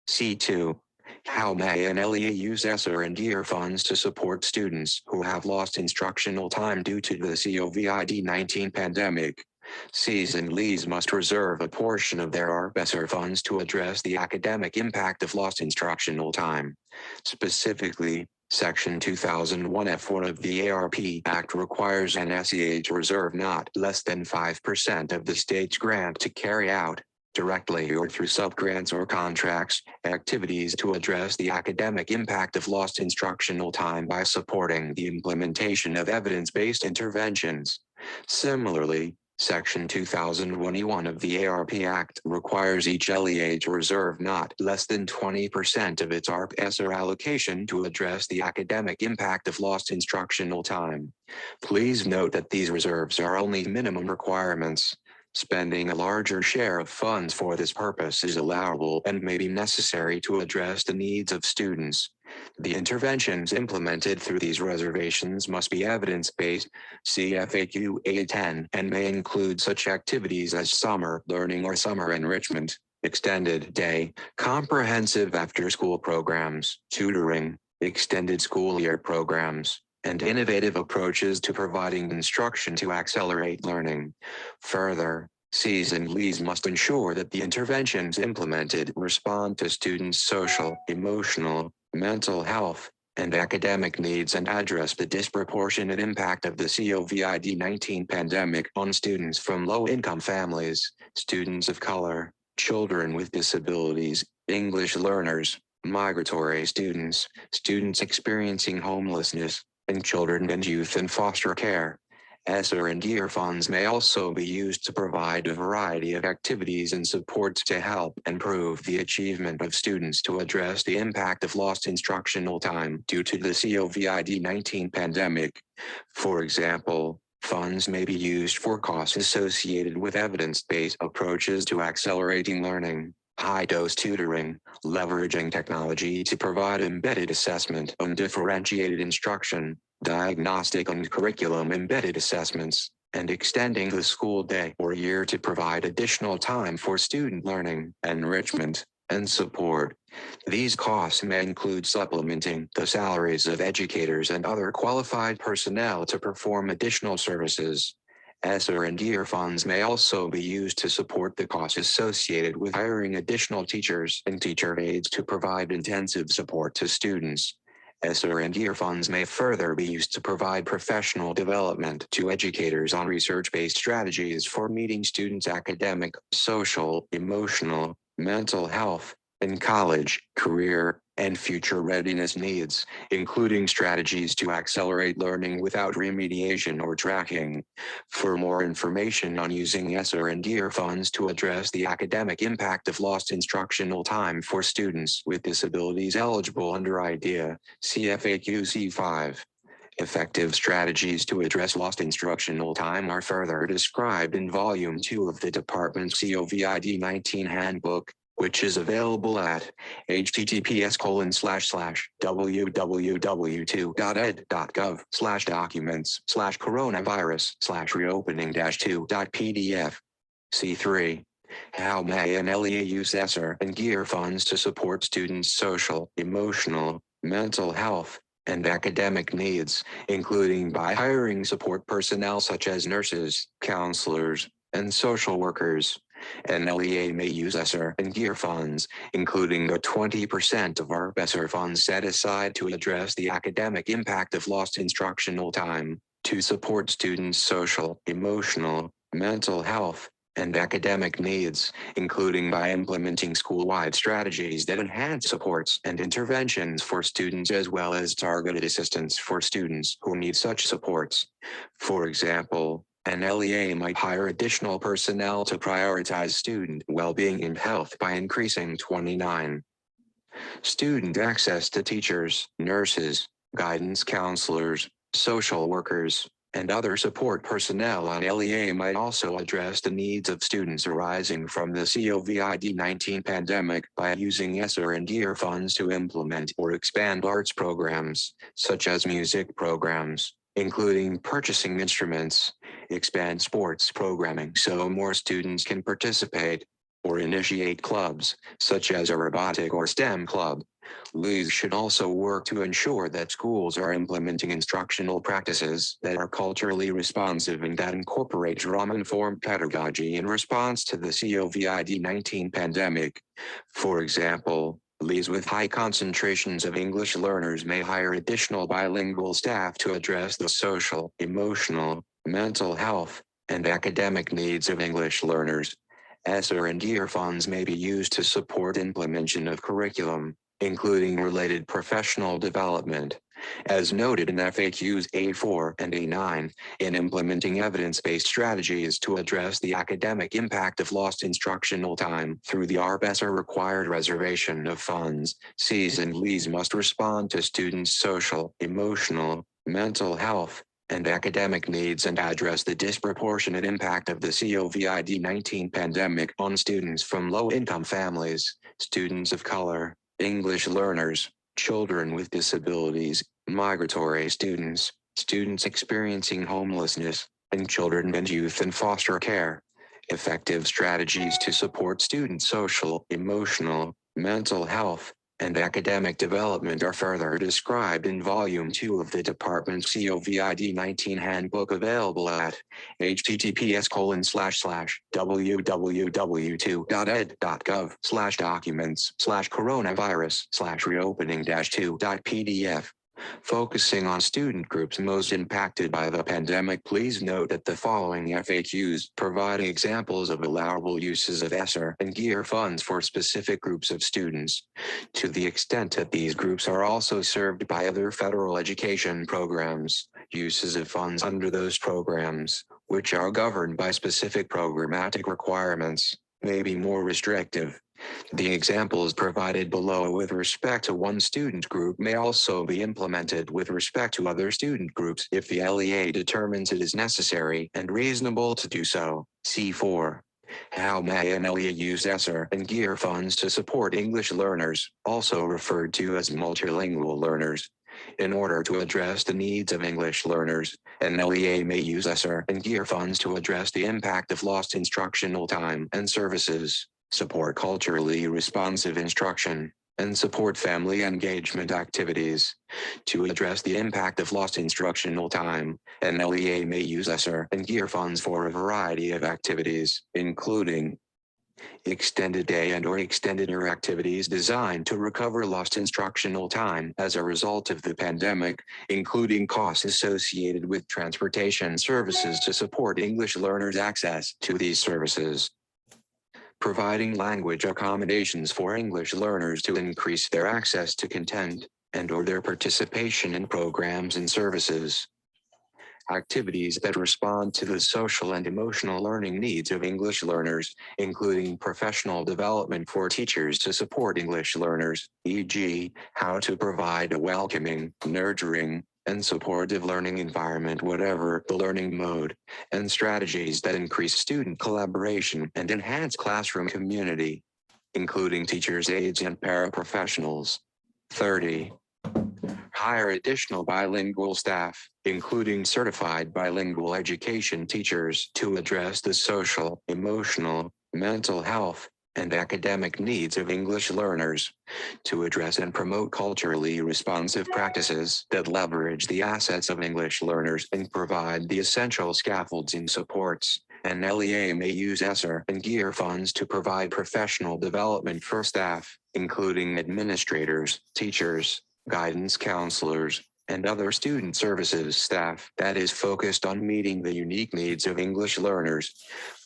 C2. How may an LEA use ESSER and GEAR funds to support students who have lost instructional time due to the COVID-19 pandemic? Cs and LEs must reserve a portion of their ESSER funds to address the academic impact of lost instructional time. Specifically, Section 2001 F1 of the ARP Act requires an SEA to reserve not less than 5% of the state's grant to carry out, directly or through subgrants or contracts, activities to address the academic impact of lost instructional time by supporting the implementation of evidence-based interventions. Similarly, Section 2021 of the ARP Act requires each LEA to reserve not less than 20% of its ARP-ESSER allocation to address the academic impact of lost instructional time. Please note that these reserves are only minimum requirements. Spending a larger share of funds for this purpose is allowable and may be necessary to address the needs of students. The interventions implemented through these reservations must be evidence-based, see FAQ A10, and may include such activities as summer learning or summer enrichment, extended day, comprehensive after-school programs, tutoring, extended school year programs, and innovative approaches to providing instruction to accelerate learning. Further, Cs and LEs must ensure that the interventions implemented respond to students' social, emotional, mental health, and academic needs and address the disproportionate impact of the COVID-19 pandemic on students from low-income families, students of color, children with disabilities, English learners, migratory students, students experiencing homelessness, and children and youth in foster care. ESSER and GEAR funds may also be used to provide a variety of activities and supports to help improve the achievement of students to address the impact of lost instructional time due to the COVID-19 pandemic. For example, funds may be used for costs associated with evidence-based approaches to accelerating learning, high-dose tutoring, leveraging technology to provide embedded assessment and differentiated instruction, diagnostic and curriculum embedded assessments, and extending the school day or year to provide additional time for student learning, enrichment, and support. These costs may include supplementing the salaries of educators and other qualified personnel to perform additional services. ESSER and GEAR funds may also be used to support the costs associated with hiring additional teachers and teacher aides to provide intensive support to students. ESSER and GEAR funds may further be used to provide professional development to educators on research-based strategies for meeting students' academic, social, emotional, mental health, and college, career, and future readiness needs, including strategies to accelerate learning without remediation or tracking. For more information on using ESSER and GEAR funds to address the academic impact of lost instructional time for students with disabilities eligible under IDEA, see FAQ C5. Effective strategies to address lost instructional time are further described in Volume 2 of the Department's COVID-19 Handbook, which is available at https://www.ed.gov/documents/coronavirus/reopening-2.pdf. C3. How may an LEA use ESSER and GEAR funds to support students' social, emotional, mental health, and academic needs, including by hiring support personnel such as nurses, counselors, and social workers. An LEA may use ESSER and GEAR funds, including the 20% of our ESSER funds set aside to address the academic impact of lost instructional time, to support students' social, emotional, mental health, and academic needs, including by implementing school-wide strategies that enhance supports and interventions for students as well as targeted assistance for students who need such supports. For example, an LEA might hire additional personnel to prioritize student well-being and health by increasing 29. Student access to teachers, nurses, guidance counselors, social workers, and other support personnel on LEA might also address the needs of students arising from the COVID-19 pandemic by using ESSER and GEAR funds to implement or expand arts programs, such as music programs, including purchasing instruments, expand sports programming so more students can participate, or initiate clubs, such as a robotic or STEM club. LEAs should also work to ensure that schools are implementing instructional practices that are culturally responsive and that incorporate trauma-informed pedagogy in response to the COVID-19 pandemic. For example, LEAs with high concentrations of English learners may hire additional bilingual staff to address the social, emotional, mental health, and academic needs of English learners. ESSER and GEAR funds may be used to support implementation of curriculum, including related professional development. As noted in FAQs A4 and A9, in implementing evidence-based strategies to address the academic impact of lost instructional time through the ESSER required reservation of funds, Cs and LEAs must respond to students' social, emotional, mental health, and academic needs and address the disproportionate impact of the COVID-19 pandemic on students from low-income families, students of color, English learners, children with disabilities, migratory students, students experiencing homelessness, and children and youth in foster care. Effective strategies to support students' social, emotional, mental health, and academic development are further described in Volume 2 of the Department's COVID-19 Handbook, available at https://www.ed.gov/documents/coronavirus/reopening-2.pdf. Focusing on student groups most impacted by the pandemic, please note that the following FAQs provide examples of allowable uses of ESSER and GEAR funds for specific groups of students, to the extent that these groups are also served by other federal education programs. Uses of funds under those programs, which are governed by specific programmatic requirements, may be more restrictive. The examples provided below with respect to one student group may also be implemented with respect to other student groups if the LEA determines it is necessary and reasonable to do so. C4. How may an LEA use ESSER and GEAR funds to support English learners, also referred to as multilingual learners? In order to address the needs of English learners, an LEA may use ESSER and GEAR funds to address the impact of lost instructional time and services, support culturally responsive instruction, and support family engagement activities. To address the impact of lost instructional time, an LEA may use ESSER and GEAR funds for a variety of activities, including extended day and/or extended year activities designed to recover lost instructional time as a result of the pandemic, including costs associated with transportation services to support English learners' access to these services. Providing language accommodations for English learners to increase their access to content and/or their participation in programs and services. Activities that respond to the social and emotional learning needs of English learners, including professional development for teachers to support English learners, e.g., how to provide a welcoming, nurturing, and supportive learning environment, whatever the learning mode, and strategies that increase student collaboration and enhance classroom community, including teachers, aides, and paraprofessionals. 30. Hire additional bilingual staff, including certified bilingual education teachers, to address the social, emotional, mental health, and academic needs of English learners. To address and promote culturally responsive practices that leverage the assets of English learners and provide the essential scaffolds and supports, an LEA may use ESSER and GEAR funds to provide professional development for staff, including administrators, teachers, guidance counselors, and other student services staff that is focused on meeting the unique needs of English learners.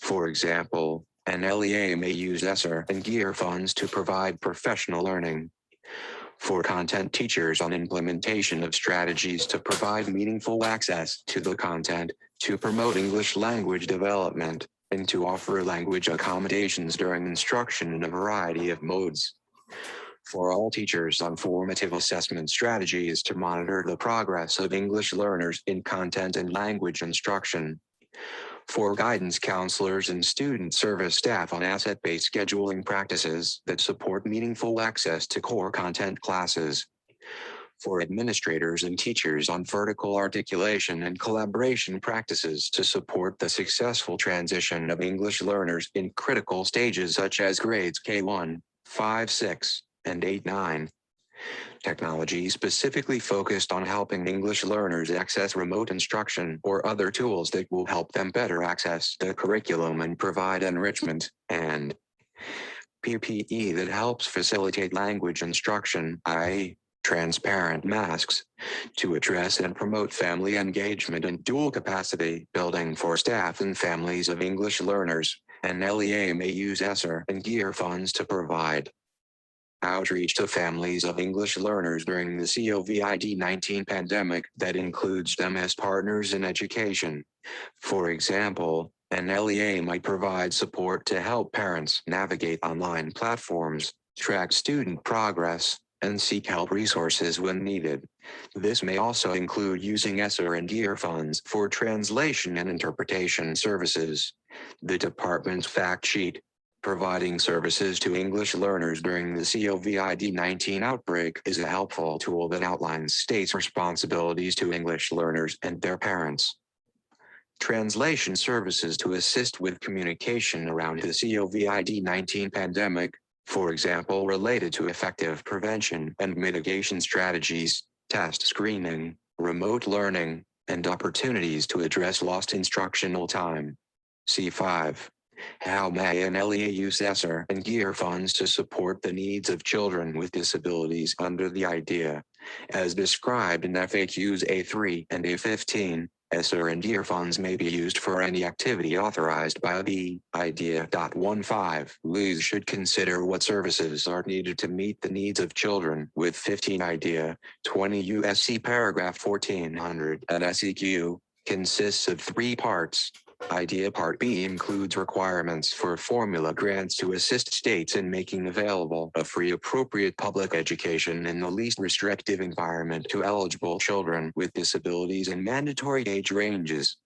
For example, an LEA may use ESSER and GEAR funds to provide professional learning for content teachers on implementation of strategies to provide meaningful access to the content, to promote English language development, and to offer language accommodations during instruction in a variety of modes. For all teachers on formative assessment strategies to monitor the progress of English learners in content and language instruction. For guidance counselors and student service staff on asset-based scheduling practices that support meaningful access to core content classes. For administrators and teachers on vertical articulation and collaboration practices to support the successful transition of English learners in critical stages such as grades K1, 5, 6, and 8, 9. Technology specifically focused on helping English learners access remote instruction or other tools that will help them better access the curriculum and provide enrichment, and PPE that helps facilitate language instruction, i.e., transparent masks, to address and promote family engagement and dual capacity building for staff and families of English learners, and LEA may use ESSER and GEAR funds to provide outreach to families of English learners during the COVID-19 pandemic that includes them as partners in education. For example, an LEA might provide support to help parents navigate online platforms, track student progress, and seek help resources when needed. This may also include using ESSER and GEAR funds for translation and interpretation services. The department's fact sheet, providing services to English learners during the COVID-19 outbreak, is a helpful tool that outlines states' responsibilities to English learners and their parents. Translation services to assist with communication around the COVID-19 pandemic, for example related to effective prevention and mitigation strategies, test screening, remote learning, and opportunities to address lost instructional time. C5. How may an LEA use ESSER and GEAR funds to support the needs of children with disabilities under the IDEA? As described in FAQs A3 and A15, ESSER and GEAR funds may be used for any activity authorized by the IDEA.15. LEAs should consider what services are needed to meet the needs of children with 15 IDEA, 20 USC paragraph 1400, and SEQ consists of 3 parts. IDEA Part B includes requirements for formula grants to assist states in making available a free appropriate public education in the least restrictive environment to eligible children with disabilities and mandatory age ranges.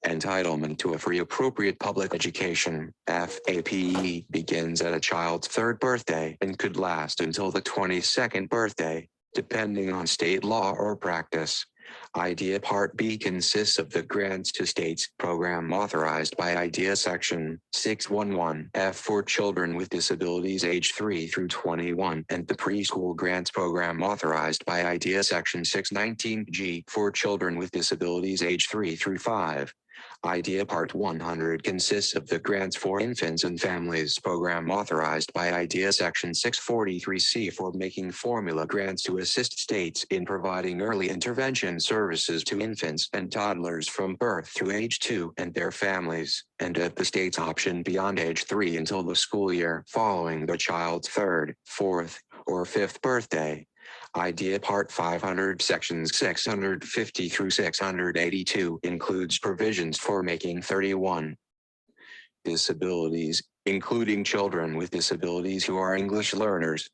Entitlement to a free appropriate public education, FAPE, begins at a child's 3rd birthday and could last until the 22nd birthday, depending on state law or practice. IDEA Part B consists of the Grants to States program authorized by IDEA Section 611F for children with disabilities age 3 through 21 and the Preschool Grants program authorized by IDEA Section 619G for children with disabilities age 3 through 5. IDEA Part 100 consists of the Grants for Infants and Families program authorized by IDEA Section 643C for making formula grants to assist states in providing early intervention services to infants and toddlers from birth through age 2 and their families, and at the state's option beyond age 3 until the school year following the child's 3rd, 4th, or 5th birthday. IDEA Part 500 Sections 650 through 682 includes provisions for making 31 disabilities, including children with disabilities who are English learners,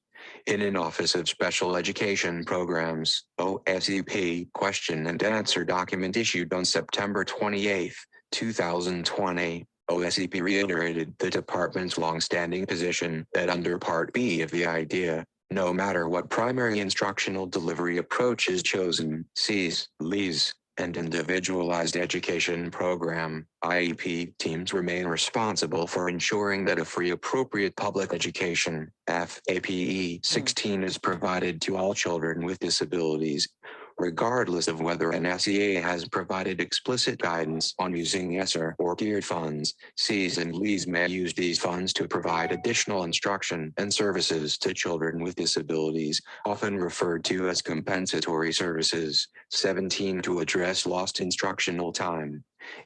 in an Office of Special Education Programs, OSEP, question and answer document issued on September 28, 2020. OSEP reiterated the department's longstanding position that under Part B of the IDEA, no matter what primary instructional delivery approach is chosen, SEAS, LEAs, and individualized education program, IEP teams remain responsible for ensuring that a free appropriate public education, FAPE 16, is provided to all children with disabilities, regardless of whether an SEA has provided explicit guidance on using ESSER or GEAR funds. SEAs and LEAs may use these funds to provide additional instruction and services to children with disabilities, often referred to as compensatory services. 17 To address lost instructional time.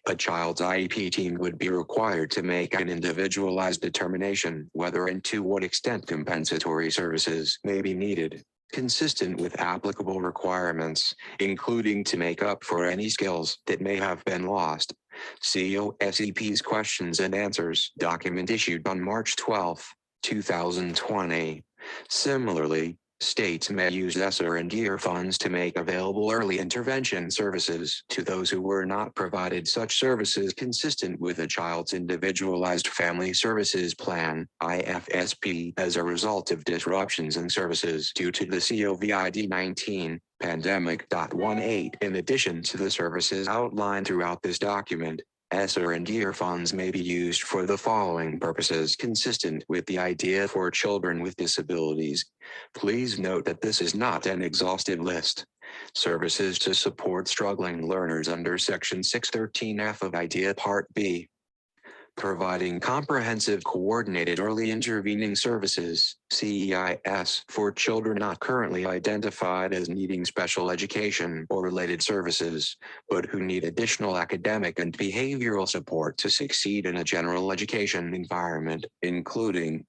A child's IEP team would be required to make an individualized determination whether and to what extent compensatory services may be needed, consistent with applicable requirements, including to make up for any skills that may have been lost. OSEP's questions and answers document issued on March 12, 2020. Similarly, states may use ESSER and GEAR funds to make available early intervention services to those who were not provided such services consistent with a child's Individualized Family Services Plan, IFSP, as a result of disruptions in services due to the COVID-19 pandemic. 18. In addition to the services outlined throughout this document, ESSER and GEAR funds may be used for the following purposes consistent with the IDEA for children with disabilities. Please note that this is not an exhaustive list. Services to support struggling learners under Section 613F of IDEA Part B. providing comprehensive coordinated early intervening services, CEIS, for children not currently identified as needing special education or related services, but who need additional academic and behavioral support to succeed in a general education environment, including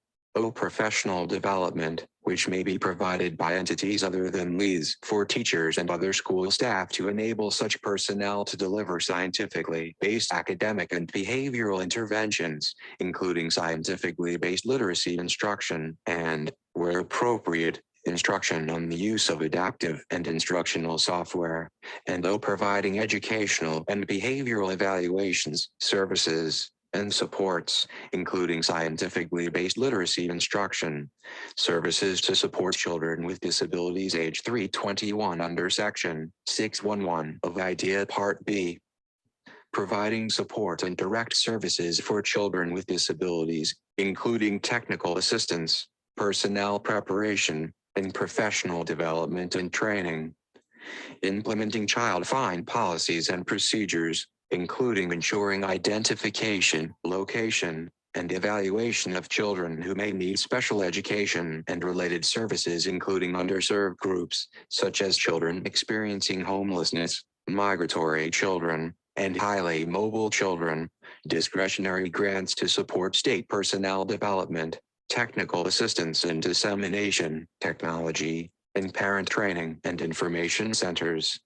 professional development, which may be provided by entities other than LEAS for teachers and other school staff to enable such personnel to deliver scientifically based academic and behavioral interventions, including scientifically based literacy instruction and, where appropriate, instruction on the use of adaptive and instructional software, and providing educational and behavioral evaluations, services, and supports, including scientifically based literacy instruction, services to support children with disabilities age 321 under Section 611 of IDEA Part B, providing support and direct services for children with disabilities, including technical assistance, personnel preparation, and professional development and training, implementing child-find policies and procedures, including ensuring identification, location, and evaluation of children who may need special education and related services, including underserved groups, such as children experiencing homelessness, migratory children, and highly mobile children, discretionary grants to support state personnel development, technical assistance and dissemination, technology, and parent training and information centers.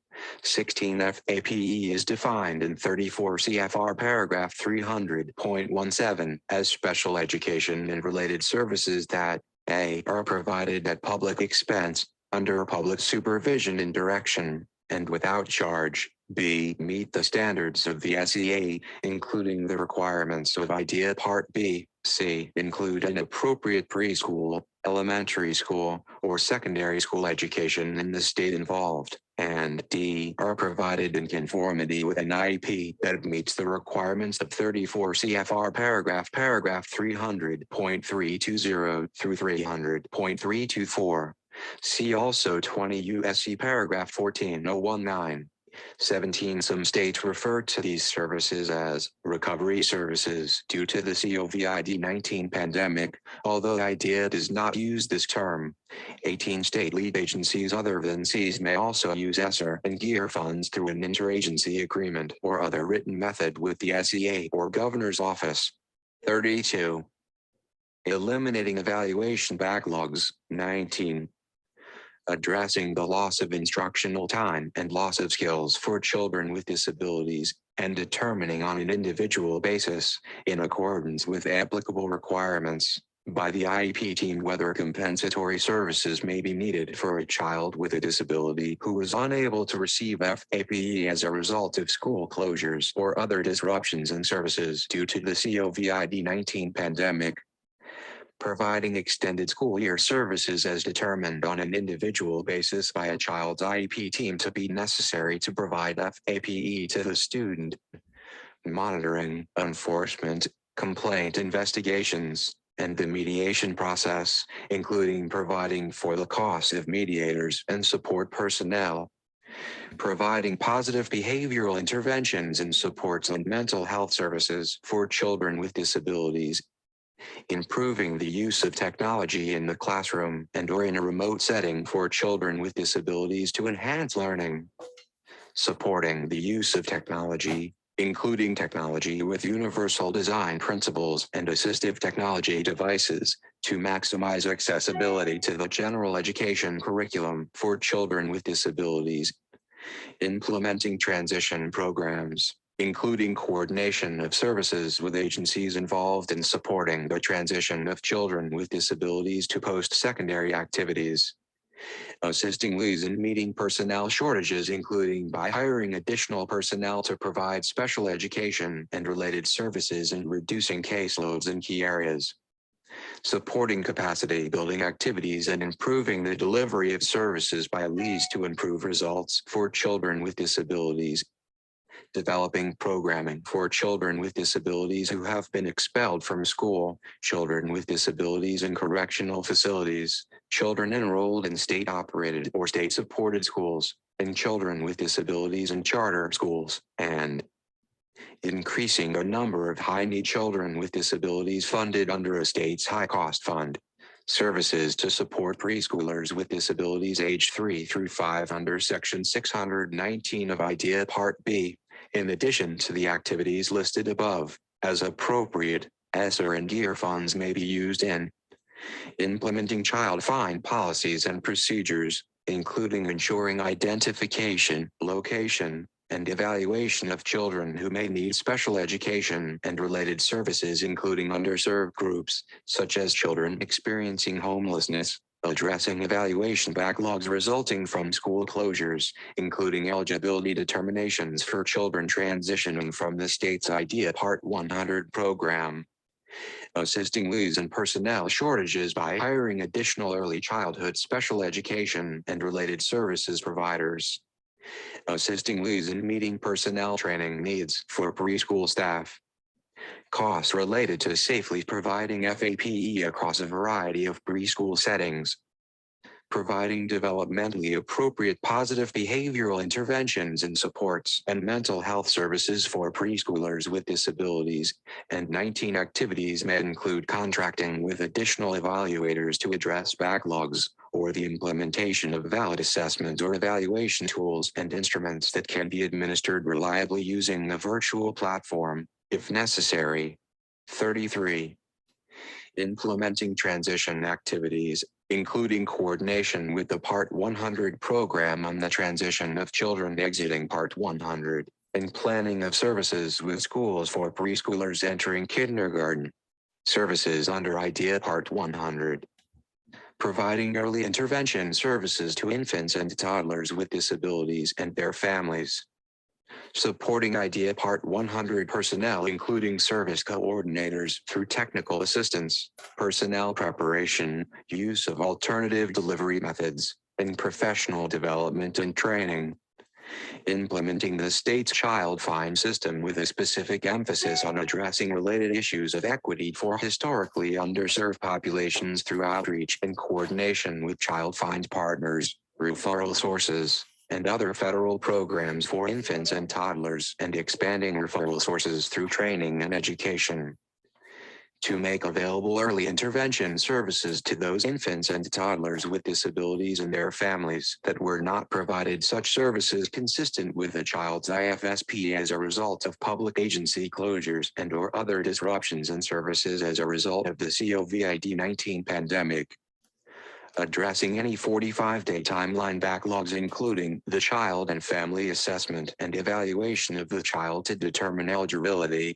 16 FAPE is defined in 34 CFR paragraph 300.17 as special education and related services that A are provided at public expense, under public supervision and direction, and without charge. B meet the standards of the SEA, including the requirements of IDEA Part B. C include an appropriate preschool, elementary school, or secondary school education in the state involved, and D are provided in conformity with an IEP that meets the requirements of 34 CFR paragraph 300.320 through 300.324. See also 20 U.S.C. paragraph 14019. 17. Some states refer to these services as recovery services due to the COVID-19 pandemic, although IDEA does not use this term. 18. State lead agencies other than CES may also use ESSER and GEAR funds through an interagency agreement or other written method with the SEA or Governor's Office. 32. Eliminating evaluation backlogs. 19. Addressing the loss of instructional time and loss of skills for children with disabilities, and determining on an individual basis, in accordance with applicable requirements, by the IEP team whether compensatory services may be needed for a child with a disability who is unable to receive FAPE as a result of school closures or other disruptions in services due to the COVID-19 pandemic. Providing extended school year services as determined on an individual basis by a child's IEP team to be necessary to provide FAPE to the student. Monitoring, enforcement, complaint investigations, and the mediation process, including providing for the cost of mediators and support personnel. Providing positive behavioral interventions and supports on mental health services for children with disabilities. Improving the use of technology in the classroom and or in a remote setting for children with disabilities to enhance learning. Supporting the use of technology, including technology with universal design principles and assistive technology devices, to maximize accessibility to the general education curriculum for children with disabilities. Implementing transition programs, including coordination of services with agencies involved in supporting the transition of children with disabilities to post-secondary activities. Assisting leads in meeting personnel shortages, including by hiring additional personnel to provide special education and related services and reducing caseloads in key areas. Supporting capacity building activities and improving the delivery of services by leads to improve results for children with disabilities. Developing programming for children with disabilities who have been expelled from school, children with disabilities in correctional facilities, children enrolled in state-operated or state-supported schools, and children with disabilities in charter schools, and increasing the number of high-need children with disabilities funded under a state's high-cost fund. Services to support preschoolers with disabilities age 3 through 5 under Section 619 of IDEA Part B, in addition to the activities listed above, as appropriate, ESSER and GEAR funds may be used in implementing child find policies and procedures, including ensuring identification, location, and evaluation of children who may need special education and related services, including underserved groups, such as children experiencing homelessness, addressing evaluation backlogs resulting from school closures, including eligibility determinations for children transitioning from the state's IDEA Part 100 program, assisting leads and personnel shortages by hiring additional early childhood special education and related services providers, assisting leads in meeting personnel training needs for preschool staff, costs related to safely providing FAPE across a variety of preschool settings, providing developmentally appropriate positive behavioral interventions and supports and mental health services for preschoolers with disabilities, and 19 activities may include contracting with additional evaluators to address backlogs, or the implementation of valid assessment or evaluation tools and instruments that can be administered reliably using the virtual platform, if necessary. 33. Implementing transition activities, including coordination with the Part 100 program on the transition of children exiting Part 100, and planning of services with schools for preschoolers entering kindergarten. Services under IDEA Part 100. Providing early intervention services to infants and toddlers with disabilities and their families. Supporting IDEA Part 100 personnel, including service coordinators, through technical assistance, personnel preparation, use of alternative delivery methods, and professional development and training. Implementing the state's child find system with a specific emphasis on addressing related issues of equity for historically underserved populations through outreach and coordination with child find partners, referral sources, and other federal programs for infants and toddlers, and expanding referral sources through training and education. To make available early intervention services to those infants and toddlers with disabilities and their families that were not provided such services consistent with a child's IFSP as a result of public agency closures and or other disruptions in services as a result of the COVID-19 pandemic. Addressing any 45-day timeline backlogs, including the child and family assessment and evaluation of the child to determine eligibility.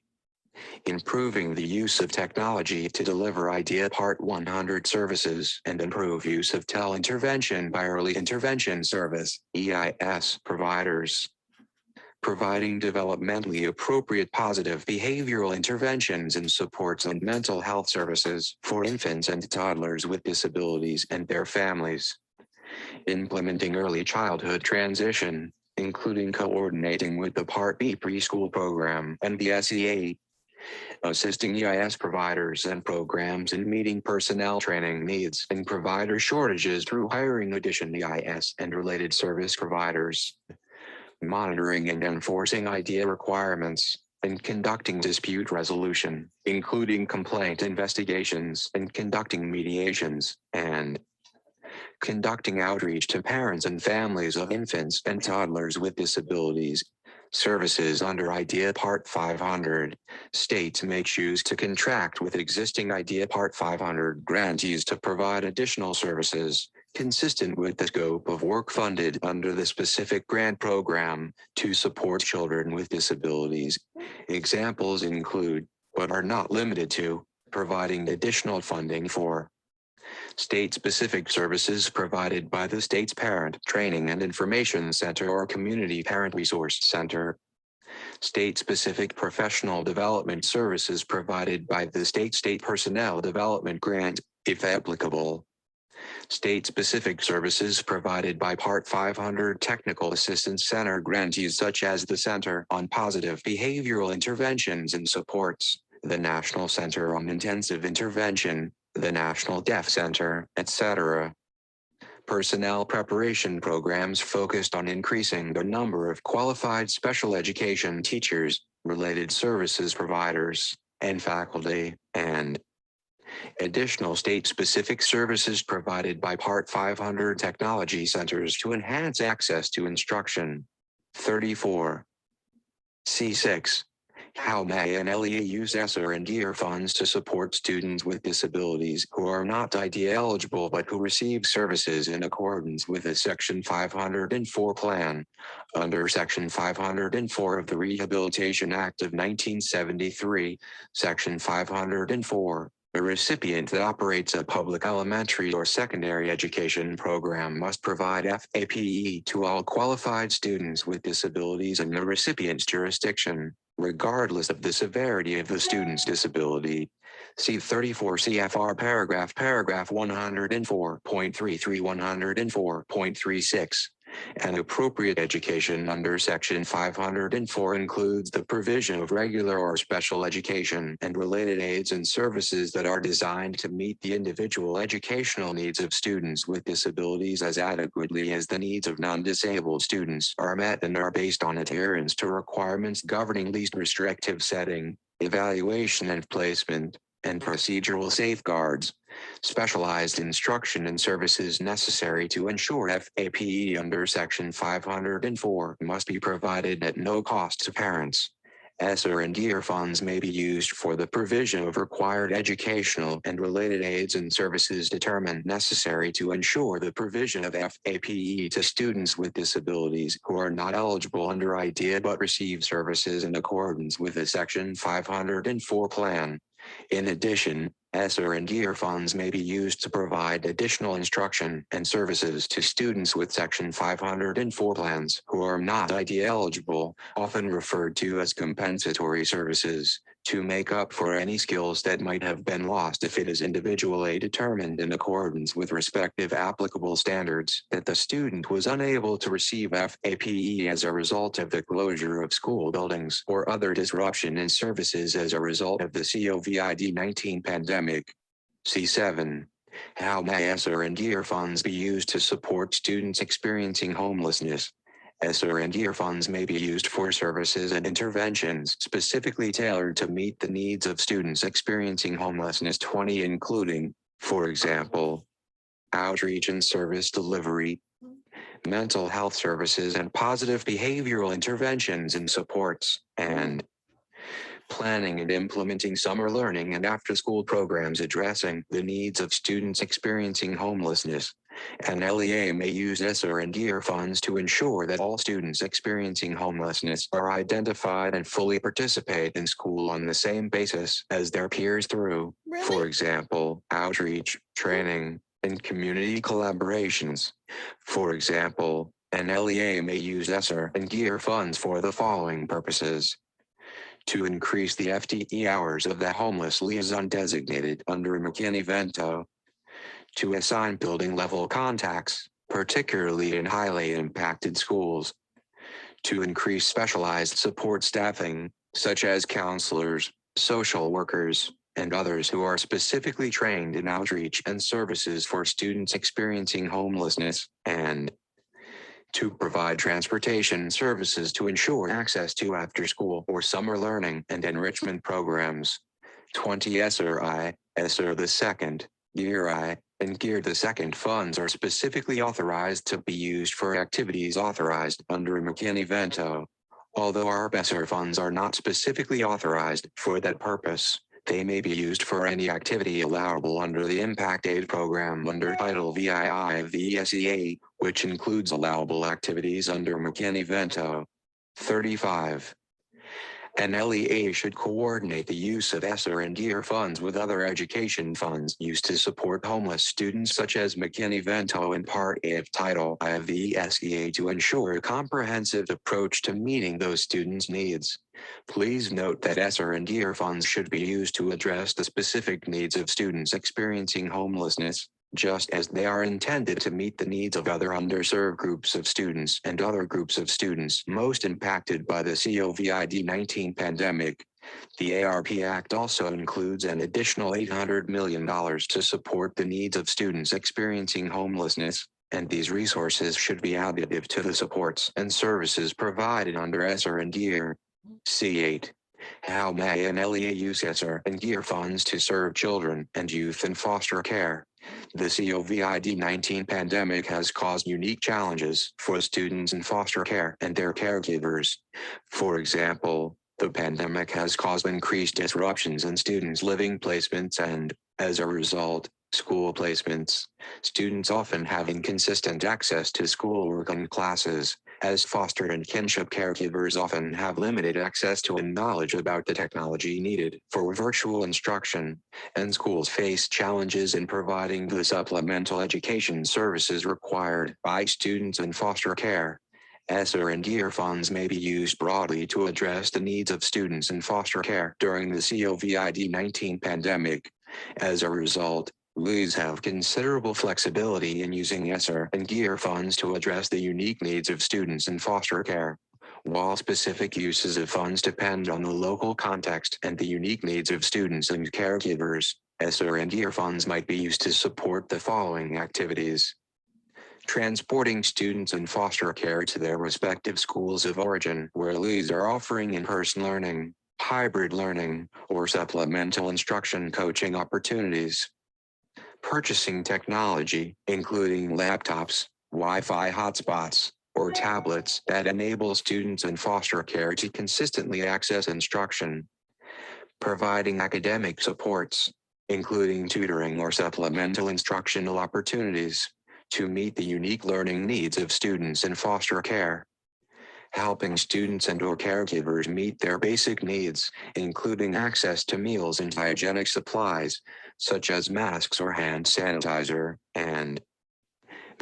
Improving the use of technology to deliver IDEA Part 100 services and improve use of tele-intervention by early intervention service, EIS, providers. Providing developmentally appropriate positive behavioral interventions and supports and mental health services for infants and toddlers with disabilities and their families. Implementing early childhood transition, including coordinating with the Part B preschool program and the SEA. Assisting EIS providers and programs in meeting personnel training needs and provider shortages through hiring additional EIS and related service providers. Monitoring and enforcing IDEA requirements, and conducting dispute resolution, including complaint investigations and conducting mediations, and conducting outreach to parents and families of infants and toddlers with disabilities. Services under IDEA Part 500. States may choose to contract with existing IDEA Part 500 grantees to provide additional services consistent with the scope of work funded under the specific grant program to support children with disabilities. Examples include, but are not limited to, providing additional funding for state-specific services provided by the state's Parent Training and Information Center or Community Parent Resource Center. State-specific professional development services provided by the State Personnel Development Grant, if applicable. State-specific services provided by Part 500 Technical Assistance Center grantees such as the Center on Positive Behavioral Interventions and Supports, the National Center on Intensive Intervention, the National Deaf Center, etc. Personnel preparation programs focused on increasing the number of qualified special education teachers, related services providers, and faculty, and additional state-specific services provided by Part 500 technology centers to enhance access to instruction. 34. C6. How may an LEA use ESSER and DEAR funds to support students with disabilities who are not IDEA eligible but who receive services in accordance with the Section 504 plan? Under Section 504 of the Rehabilitation Act of 1973, Section 504, a recipient that operates a public elementary or secondary education program must provide FAPE to all qualified students with disabilities in the recipient's jurisdiction, regardless of the severity of the student's disability. See 34 CFR paragraph 104.33 104.36. And appropriate education under Section 504 includes the provision of regular or special education and related aids and services that are designed to meet the individual educational needs of students with disabilities as adequately as the needs of non-disabled students are met and are based on adherence to requirements governing least restrictive setting, evaluation and placement, and procedural safeguards. Specialized instruction and services necessary to ensure FAPE under Section 504 must be provided at no cost to parents. ESSER and DEAR funds may be used for the provision of required educational and related aids and services determined necessary to ensure the provision of FAPE to students with disabilities who are not eligible under IDEA but receive services in accordance with the Section 504 plan. In addition, ESSER and DEAR funds may be used to provide additional instruction and services to students with Section 504 plans who are not IDEA eligible, often referred to as compensatory services, to make up for any skills that might have been lost if it is individually determined in accordance with respective applicable standards that the student was unable to receive FAPE as a result of the closure of school buildings or other disruption in services as a result of the COVID-19 pandemic. C7. How may ESSER and DEAR funds be used to support students experiencing homelessness? ESSER and DEAR funds may be used for services and interventions specifically tailored to meet the needs of students experiencing homelessness 20 including, for example, outreach and service delivery, mental health services and positive behavioral interventions and supports, and planning and implementing summer learning and after-school programs addressing the needs of students experiencing homelessness. An LEA may use ESSER and DEAR funds to ensure that all students experiencing homelessness are identified and fully participate in school on the same basis as their peers through, for example, outreach, training, and community collaborations. For example, an LEA may use ESSER and DEAR funds for the following purposes: to increase the FTE hours of the homeless liaison designated under McKinney-Vento, to assign building level contacts, particularly in highly impacted schools, to increase specialized support staffing, such as counselors, social workers, and others who are specifically trained in outreach and services for students experiencing homelessness, and to provide transportation services to ensure access to after-school or summer learning and enrichment programs. 20 ESSER II, DEAR I, and GEAR II funds are specifically authorized to be used for activities authorized under McKinney-Vento. Although our ESSER funds are not specifically authorized for that purpose, they may be used for any activity allowable under the Impact Aid program under Title VII of the ESEA, which includes allowable activities under McKinney-Vento. 35. An LEA should coordinate the use of ESSER and DEAR funds with other education funds used to support homeless students such as McKinney-Vento and Part A of Title I of the ESEA to ensure a comprehensive approach to meeting those students' needs. Please note that ESSER and DEAR funds should be used to address the specific needs of students experiencing homelessness, just as they are intended to meet the needs of other underserved groups of students and other groups of students most impacted by the COVID-19 pandemic. The ARP Act also includes an additional $800 million to support the needs of students experiencing homelessness, and these resources should be additive to the supports and services provided under ESSER and DEAR. C8. How may an LEA use ESSER and GEAR funds to serve children and youth in foster care? The COVID-19 pandemic has caused unique challenges for students in foster care and their caregivers. For example, the pandemic has caused increased disruptions in students' living placements and, as a result, school placements. Students often have inconsistent access to schoolwork and classes, as foster and kinship caregivers often have limited access to and knowledge about the technology needed for virtual instruction, and schools face challenges in providing the supplemental education services required by students in foster care. ESSER and GEAR funds may be used broadly to address the needs of students in foster care during the COVID-19 pandemic. As a result, LEAs have considerable flexibility in using ESSER and GEAR funds to address the unique needs of students in foster care. While specific uses of funds depend on the local context and the unique needs of students and caregivers, ESSER and GEAR funds might be used to support the following activities: transporting students in foster care to their respective schools of origin, where LEAs are offering in-person learning, hybrid learning, or supplemental instruction coaching opportunities. Purchasing technology, including laptops, Wi-Fi hotspots, or tablets that enable students in foster care to consistently access instruction. Providing academic supports, including tutoring or supplemental instructional opportunities, to meet the unique learning needs of students in foster care. Helping students and/or caregivers meet their basic needs, including access to meals and hygienic supplies, such as masks or hand sanitizer, and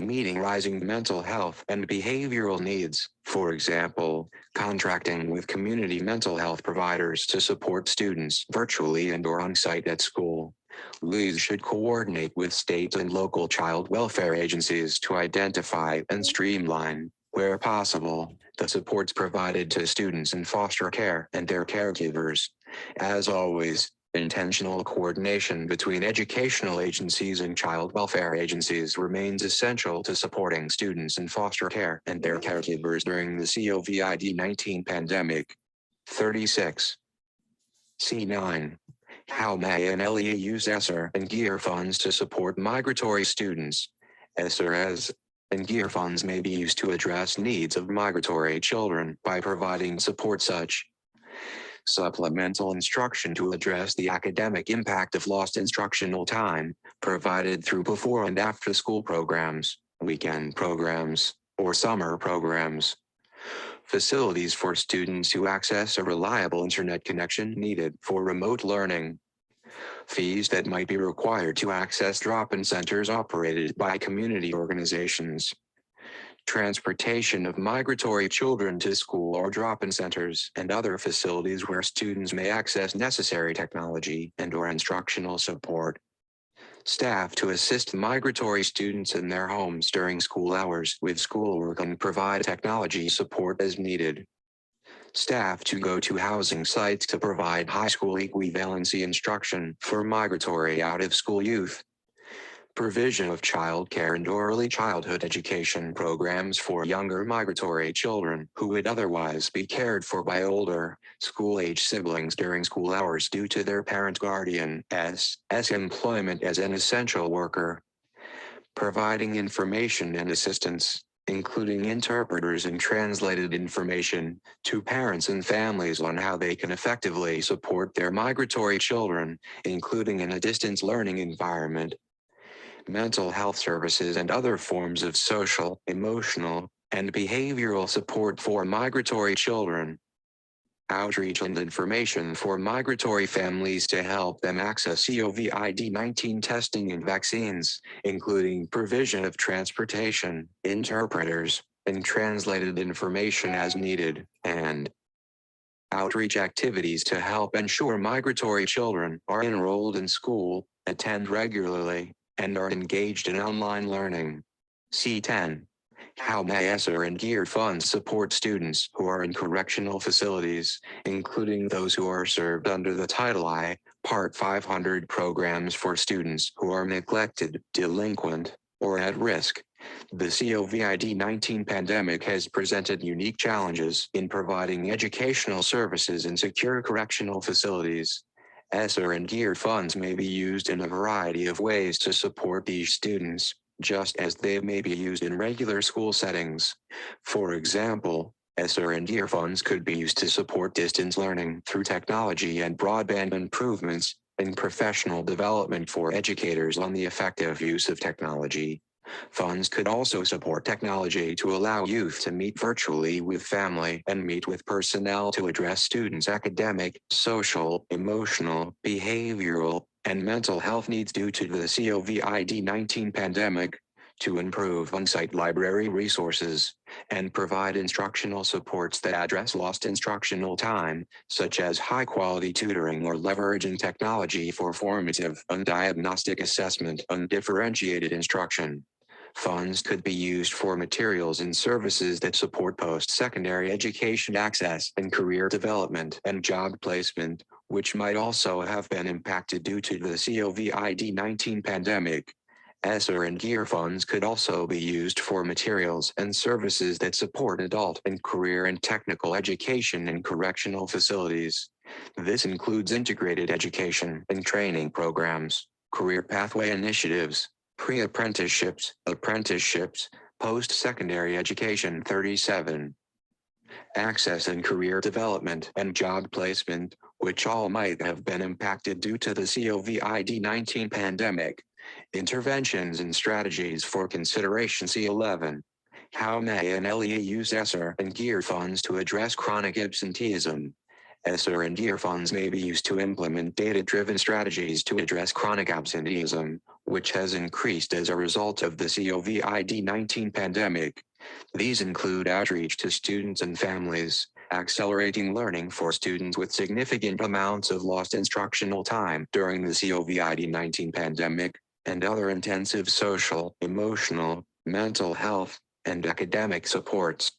meeting rising mental health and behavioral needs. For example, contracting with community mental health providers to support students virtually and/or on-site at school. LEAs should coordinate with state and local child welfare agencies to identify and streamline, where possible, the supports provided to students in foster care and their caregivers. As always, intentional coordination between educational agencies and child welfare agencies remains essential to supporting students in foster care and their caregivers during the COVID-19 pandemic. 36. C9. How may an LEA use ESSER and GEAR funds to support migratory students? ESSER and GEAR funds may be used to address needs of migratory children by providing support such supplemental instruction to address the academic impact of lost instructional time, provided through before and after school programs, weekend programs, or summer programs. Facilities for students to access a reliable internet connection needed for remote learning. Fees that might be required to access drop-in centers operated by community organizations. Transportation of migratory children to school or drop-in centers and other facilities where students may access necessary technology and/or instructional support. Staff to assist migratory students in their homes during school hours with schoolwork and provide technology support as needed. Staff to go to housing sites to provide high school equivalency instruction for migratory out-of-school youth. Provision of child care and early childhood education programs for younger migratory children who would otherwise be cared for by older, school-age siblings during school hours due to their parent guardian's employment as an essential worker. Providing information and assistance, including interpreters and translated information, to parents and families on how they can effectively support their migratory children, including in a distance learning environment. Mental health services and other forms of social, emotional, and behavioral support for migratory children. Outreach and information for migratory families to help them access COVID-19 testing and vaccines, including provision of transportation, interpreters, and translated information as needed, and outreach activities to help ensure migratory children are enrolled in school, attend regularly, and are engaged in online learning. C10. How may ESSER and GEAR funds support students who are in correctional facilities, including those who are served under the Title I, Part 500 programs for students who are neglected, delinquent, or at risk, The COVID-19 pandemic has presented unique challenges in providing educational services in secure correctional facilities. ESSER and GEAR funds may be used in a variety of ways to support these students, just as they may be used in regular school settings. For example, ESSER and GEAR funds could be used to support distance learning through technology and broadband improvements, and professional development for educators on the effective use of technology. Funds could also support technology to allow youth to meet virtually with family and meet with personnel to address students' academic, social, emotional, behavioral, and mental health needs due to the COVID-19 pandemic, to improve on-site library resources, and provide instructional supports that address lost instructional time, such as high-quality tutoring or leveraging technology for formative and diagnostic assessment and differentiated instruction. Funds could be used for materials and services that support post-secondary education access and career development and job placement, which might also have been impacted due to the COVID-19 pandemic. ESSER and GEAR funds could also be used for materials and services that support adult and career and technical education in correctional facilities. This includes integrated education and training programs, career pathway initiatives, pre-apprenticeships, apprenticeships, post-secondary education 37, access and career development and job placement, which all might have been impacted due to the COVID-19 pandemic. Interventions and strategies for consideration C11. How may an LEA use ESSER and GEAR funds to address chronic absenteeism? ESSER and GEAR funds may be used to implement data-driven strategies to address chronic absenteeism, which has increased as a result of the COVID-19 pandemic. These include outreach to students and families, accelerating learning for students with significant amounts of lost instructional time during the COVID-19 pandemic, and other intensive social, emotional, mental health, and academic supports.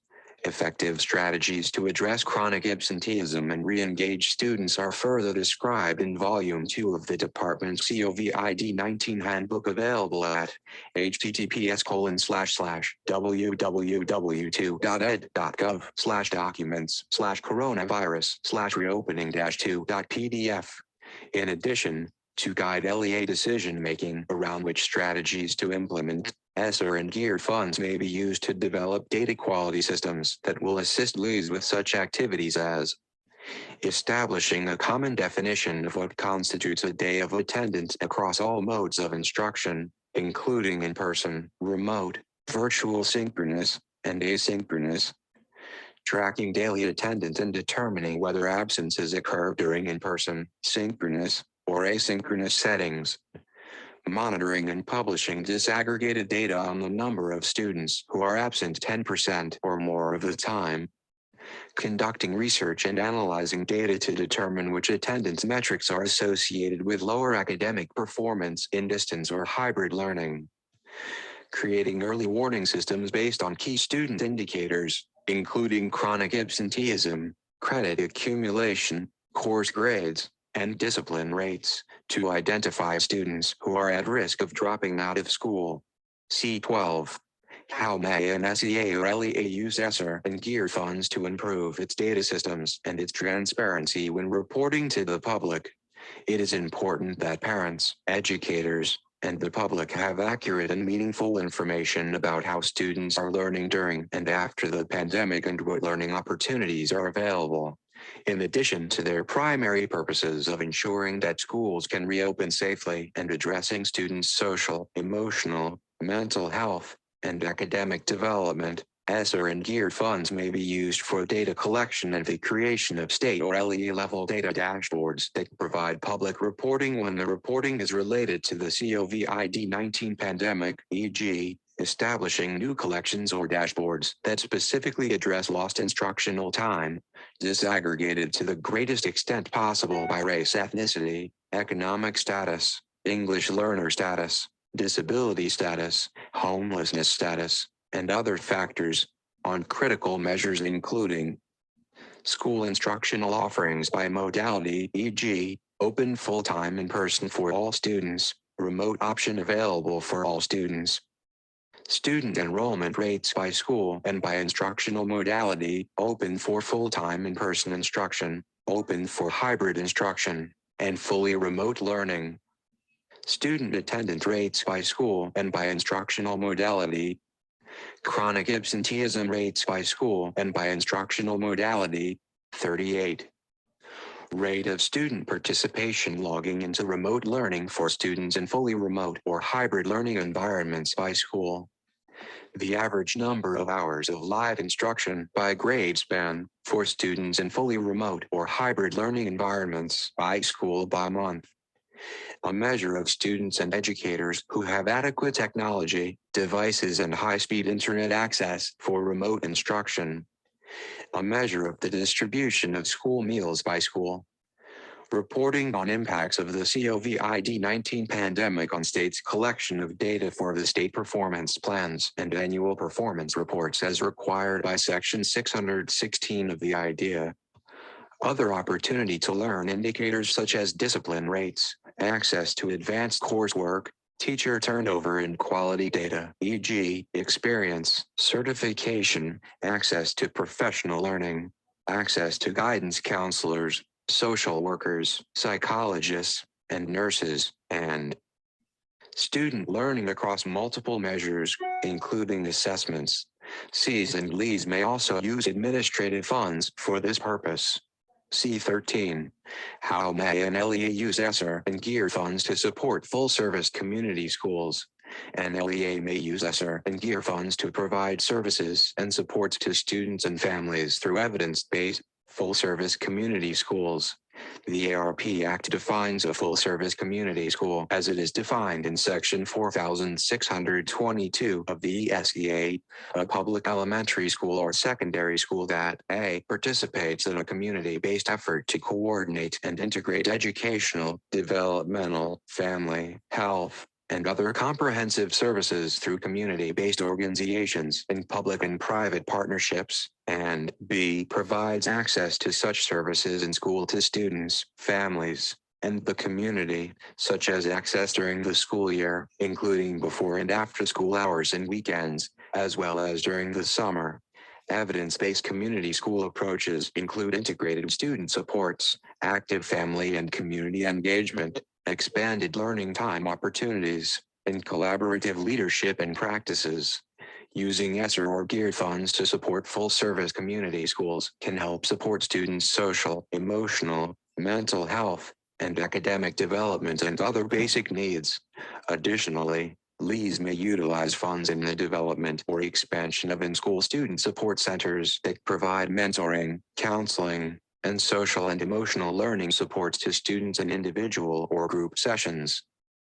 Effective strategies to address chronic absenteeism and re-engage students are further described in Volume 2 of the Department's COVID-19 Handbook, available at https://www.ed.gov/documents/coronavirus/reopening-2.pdf. In addition, to guide LEA decision-making around which strategies to implement, ESSER and GEAR funds may be used to develop data quality systems that will assist LEAs with such activities as establishing a common definition of what constitutes a day of attendance across all modes of instruction, including in-person, remote, virtual, synchronous, and asynchronous, tracking daily attendance and determining whether absences occur during in-person, synchronous, or asynchronous settings, monitoring and publishing disaggregated data on the number of students who are absent 10% or more of the time, conducting research and analyzing data to determine which attendance metrics are associated with lower academic performance in distance or hybrid learning, creating early warning systems based on key student indicators, including chronic absenteeism, credit accumulation, course grades, and discipline rates, to identify students who are at risk of dropping out of school. C12. How may an SEA or LEA use ESSER and GEAR funds to improve its data systems and its transparency when reporting to the public? It is important that parents, educators, and the public have accurate and meaningful information about how students are learning during and after the pandemic and what learning opportunities are available. In addition to their primary purposes of ensuring that schools can reopen safely and addressing students' social, emotional, mental health, and academic development, ESSER and GEAR funds may be used for data collection and the creation of state or LEA-level data dashboards that provide public reporting when the reporting is related to the COVID-19 pandemic, e.g., establishing new collections or dashboards that specifically address lost instructional time, disaggregated to the greatest extent possible by race, ethnicity, economic status, English learner status, disability status, homelessness status, and other factors, on critical measures including school instructional offerings by modality, e.g., open full-time in person for all students, remote option available for all students, Student enrollment rates by school and by instructional modality, open for full-time in-person instruction, open for hybrid instruction, and fully remote learning. Student attendance rates by school and by instructional modality. Chronic absenteeism rates by school and by instructional modality, 38. Rate of student participation logging into remote learning for students in fully remote or hybrid learning environments by school. The average number of hours of live instruction by grade span for students in fully remote or hybrid learning environments by school by month. A measure of students and educators who have adequate technology, devices, and high-speed internet access for remote instruction. A measure of the distribution of school meals by school. Reporting on impacts of the COVID-19 pandemic on states' collection of data for the state performance plans and annual performance reports as required by Section 616 of the IDEA. Other opportunity to learn indicators such as discipline rates, access to advanced coursework, teacher turnover and quality data, e.g., experience, certification, access to professional learning, access to guidance counselors, social workers, psychologists, and nurses, and student learning across multiple measures, including assessments. Cs and LEs may also use administrative funds for this purpose. C13. How may an LEA use ESSER and GEAR funds to support full-service community schools? An LEA may use ESSER and GEAR funds to provide services and supports to students and families through evidence-based, full-service community schools. The ARP Act defines a full-service community school as it is defined in Section 4622 of the ESEA, a public elementary school or secondary school that A. participates in a community-based effort to coordinate and integrate educational, developmental, family, health, and other comprehensive services through community-based organizations in public and private partnerships, and B. provides access to such services in school to students, families, and the community, such as access during the school year, including before and after school hours and weekends, as well as during the summer. Evidence-based community school approaches include integrated student supports, active family and community engagement, expanded learning time opportunities, and collaborative leadership and practices. Using ESSER or GEAR funds to support full-service community schools can help support students' social, emotional, mental health, and academic development and other basic needs. Additionally, LEAs may utilize funds in the development or expansion of in-school student support centers that provide mentoring, counseling, and social and emotional learning supports to students in individual or group sessions.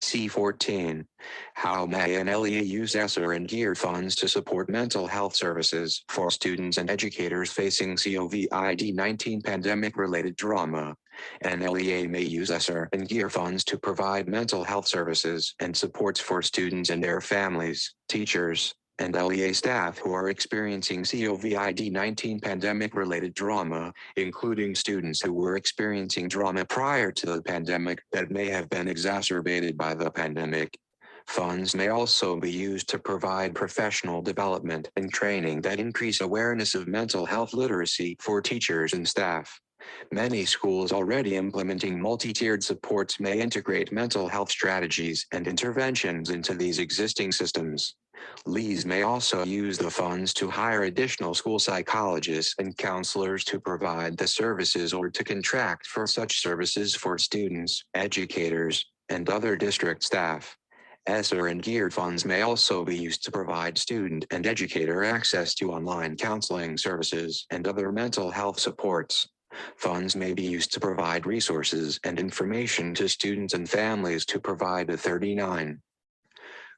C14. How may an LEA use ESSER and GEAR funds to support mental health services for students and educators facing COVID-19 pandemic-related trauma? An LEA may use ESSER and GEAR funds to provide mental health services and supports for students and their families, teachers, and LEA staff who are experiencing COVID-19 pandemic-related trauma, including students who were experiencing trauma prior to the pandemic that may have been exacerbated by the pandemic. Funds may also be used to provide professional development and training that increase awareness of mental health literacy for teachers and staff. Many schools already implementing multi-tiered supports may integrate mental health strategies and interventions into these existing systems. LEAs may also use the funds to hire additional school psychologists and counselors to provide the services or to contract for such services for students, educators, and other district staff. ESSER and GEAR funds may also be used to provide student and educator access to online counseling services and other mental health supports. Funds may be used to provide resources and information to students and families to provide a 39.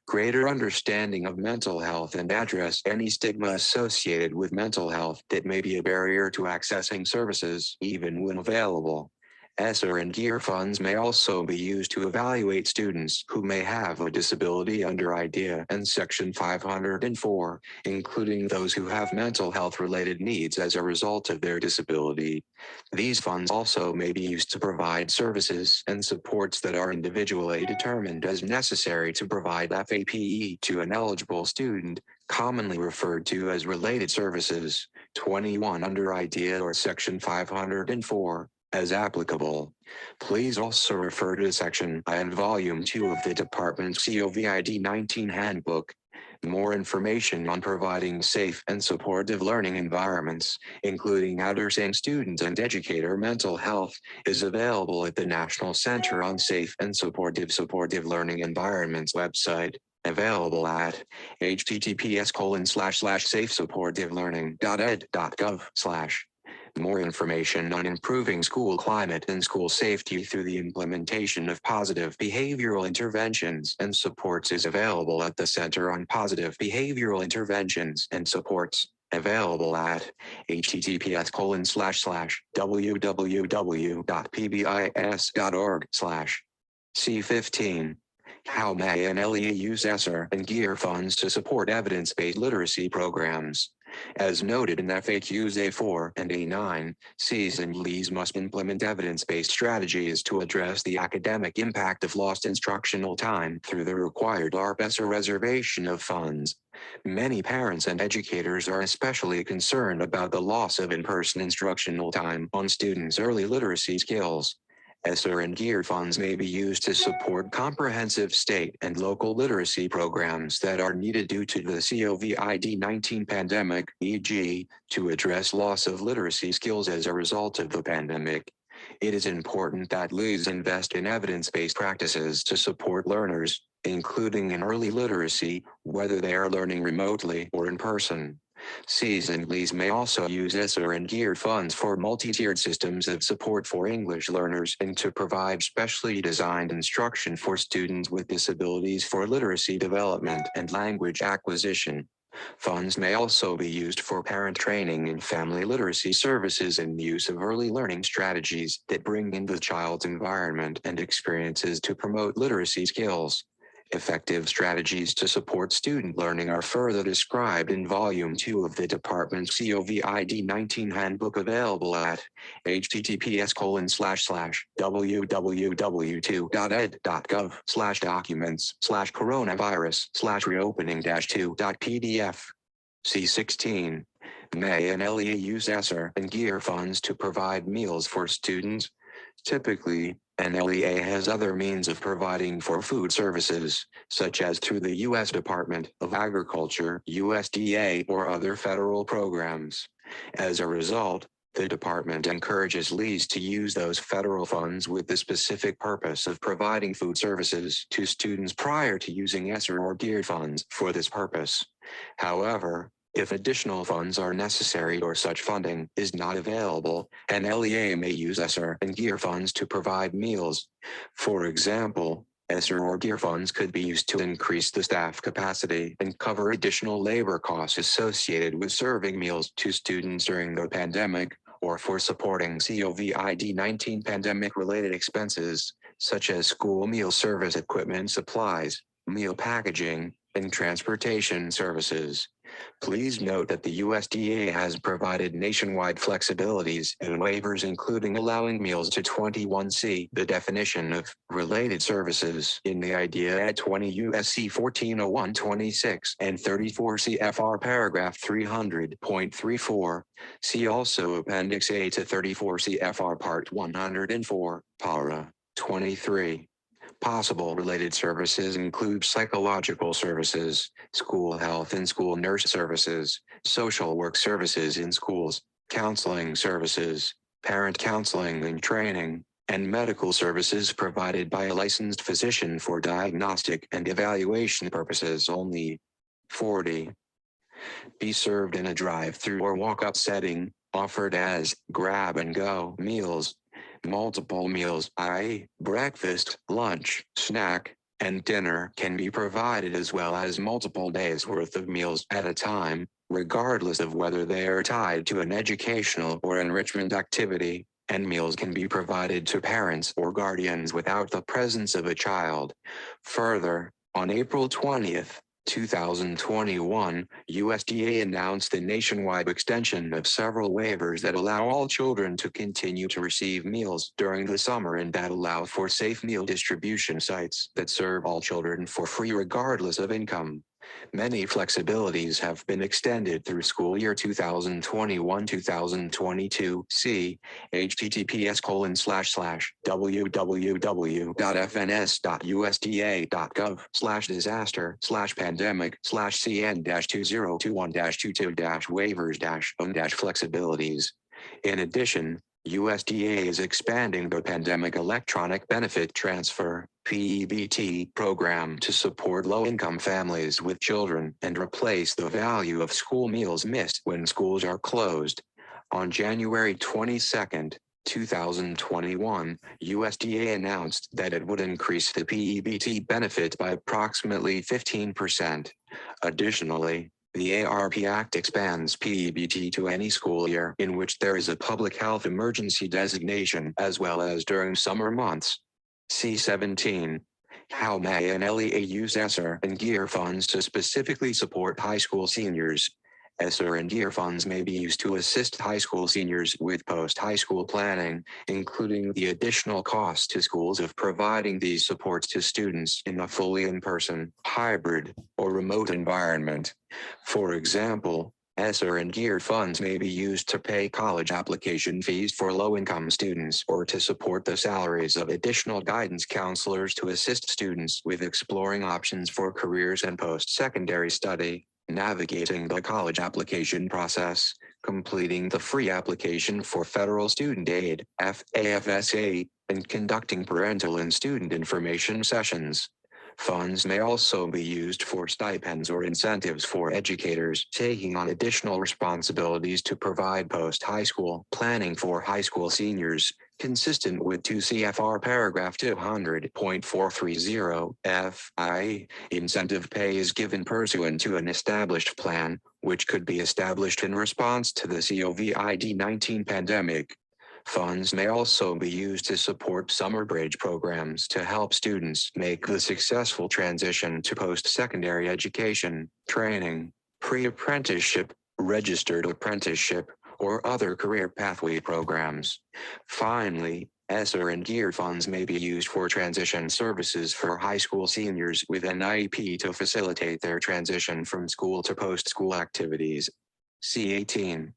Greater understanding of mental health and address any stigma associated with mental health that may be a barrier to accessing services, even when available. ESSER and GEAR funds may also be used to evaluate students who may have a disability under IDEA and Section 504, including those who have mental health related needs as a result of their disability. These funds also may be used to provide services and supports that are individually determined as necessary to provide FAPE to an eligible student, commonly referred to as related services. 21 under IDEA or Section 504. As applicable. Please also refer to Section I and Volume 2 of the Department's COVID-19 Handbook. More information on providing safe and supportive learning environments, including addressing student and educator mental health, is available at the National Center on Safe and Supportive Learning Environments website. Available at https://safesupportivelearning.ed.gov/. More information on improving school climate and school safety through the implementation of positive behavioral interventions and supports is available at the Center on Positive Behavioral Interventions and Supports, available at https://www.pbis.org/. C15. How may an LEA use ESSER and GEAR funds to support evidence-based literacy programs? As noted in FAQs A4 and A9, Cs and LEAs must implement evidence-based strategies to address the academic impact of lost instructional time through the required ARP-ESSER reservation of funds. Many parents and educators are especially concerned about the loss of in-person instructional time on students' early literacy skills. ESSER and GEAR funds may be used to support comprehensive state and local literacy programs that are needed due to the COVID-19 pandemic, e.g., to address loss of literacy skills as a result of the pandemic. It is important that LEAs invest in evidence-based practices to support learners, including in early literacy, whether they are learning remotely or in person. Cs and LEAs may also use ESSER and GEAR funds for multi-tiered systems of support for English learners and to provide specially designed instruction for students with disabilities for literacy development and language acquisition. Funds may also be used for parent training and family literacy services and use of early learning strategies that bring in the child's environment and experiences to promote literacy skills. Effective strategies to support student learning are further described in Volume 2 of the Department's COVID-19 Handbook, available at https://www.ed.gov/documents/coronavirus/reopening-2.pdf. C16. May an LEA use ESSER and GEAR funds to provide meals for students? Typically, an LEA has other means of providing for food services, such as through the U.S. Department of Agriculture, USDA, or other federal programs. As a result, the department encourages LEAs to use those federal funds with the specific purpose of providing food services to students prior to using ESSER or GEAR funds for this purpose. However, if additional funds are necessary or such funding is not available, an LEA may use ESSER and GEAR funds to provide meals. For example, ESSER or GEAR funds could be used to increase the staff capacity and cover additional labor costs associated with serving meals to students during the pandemic, or for supporting COVID-19 pandemic-related expenses, such as school meal service equipment supplies, meal packaging, and transportation services. Please note that the USDA has provided nationwide flexibilities and waivers, including allowing meals to 21C, the definition of related services in the IDEA at 20 U.S.C. 1401-26 and 34 CFR paragraph 300.34. See also Appendix A to 34 CFR Part 104, Para 23. Possible related services include psychological services, school health and school nurse services, social work services in schools, counseling services, parent counseling and training, and medical services provided by a licensed physician for diagnostic and evaluation purposes only. 40. Be served in a drive-through or walk-up setting, offered as grab-and-go meals. Multiple meals, i.e., breakfast, lunch, snack, and dinner, can be provided, as well as multiple days' worth of meals at a time, regardless of whether they are tied to an educational or enrichment activity. and meals can be provided to parents or guardians without the presence of a child. Further, on April 20th, 2021, USDA announced the nationwide extension of several waivers that allow all children to continue to receive meals during the summer and that allow for safe meal distribution sites that serve all children for free regardless of income. Many flexibilities have been extended through school year 2021-2022. See https://www.fns.usda.gov/disaster/pandemic/cn-021-22-waivers-own-flexibilities. In addition, USDA is expanding the Pandemic Electronic Benefit Transfer (PEBT) program to support low-income families with children and replace the value of school meals missed when schools are closed. On January 22, 2021, USDA announced that it would increase the PEBT benefit by approximately 15%. Additionally, the ARP Act expands PEBT to any school year in which there is a public health emergency designation as well as during summer months. C17. How may an LEA use ESSER and GEAR funds to specifically support high school seniors? ESSER and GEAR funds may be used to assist high school seniors with post-high school planning, including the additional cost to schools of providing these supports to students in a fully in-person, hybrid, or remote environment. For example, ESSER and GEAR funds may be used to pay college application fees for low-income students or to support the salaries of additional guidance counselors to assist students with exploring options for careers and post-secondary study, navigating the college application process, completing the free application for federal student aid, FAFSA, and conducting parental and student information sessions. Funds may also be used for stipends or incentives for educators taking on additional responsibilities to provide post-high school planning for high school seniors, consistent with 2 CFR paragraph 200.430 F.I. Incentive pay is given pursuant to an established plan, which could be established in response to the COVID-19 pandemic. Funds may also be used to support summer bridge programs to help students make the successful transition to post-secondary education, training, pre-apprenticeship, registered apprenticeship, or other career pathway programs. Finally, ESSER and GEAR funds may be used for transition services for high school seniors with an IEP to facilitate their transition from school to post-school activities. C18.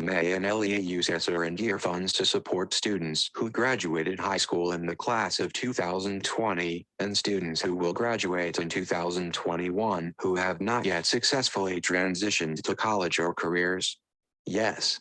May an LEA use ESSER and GEAR funds to support students who graduated high school in the class of 2020 and students who will graduate in 2021 who have not yet successfully transitioned to college or careers? Yes.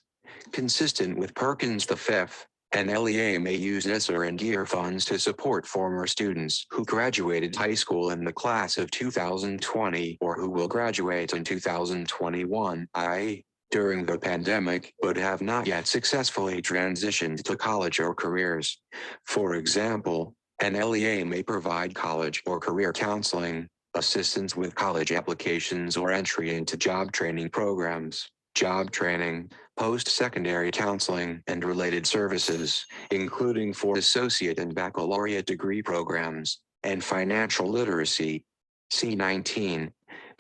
Consistent with Perkins V, an LEA may use ESSER and GEAR funds to support former students who graduated high school in the class of 2020 or who will graduate in 2021, i.e., during the pandemic, but have not yet successfully transitioned to college or careers. For example, an LEA may provide college or career counseling, assistance with college applications or entry into job training programs, job training, post-secondary counseling, and related services, including for associate and baccalaureate degree programs, and financial literacy. C19.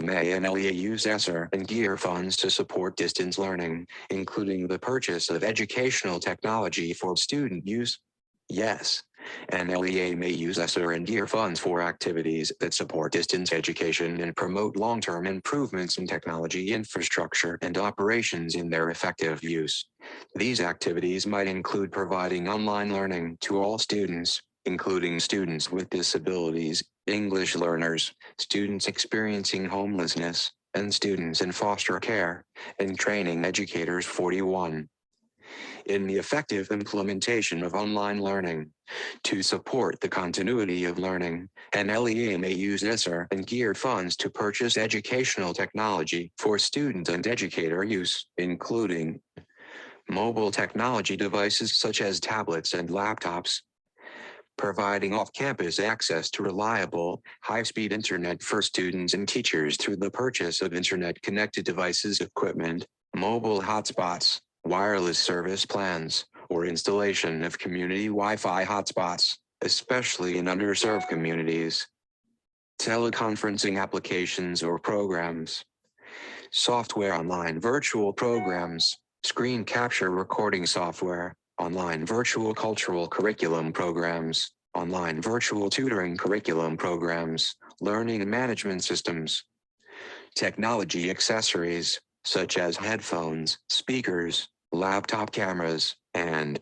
May an LEA use ESSER and GEAR funds to support distance learning, including the purchase of educational technology for student use? Yes. An LEA may use ESSER and GEAR funds for activities that support distance education and promote long-term improvements in technology infrastructure and operations in their effective use. These activities might include providing online learning to all students, including students with disabilities, English learners, students experiencing homelessness, and students in foster care, and training educators. 41. In the effective implementation of online learning, to support the continuity of learning, an LEA may use ESSER and GEAR funds to purchase educational technology for student and educator use, including mobile technology devices such as tablets and laptops, providing off-campus access to reliable, high-speed internet for students and teachers through the purchase of internet-connected devices, equipment, mobile hotspots, wireless service plans, or installation of community Wi-Fi hotspots, especially in underserved communities. Teleconferencing applications or programs. Software online virtual programs, screen capture recording software, online virtual cultural curriculum programs, online virtual tutoring curriculum programs, learning and management systems. Technology accessories, such as headphones, speakers, laptop cameras, and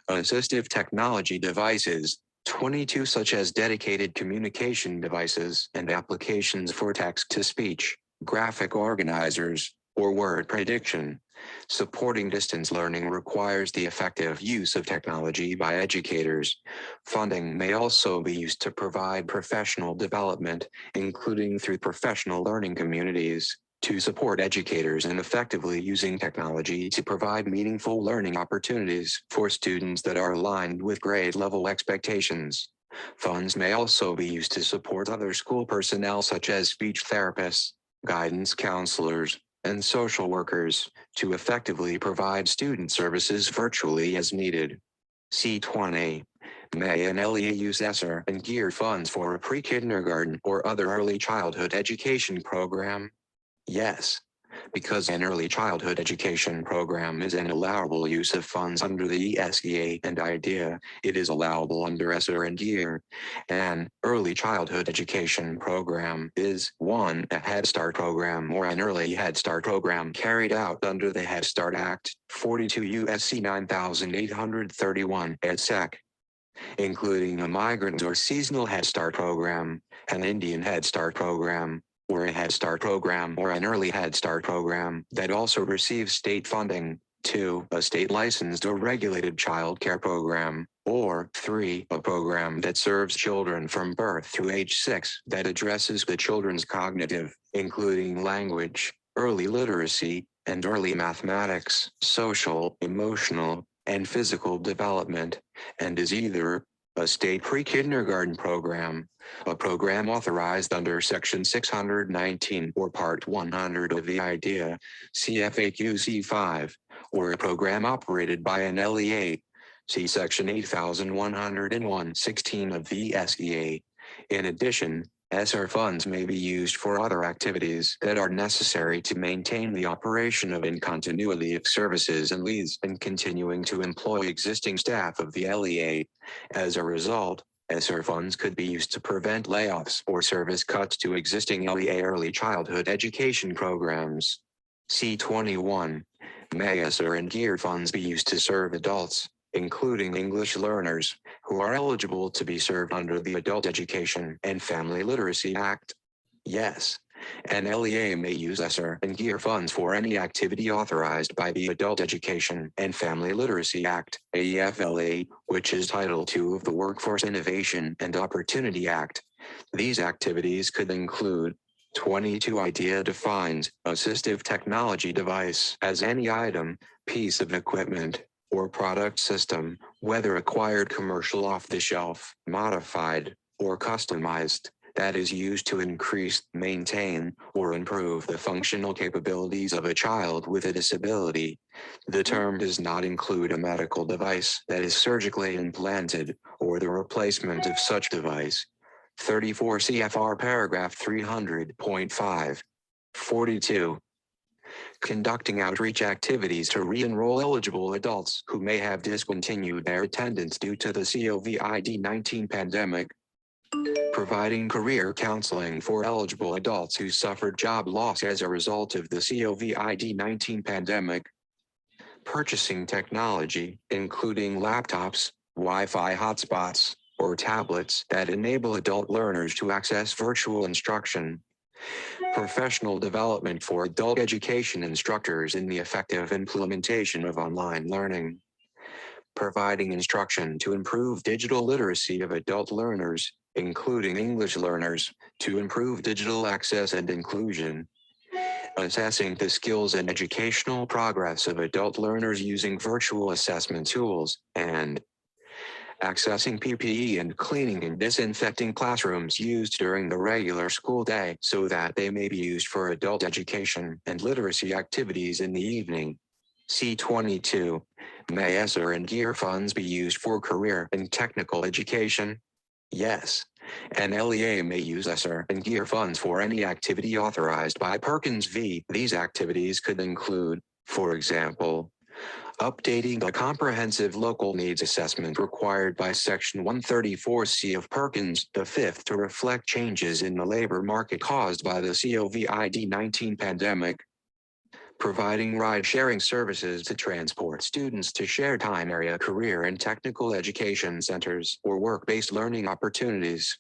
assistive technology devices. 22 such as dedicated communication devices and applications for text-to-speech, graphic organizers, or word prediction. Supporting distance learning requires the effective use of technology by educators. Funding may also be used to provide professional development, including through professional learning communities, to support educators in effectively using technology to provide meaningful learning opportunities for students that are aligned with grade level expectations. Funds may also be used to support other school personnel such as speech therapists, guidance counselors, and social workers to effectively provide student services virtually as needed. C20. May an LEA use ESSER and GEAR funds for a pre-kindergarten or other early childhood education program? Yes, because an early childhood education program is an allowable use of funds under the ESEA and IDEA, it is allowable under ESSER and GEAR. An early childhood education program is 1. A Head Start program or an early Head Start program carried out under the Head Start Act, 42 U.S.C. 9831 ed.sec, including a migrant or seasonal Head Start program, an Indian Head Start program, or a Head Start program or an early Head Start program that also receives state funding. 2. A state licensed or regulated child care program. Or 3. A program that serves children from birth through age 6 that addresses the children's cognitive, including language, early literacy, and early mathematics, social, emotional, and physical development, and is either a state pre-kindergarten program, a program authorized under Section 619 or Part 100 of the IDEA, CFAQ C5, or a program operated by an LEA, see Section 8101(16) of the SEA. In addition, ESSER funds may be used for other activities that are necessary to maintain the operation of and continuity of services and leads and continuing to employ existing staff of the LEA. As a result, ESSER funds could be used to prevent layoffs or service cuts to existing LEA early childhood education programs. C21. May ESSER and GEAR funds be used to serve adults, including English learners, who are eligible to be served under the Adult Education and Family Literacy Act? Yes. An LEA may use ESSER and GEAR funds for any activity authorized by the Adult Education and Family Literacy Act, AEFLA, which is Title II of the Workforce Innovation and Opportunity Act. These activities could include 22 IDEA defines assistive technology device as any item, piece of equipment, or product system, whether acquired commercial off-the-shelf, modified, or customized, that is used to increase, maintain, or improve the functional capabilities of a child with a disability. The term does not include a medical device that is surgically implanted, or the replacement of such device. 34 CFR paragraph 300.5. 42. Conducting outreach activities to re-enroll eligible adults who may have discontinued their attendance due to the COVID-19 pandemic. Providing career counseling for eligible adults who suffered job loss as a result of the COVID-19 pandemic. Purchasing technology, including laptops, Wi-Fi hotspots, or tablets that enable adult learners to access virtual instruction. Professional development for adult education instructors in the effective implementation of online learning. Providing instruction to improve digital literacy of adult learners, including English learners, to improve digital access and inclusion. Assessing the skills and educational progress of adult learners using virtual assessment tools, and accessing PPE and cleaning and disinfecting classrooms used during the regular school day so that they may be used for adult education and literacy activities in the evening. C22. May ESSER and GEAR funds be used for career and technical education? Yes. An LEA may use ESSER and GEAR funds for any activity authorized by Perkins v. These activities could include, for example, updating the comprehensive local needs assessment required by Section 134C of Perkins the Fifth to reflect changes in the labor market caused by the COVID-19 pandemic, providing ride-sharing services to transport students to shared time area career and technical education centers or work-based learning opportunities,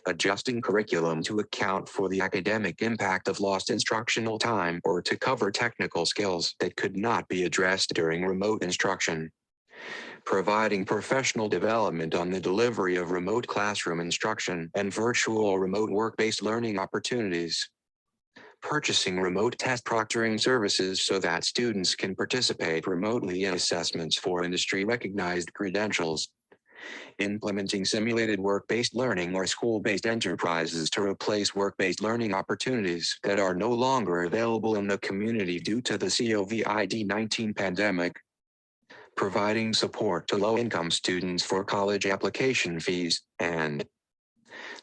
adjusting curriculum to account for the academic impact of lost instructional time or to cover technical skills that could not be addressed during remote instruction, providing professional development on the delivery of remote classroom instruction and virtual or remote work-based learning opportunities, purchasing remote test proctoring services so that students can participate remotely in assessments for industry-recognized credentials, implementing simulated work-based learning or school-based enterprises to replace work-based learning opportunities that are no longer available in the community due to the COVID-19 pandemic, providing support to low-income students for college application fees, and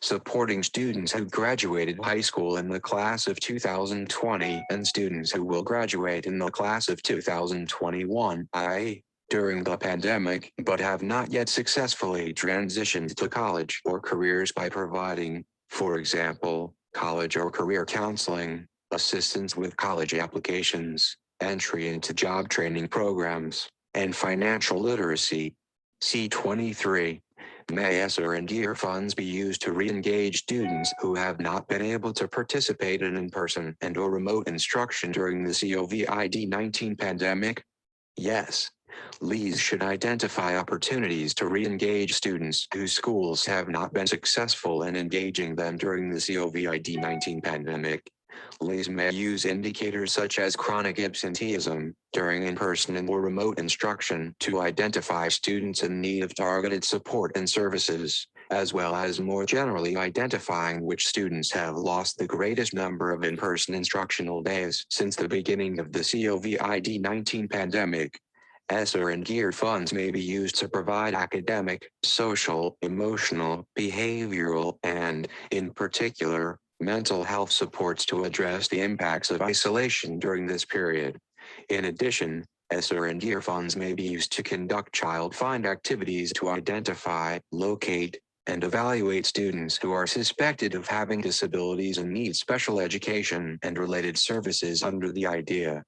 supporting students who graduated high school in the class of 2020 and students who will graduate in the class of 2021, i.e., during the pandemic, but have not yet successfully transitioned to college or careers by providing, for example, college or career counseling, assistance with college applications, entry into job training programs, and financial literacy. C23. May ESSER and GEAR funds be used to re-engage students who have not been able to participate in in-person and or remote instruction during the COVID-19 pandemic? Yes. LEAs should identify opportunities to re-engage students whose schools have not been successful in engaging them during the COVID-19 pandemic. LEAs may use indicators such as chronic absenteeism during in-person and or remote instruction to identify students in need of targeted support and services, as well as more generally identifying which students have lost the greatest number of in-person instructional days since the beginning of the COVID-19 pandemic. ESSER and GEAR funds may be used to provide academic, social, emotional, behavioral, and, in particular, mental health supports to address the impacts of isolation during this period. In addition, ESSER and GEAR funds may be used to conduct child find activities to identify, locate, and evaluate students who are suspected of having disabilities and need special education and related services under the IDEA.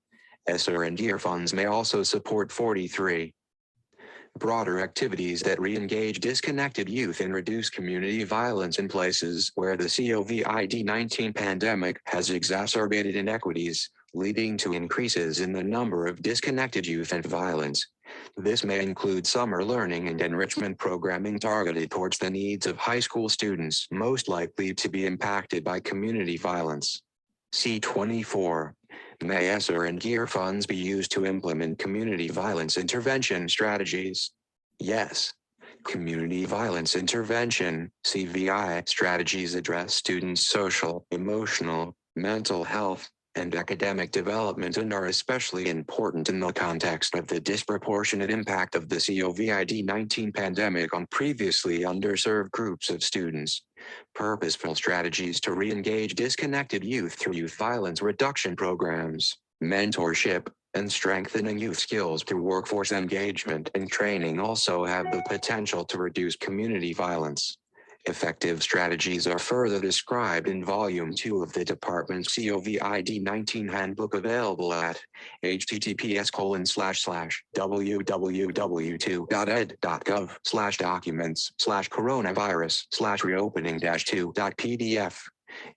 ESSER and GEAR funds may also support 43 broader activities that re-engage disconnected youth and reduce community violence in places where the COVID-19 pandemic has exacerbated inequities, leading to increases in the number of disconnected youth and violence. This may include summer learning and enrichment programming targeted towards the needs of high school students most likely to be impacted by community violence. C24. May ESSER and GEAR funds be used to implement community violence intervention strategies? Yes. Community violence intervention, CVI, strategies address students' social, emotional, mental health, and academic development and are especially important in the context of the disproportionate impact of the COVID-19 pandemic on previously underserved groups of students. Purposeful strategies to re-engage disconnected youth through youth violence reduction programs, mentorship, and strengthening youth skills through workforce engagement and training also have the potential to reduce community violence. Effective strategies are further described in Volume 2 of the Department's COVID-19 Handbook available at https://www.ed.gov/documents/coronavirus/reopening-2.pdf.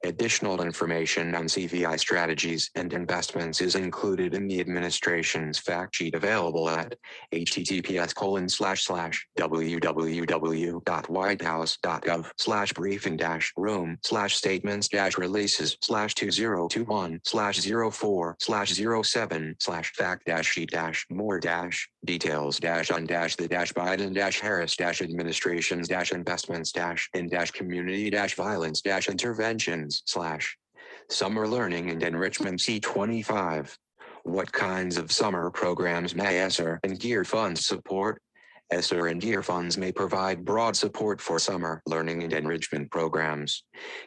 Additional information on CVI strategies and investments is included in the administration's fact sheet available at https://www.whitehouse.gov/briefing-room/statements-releases/2021/04/7/fact-sheet-more-details-on-the-biden-harris-investments-investments-and-community-violence-interventions/summer learning and enrichment C25. What kinds of summer programs may ESSER and GEAR funds support? ESSER and GEAR funds may provide broad support for summer learning and enrichment programs.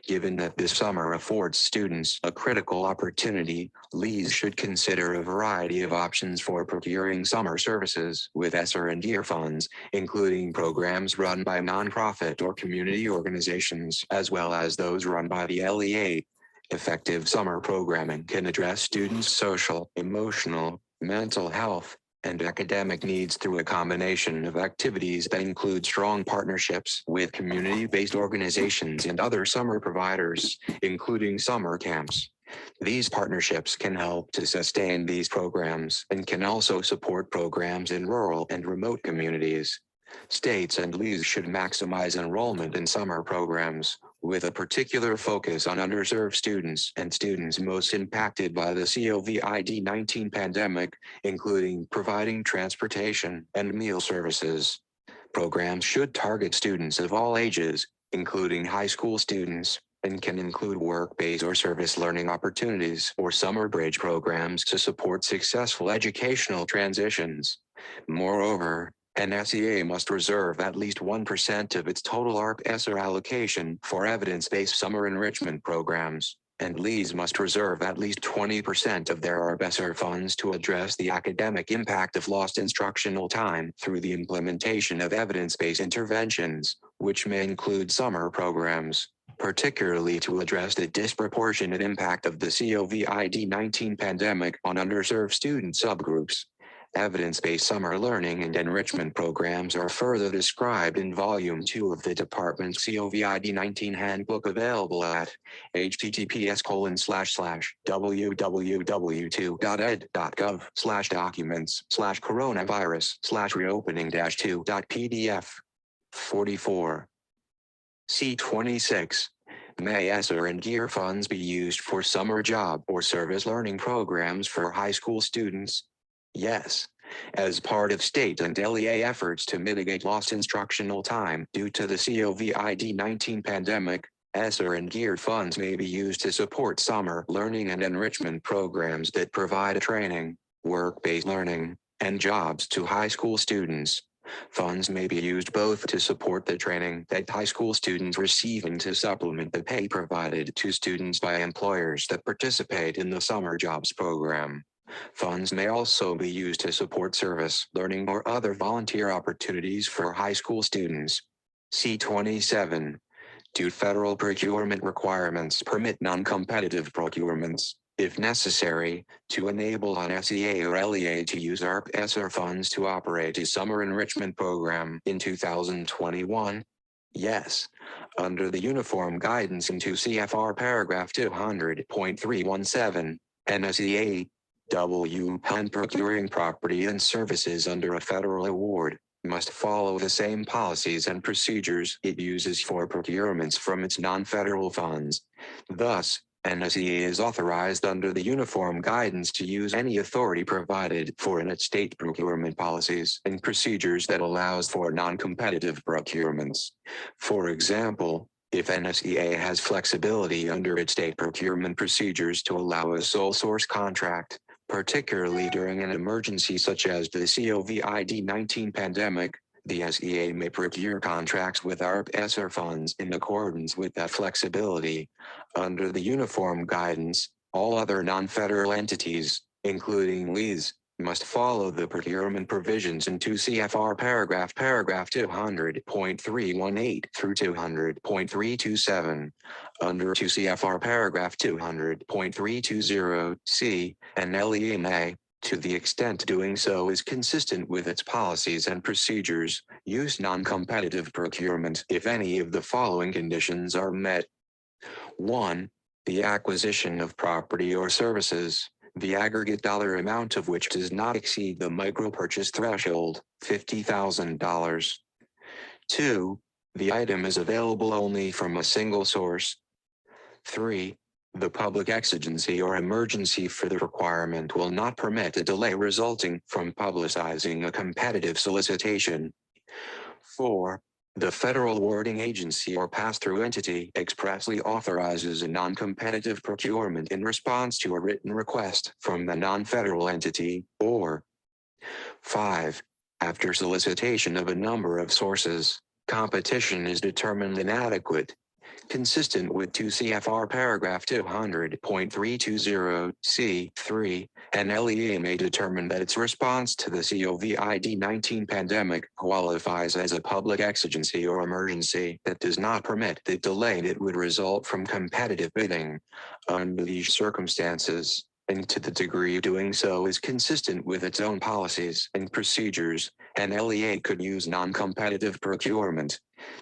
Given that this summer affords students a critical opportunity, LEAS should consider a variety of options for procuring summer services with ESSER and GEAR funds, including programs run by nonprofit or community organizations, as well as those run by the LEA. Effective summer programming can address students' social, emotional, mental health, and academic needs through a combination of activities that include strong partnerships with community-based organizations and other summer providers, including summer camps. These partnerships can help to sustain these programs and can also support programs in rural and remote communities. States and LEAS should maximize enrollment in summer programs, with a particular focus on underserved students and students most impacted by the COVID-19 pandemic, including providing transportation and meal services. Programs should target students of all ages, including high school students, and can include work-based or service learning opportunities or summer bridge programs to support successful educational transitions. Moreover, NSEA must reserve at least 1% of its total ARP-ESSER allocation for evidence-based summer enrichment programs, and LEAS must reserve at least 20% of their ARP-ESSER funds to address the academic impact of lost instructional time through the implementation of evidence-based interventions, which may include summer programs, particularly to address the disproportionate impact of the COVID-19 pandemic on underserved student subgroups. Evidence-based summer learning and enrichment programs are further described in Volume 2 of the Department's COVID-19 Handbook, available at https://www.ed.gov/documents/coronavirus/reopening-2.pdf. 44. C26. May ESSER and GEAR funds be used for summer job or service learning programs for high school students? Yes. As part of state and LEA efforts to mitigate lost instructional time due to the COVID-19 pandemic, ESSER and GEAR funds may be used to support summer learning and enrichment programs that provide training, work-based learning, and jobs to high school students. Funds may be used both to support the training that high school students receive and to supplement the pay provided to students by employers that participate in the summer jobs program. Funds may also be used to support service, learning, or other volunteer opportunities for high school students. C27. Do federal procurement requirements permit non-competitive procurements, if necessary, to enable an SEA or LEA to use ARP-ESSER funds to operate a summer enrichment program in 2021? Yes. Under the Uniform Guidance into CFR paragraph 200.317, NSEA when procuring property and services under a federal award, must follow the same policies and procedures it uses for procurements from its non-federal funds. Thus, NSEA is authorized under the Uniform Guidance to use any authority provided for in its state procurement policies and procedures that allows for non-competitive procurements. For example, if NSEA has flexibility under its state procurement procedures to allow a sole source contract, particularly during an emergency such as the COVID-19 pandemic, the SEA may procure contracts with ARP-ESSER funds in accordance with that flexibility. Under the Uniform Guidance, all other non-federal entities, including LEAS, must follow the procurement provisions in 2 CFR paragraph 200.318 through 200.327. Under 2 CFR paragraph 200.320 C, an LEA may, to the extent doing so is consistent with its policies and procedures, use non-competitive procurement if any of the following conditions are met. 1. The acquisition of property or services, the aggregate dollar amount of which does not exceed the micro-purchase threshold, $50,000. 2. The item is available only from a single source. 3. The public exigency or emergency for the requirement will not permit a delay resulting from publicizing a competitive solicitation. 4. The federal awarding agency or pass-through entity expressly authorizes a non-competitive procurement in response to a written request from the non-federal entity, or 5. After solicitation of a number of sources, competition is determined inadequate. Consistent with 2 CFR paragraph 200.320 C3, an LEA may determine that its response to the COVID-19 pandemic qualifies as a public exigency or emergency that does not permit the delay that would result from competitive bidding. Under these circumstances, and to the degree doing so is consistent with its own policies and procedures, an LEA could use non-competitive procurement.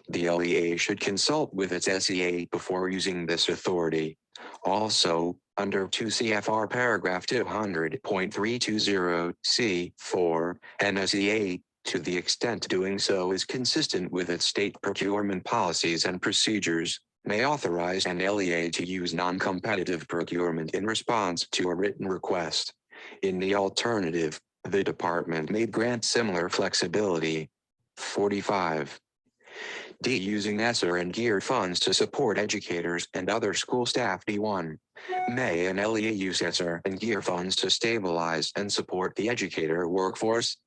The LEA should consult with its SEA before using this authority. Also, under 2 CFR paragraph 200.320 C4, an SEA, to the extent doing so is consistent with its state procurement policies and procedures, may authorize an LEA to use non-competitive procurement in response to a written request. In the alternative, the department may grant similar flexibility. 45. D. Using ESSER and GEAR funds to support educators and other school staff. D1. May an LEA use ESSER and GEAR funds to stabilize and support the educator workforce?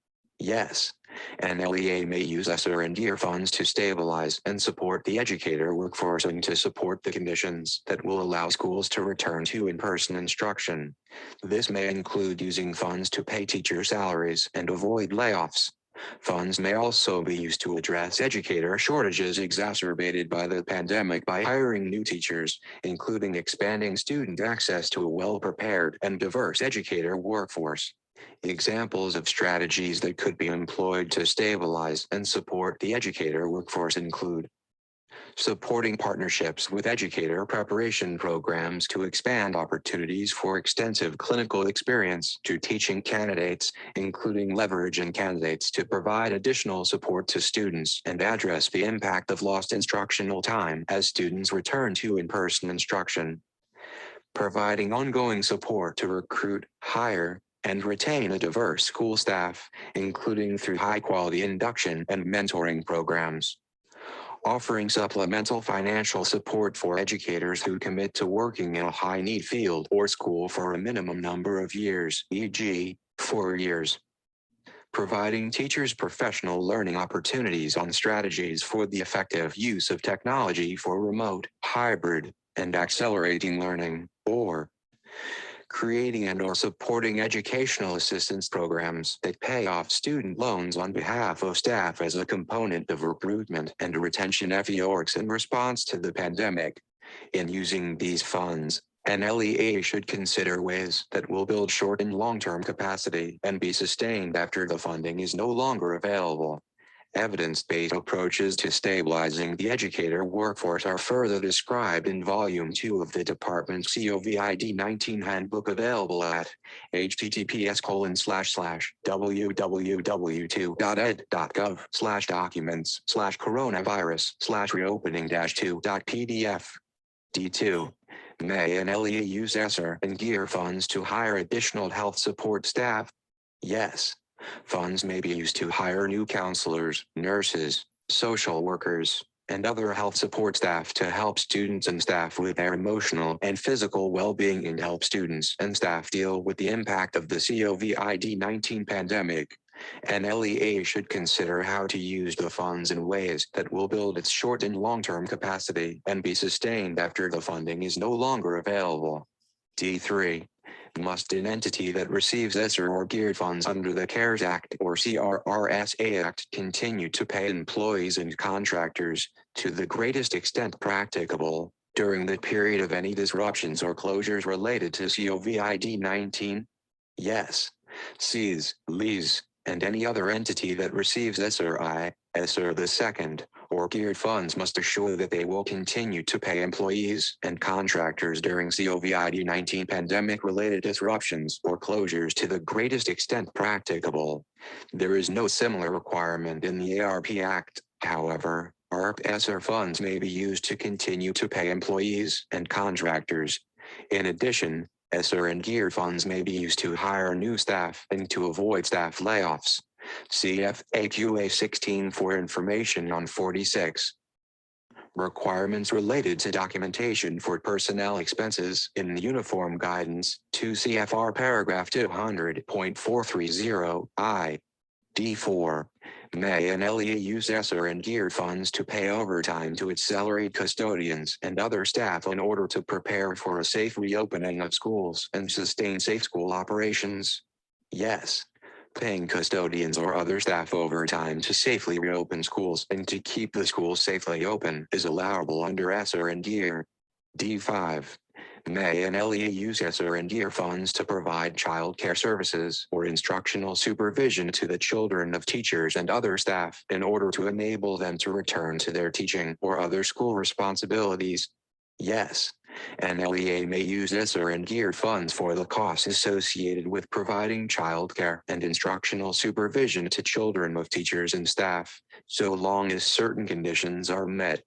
Yes. An LEA may use ESSER and GEAR funds to stabilize and support the educator workforce and to support the conditions that will allow schools to return to in-person instruction. This may include using funds to pay teacher salaries and avoid layoffs. Funds may also be used to address educator shortages exacerbated by the pandemic by hiring new teachers, including expanding student access to a well-prepared and diverse educator workforce. Examples of strategies that could be employed to stabilize and support the educator workforce include supporting partnerships with educator preparation programs to expand opportunities for extensive clinical experience to teaching candidates, including leveraging candidates to provide additional support to students and address the impact of lost instructional time as students return to in-person instruction. Providing ongoing support to recruit, hire, and retain a diverse school staff, including through high-quality induction and mentoring programs. Offering supplemental financial support for educators who commit to working in a high-need field or school for a minimum number of years, e.g., 4 years. Providing teachers professional learning opportunities on strategies for the effective use of technology for remote, hybrid, and accelerating learning, or creating and/or supporting educational assistance programs that pay off student loans on behalf of staff as a component of recruitment and retention efforts in response to the pandemic. In using these funds, an LEA should consider ways that will build short and long-term capacity and be sustained after the funding is no longer available. Evidence-based approaches to stabilizing the educator workforce are further described in Volume 2 of the Department's COVID-19 Handbook, available at https://www.ed.gov/documents/coronavirus/reopening-2.pdf. D2. May an LEA use ESSER and GEAR funds to hire additional health support staff? Yes. Funds may be used to hire new counselors, nurses, social workers, and other health support staff to help students and staff with their emotional and physical well-being and help students and staff deal with the impact of the COVID-19 pandemic. An LEA should consider how to use the funds in ways that will build its short and long-term capacity and be sustained after the funding is no longer available. D3. Must an entity that receives ESSER or GEAR funds under the CARES Act or CRRSA Act continue to pay employees and contractors to the greatest extent practicable during the period of any disruptions or closures related to COVID-19? Yes. Cs, LEAs, and any other entity that receives ESSER I, ESSER II, or GEAR funds must assure that they will continue to pay employees and contractors during COVID-19 pandemic-related disruptions or closures to the greatest extent practicable. There is no similar requirement in the ARP Act, however. ARP ESSER funds may be used to continue to pay employees and contractors. In addition, ESSER and GEAR funds may be used to hire new staff and to avoid staff layoffs. See FAQA 16 for information on 46. Requirements related to documentation for personnel expenses in the Uniform Guidance, 2 CFR paragraph 200.430 I. D4. May an LEA use ESSER and GEAR funds to pay overtime to its salaried custodians and other staff in order to prepare for a safe reopening of schools and sustain safe school operations? Yes. Paying custodians or other staff overtime to safely reopen schools and to keep the schools safely open is allowable under ESSER and GEAR. D5. May an LEA use ESSER and GEAR funds to provide child care services or instructional supervision to the children of teachers and other staff in order to enable them to return to their teaching or other school responsibilities? Yes. An LEA may use ESSER and GEAR funds for the costs associated with providing child care and instructional supervision to children of teachers and staff, so long as certain conditions are met.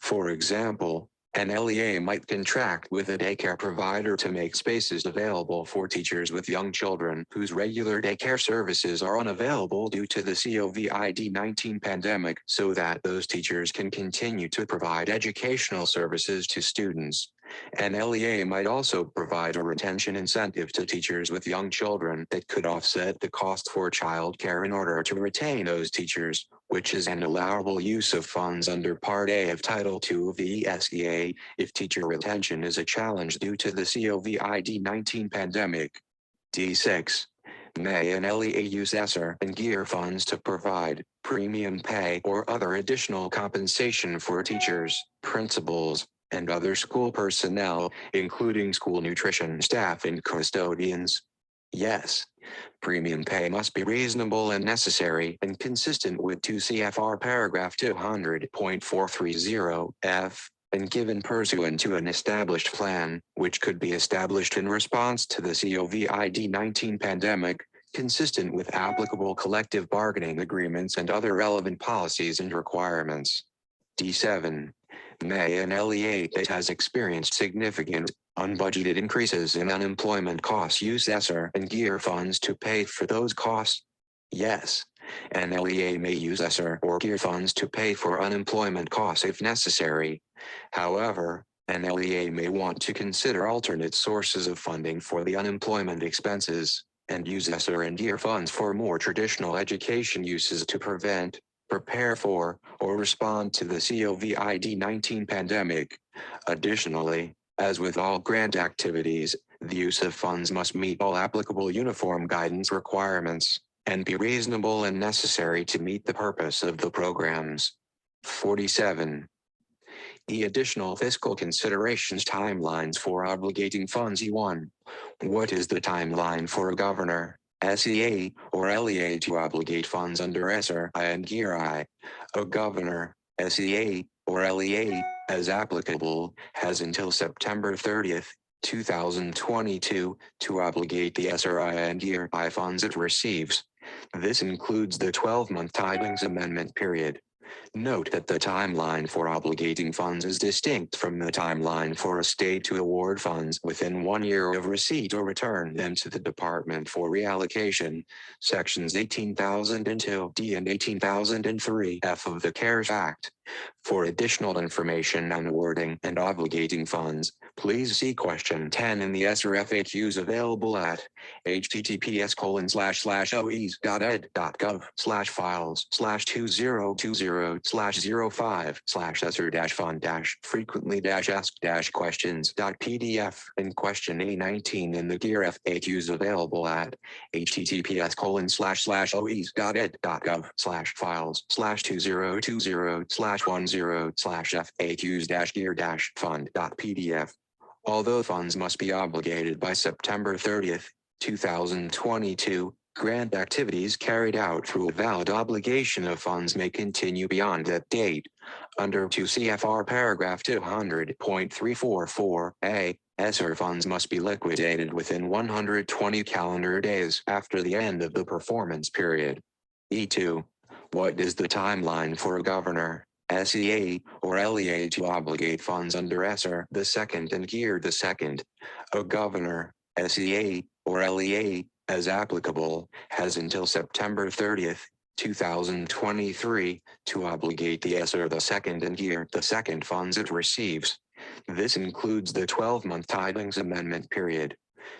For example, an LEA might contract with a daycare provider to make spaces available for teachers with young children whose regular daycare services are unavailable due to the COVID-19 pandemic, so that those teachers can continue to provide educational services to students. An LEA might also provide a retention incentive to teachers with young children that could offset the cost for childcare in order to retain those teachers, which is an allowable use of funds under Part A of Title II of the ESEA if teacher retention is a challenge due to the COVID-19 pandemic. D6. May an LEA use ESSER and GEAR funds to provide premium pay or other additional compensation for teachers, principals, and other school personnel, including school nutrition staff and custodians? Yes. Premium pay must be reasonable and necessary and consistent with 2 CFR paragraph 200.430 F, and given pursuant to an established plan, which could be established in response to the COVID-19 pandemic, consistent with applicable collective bargaining agreements and other relevant policies and requirements. D7. May an LEA that has experienced significant unbudgeted increases in unemployment costs use ESSER and GEAR funds to pay for those costs? Yes. An LEA may use ESSER or GEAR funds to pay for unemployment costs if necessary. However, an LEA may want to consider alternate sources of funding for the unemployment expenses and use ESSER and GEAR funds for more traditional education uses to prevent, prepare for, or respond to the COVID-19 pandemic. Additionally, as with all grant activities, the use of funds must meet all applicable Uniform Guidance requirements and be reasonable and necessary to meet the purpose of the programs. 47. Additional fiscal considerations timelines for obligating funds. E1. What is the timeline for a governor, SEA, or LEA to obligate funds under ESSER and GEAR I? A governor, SEA, or LEA, as applicable, has until September 30th, 2022 to obligate the ESSER and GEAR I funds it receives. This includes the 12-month Tidings Amendment period. Note that the timeline for obligating funds is distinct from the timeline for a state to award funds within 1 year of receipt or return them to the Department for reallocation. Sections 18,002 D and 18,003 F of the CARES Act. For additional information on awarding and obligating funds, please see question 10 in the ESSER FAQs available at https://oes.ed.gov/files/2020/05/ESSER-fund-frequently-asked-questions.pdf and question A19 in the GEAR FAQs available at https://oes.ed.gov/files/2020/FAQs-GEAR-fund.pdf. Although funds must be obligated by September 30th, 2022, grant activities carried out through a valid obligation of funds may continue beyond that date. Under 2 CFR paragraph 200.344 A, ESSER funds must be liquidated within 120 calendar days after the end of the performance period. E2. What is the timeline for a governor, SEA, or LEA to obligate funds under ESSER the second and GEAR the second? A governor, SEA, or LEA as applicable, has until September 30th, 2023, to obligate the ESSER the second and year the second funds it receives. This includes the 12-month tidings amendment period.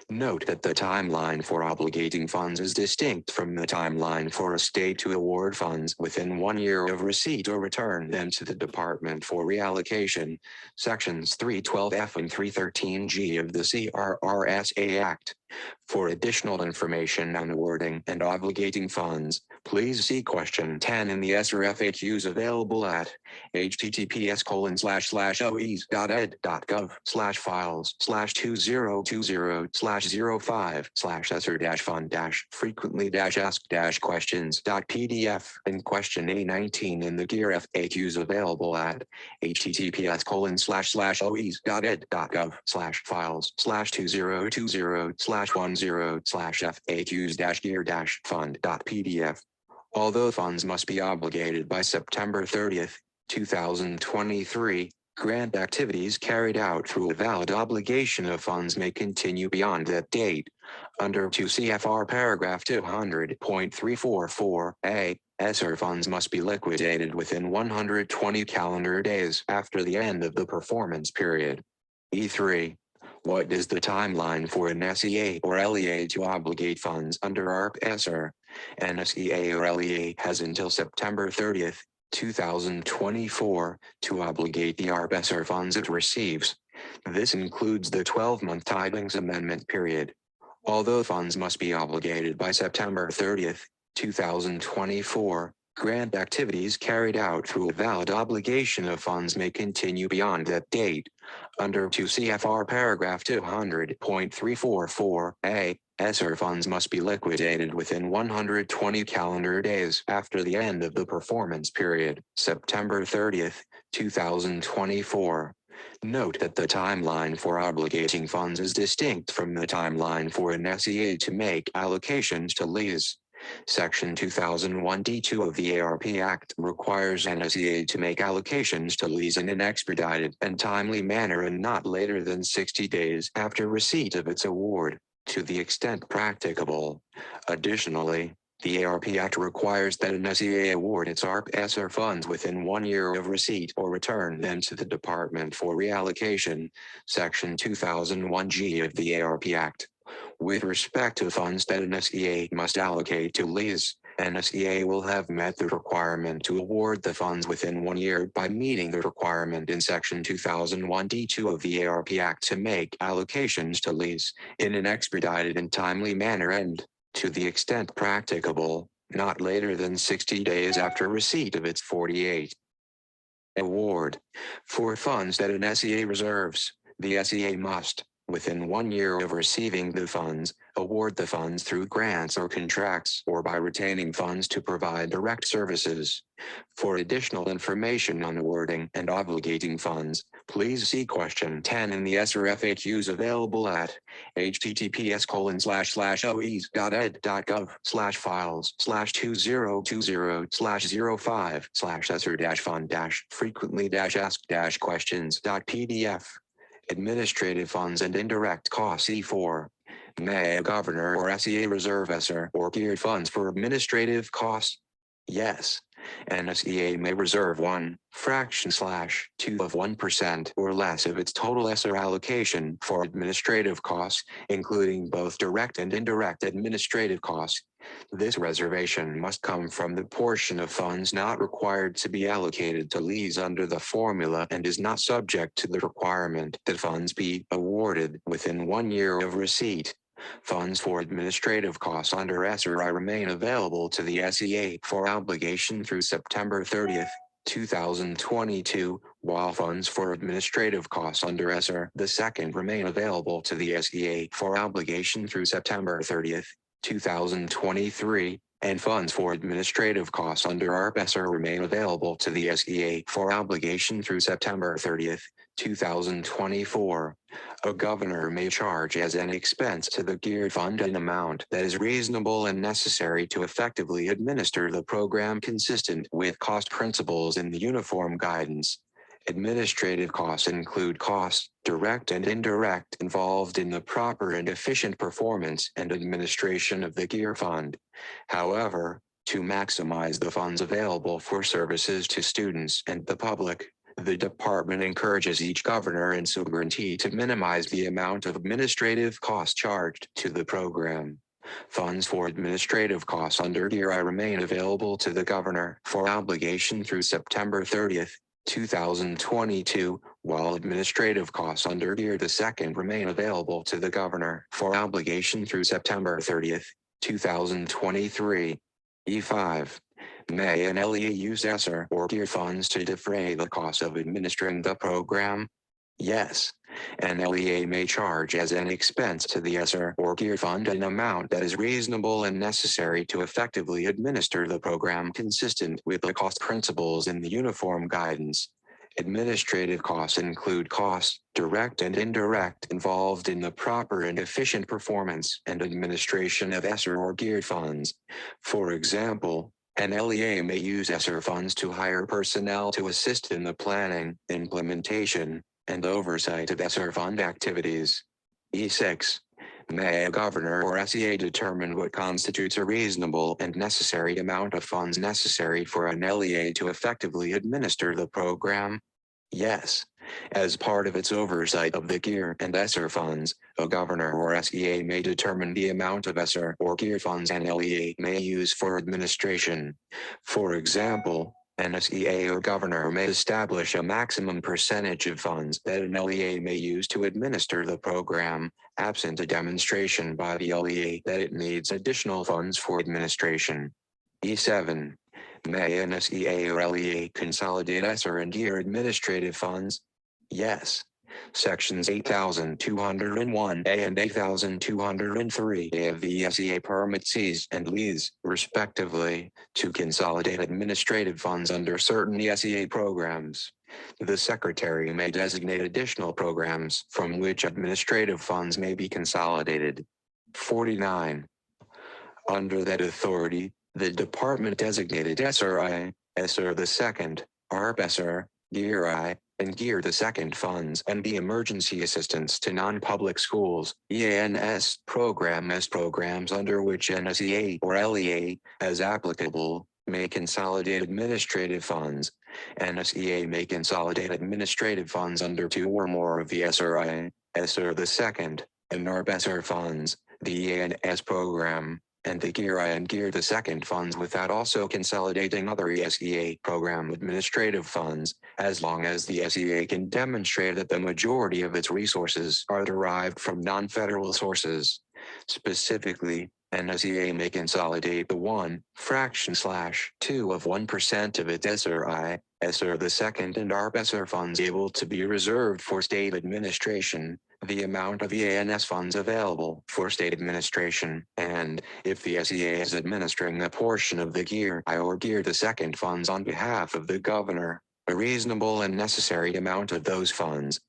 Note that the timeline for obligating funds is distinct from the timeline for a state to award funds within 1 year of receipt or return them to the Department for reallocation, Sections 312F and 313G of the CRRSA Act. For additional information on awarding and obligating funds, please see question 10 in the ESSER FAQs available at https://oes.ed.gov/files/2020/05/ESSER-fund-frequently-asked-questions.pdf and question A19 in the GEAR FAQs available at https://oes.ed.gov/files/2020/10/FAQs-gear-fund.pdf. Although funds must be obligated by September 30th, 2023, grant activities carried out through a valid obligation of funds may continue beyond that date. Under 2 CFR paragraph 200.344a, ESSER funds must be liquidated within 120 calendar days after the end of the performance period. E3. What is the timeline for an SEA or LEA to obligate funds under ARP ESSER? An SEA or LEA has until September 30th, 2024, to obligate the ARP ESSER funds it receives. This includes the 12-month tidings amendment period. Although funds must be obligated by September 30th, 2024, grant activities carried out through a valid obligation of funds may continue beyond that date. Under 2 CFR paragraph 200.344a, ESSER funds must be liquidated within 120 calendar days after the end of the performance period, September 30th, 2024. Note that the timeline for obligating funds is distinct from the timeline for an SEA to make allocations to LEAs. Section 2001D2 of the ARP Act requires an SEA to make allocations to LEAs in an expedited and timely manner and not later than 60 days after receipt of its award, to the extent practicable. Additionally, the ARP Act requires that an SEA award its ARP ESSER funds within 1 year of receipt or return them to the Department for reallocation, Section 2001G of the ARP Act. With respect to funds that an SEA must allocate to LEAs, an SEA will have met the requirement to award the funds within 1 year by meeting the requirement in Section 2001D2 of the ARP Act to make allocations to LEAs in an expedited and timely manner and, to the extent practicable, not later than 60 days after receipt of its 48 award. For funds that an SEA reserves, the SEA must, within 1 year of receiving the funds, award the funds through grants or contracts or by retaining funds to provide direct services. For additional information on awarding and obligating funds, please see question 10 in the ESSER FAQs available at https://oes.ed.gov/files/2020/05/ESSER-fund-frequently-asked-questions.pdf. Administrative funds and indirect costs E4. May a governor or SEA reserve ESSER or geared funds for administrative costs? Yes. An SEA may reserve 1/2 of 1% or less of its total ESSER allocation for administrative costs, including both direct and indirect administrative costs. This reservation must come from the portion of funds not required to be allocated to LEAs under the formula and is not subject to the requirement that funds be awarded within 1 year of receipt. Funds for administrative costs under ESSER remain available to the SEA for obligation through September 30th, 2022, while funds for administrative costs under ESSER the second remain available to the SEA for obligation through September 30th, 2023, and funds for administrative costs under ARP ESSER remain available to the SEA for obligation through September 30th, 2024. A governor may charge as an expense to the geared fund an amount that is reasonable and necessary to effectively administer the program consistent with cost principles in the Uniform Guidance. Administrative costs include costs, direct and indirect, involved in the proper and efficient performance and administration of the GEAR Fund. However, to maximize the funds available for services to students and the public, the department encourages each governor and superintendent to minimize the amount of administrative costs charged to the program. Funds for administrative costs under GEAR remain available to the governor for obligation through September 30th, 2022, while administrative costs under GEAR II remain available to the governor for obligation through September 30th, 2023. E5. May an LEA use ESSER or GEAR funds to defray the cost of administering the program? Yes. An LEA may charge as an expense to the ESSER or GEAR fund an amount that is reasonable and necessary to effectively administer the program consistent with the cost principles in the uniform guidance. Administrative costs include costs, direct and indirect, involved in the proper and efficient performance and administration of ESSER or GEAR funds. For example, an LEA may use ESSER funds to hire personnel to assist in the planning, implementation, and oversight of ESSER fund activities. E6. May a governor or SEA determine what constitutes a reasonable and necessary amount of funds necessary for an LEA to effectively administer the program? Yes. As part of its oversight of the GEAR and ESSER funds, a governor or SEA may determine the amount of ESSER or GEAR funds an LEA may use for administration. For example, an SEA or governor may establish a maximum percentage of funds that an LEA may use to administer the program, absent a demonstration by the LEA that it needs additional funds for administration. E7. May an SEA or LEA consolidate ESSER and GEAR administrative funds? Yes. Sections 8201A and 8203 of the SEA permit Cs and LEs, respectively, to consolidate administrative funds under certain SEA programs. The Secretary may designate additional programs from which administrative funds may be consolidated. 49. Under that authority, the department designated ESSER-I, ESSER II, ARP-ESSER, GEAR-I, and GEAR II funds and the emergency assistance to non-public schools (EANS) program as programs under which an SEA or LEA, as applicable, may consolidate administrative funds. An SEA may consolidate administrative funds under two or more of the ESSER-I, ESSER II, and ARP-ESSER funds, the EANS program, and the GEAR-I and GEAR II funds without also consolidating other SEA program administrative funds, as long as the SEA can demonstrate that the majority of its resources are derived from non-federal sources. Specifically, an SEA may consolidate the 1/2 of 1% of its ESSER-I, ESSER II and ARP-ESSER funds able to be reserved for state administration, the amount of EANS funds available for state administration, and, if the SEA is administering a portion of the GEAR-I or GEAR II funds on behalf of the governor, a reasonable and necessary amount of those funds.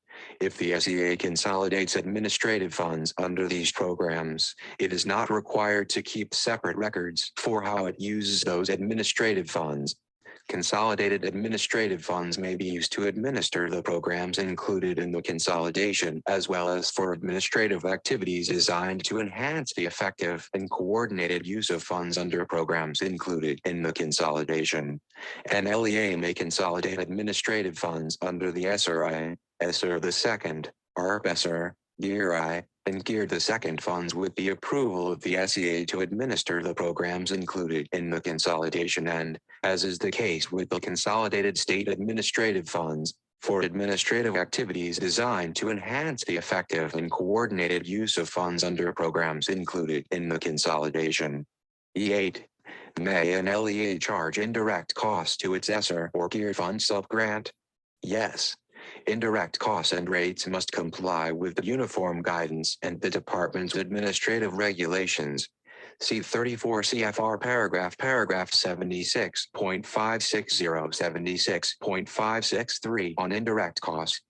If the SEA consolidates administrative funds under these programs, it is not required to keep separate records for how it uses those administrative funds. Consolidated administrative funds may be used to administer the programs included in the consolidation, as well as for administrative activities designed to enhance the effective and coordinated use of funds under programs included in the consolidation. An LEA may consolidate administrative funds under the ESSER-I, ESSER II, ARP-ESSER, GEAR-I, and GEAR II funds with the approval of the SEA to administer the programs included in the consolidation and, as is the case with the consolidated state administrative funds, for administrative activities designed to enhance the effective and coordinated use of funds under programs included in the consolidation. E8. May an LEA charge indirect costs to its ESSER or GEAR fund subgrant? Yes. Indirect costs and rates must comply with the uniform guidance and the department's administrative regulations. See 34 CFR paragraph 76.56076.563 on indirect costs.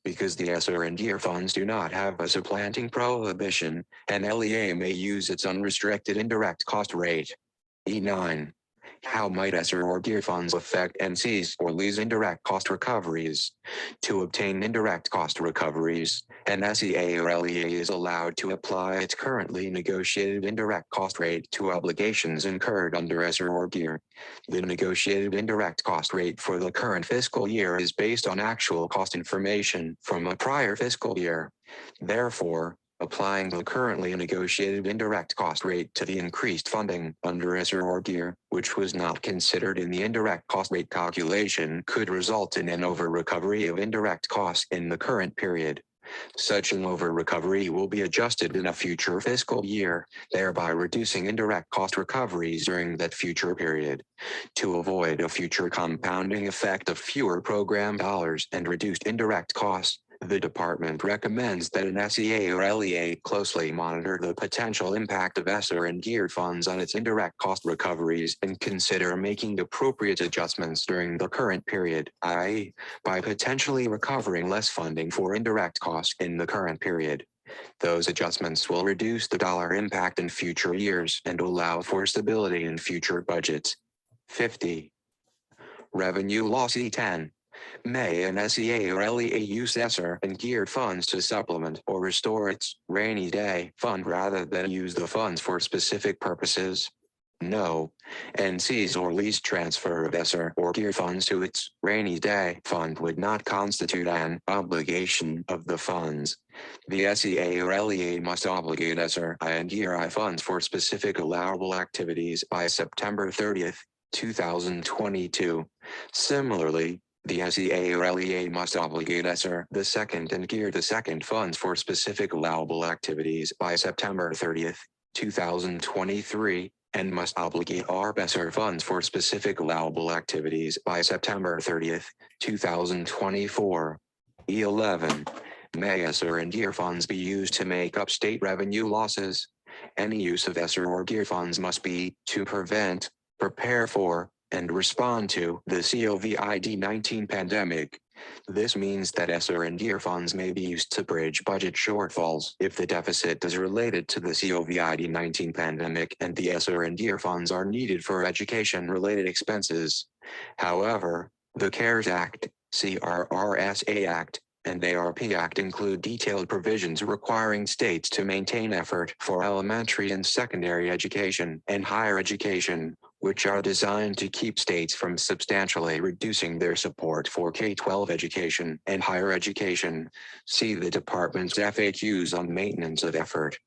Because the ESSER and GEAR funds do not have a supplanting prohibition, an LEA may use its unrestricted indirect cost rate. E9. How might ESSER or GEAR funds affect NCs or LEA's indirect cost recoveries? To obtain indirect cost recoveries, an SEA or LEA is allowed to apply its currently negotiated indirect cost rate to obligations incurred under ESSER or GEAR. The negotiated indirect cost rate for the current fiscal year is based on actual cost information from a prior fiscal year. Therefore, applying the currently negotiated indirect cost rate to the increased funding under ESSER or GEAR, which was not considered in the indirect cost rate calculation, could result in an over-recovery of indirect costs in the current period. Such an over-recovery will be adjusted in a future fiscal year, thereby reducing indirect cost recoveries during that future period. To avoid a future compounding effect of fewer program dollars and reduced indirect costs, the department recommends that an SEA or LEA closely monitor the potential impact of ESSER and GEAR funds on its indirect cost recoveries and consider making appropriate adjustments during the current period, i.e., by potentially recovering less funding for indirect costs in the current period. Those adjustments will reduce the dollar impact in future years and allow for stability in future budgets. 50. Revenue loss E10. May an SEA or LEA use ESSER and GEAR funds to supplement or restore its rainy day fund rather than use the funds for specific purposes? No. NC's or LEA's transfer of ESSER or GEAR funds to its rainy day fund would not constitute an obligation of the funds. The SEA or LEA must obligate ESSER and GEAR funds for specific allowable activities by September 30th, 2022. Similarly, the SEA or LEA must obligate ESSER the second and GEAR the second funds for specific allowable activities by September 30th, 2023, and must obligate ARP ESSER funds for specific allowable activities by September 30th, 2024. E11. May ESSER and GEAR funds be used to make up state revenue losses? Any use of ESSER or GEAR funds must be to prevent, prepare for, and respond to the COVID-19 pandemic. This means that ESSER and GEAR funds may be used to bridge budget shortfalls if the deficit is related to the COVID-19 pandemic and the ESSER and GEAR funds are needed for education-related expenses. However, the CARES Act, CRRSA Act, and ARP Act include detailed provisions requiring states to maintain effort for elementary and secondary education and higher education, which are designed to keep states from substantially reducing their support for K-12 education and higher education. See the department's FAQs on maintenance of effort.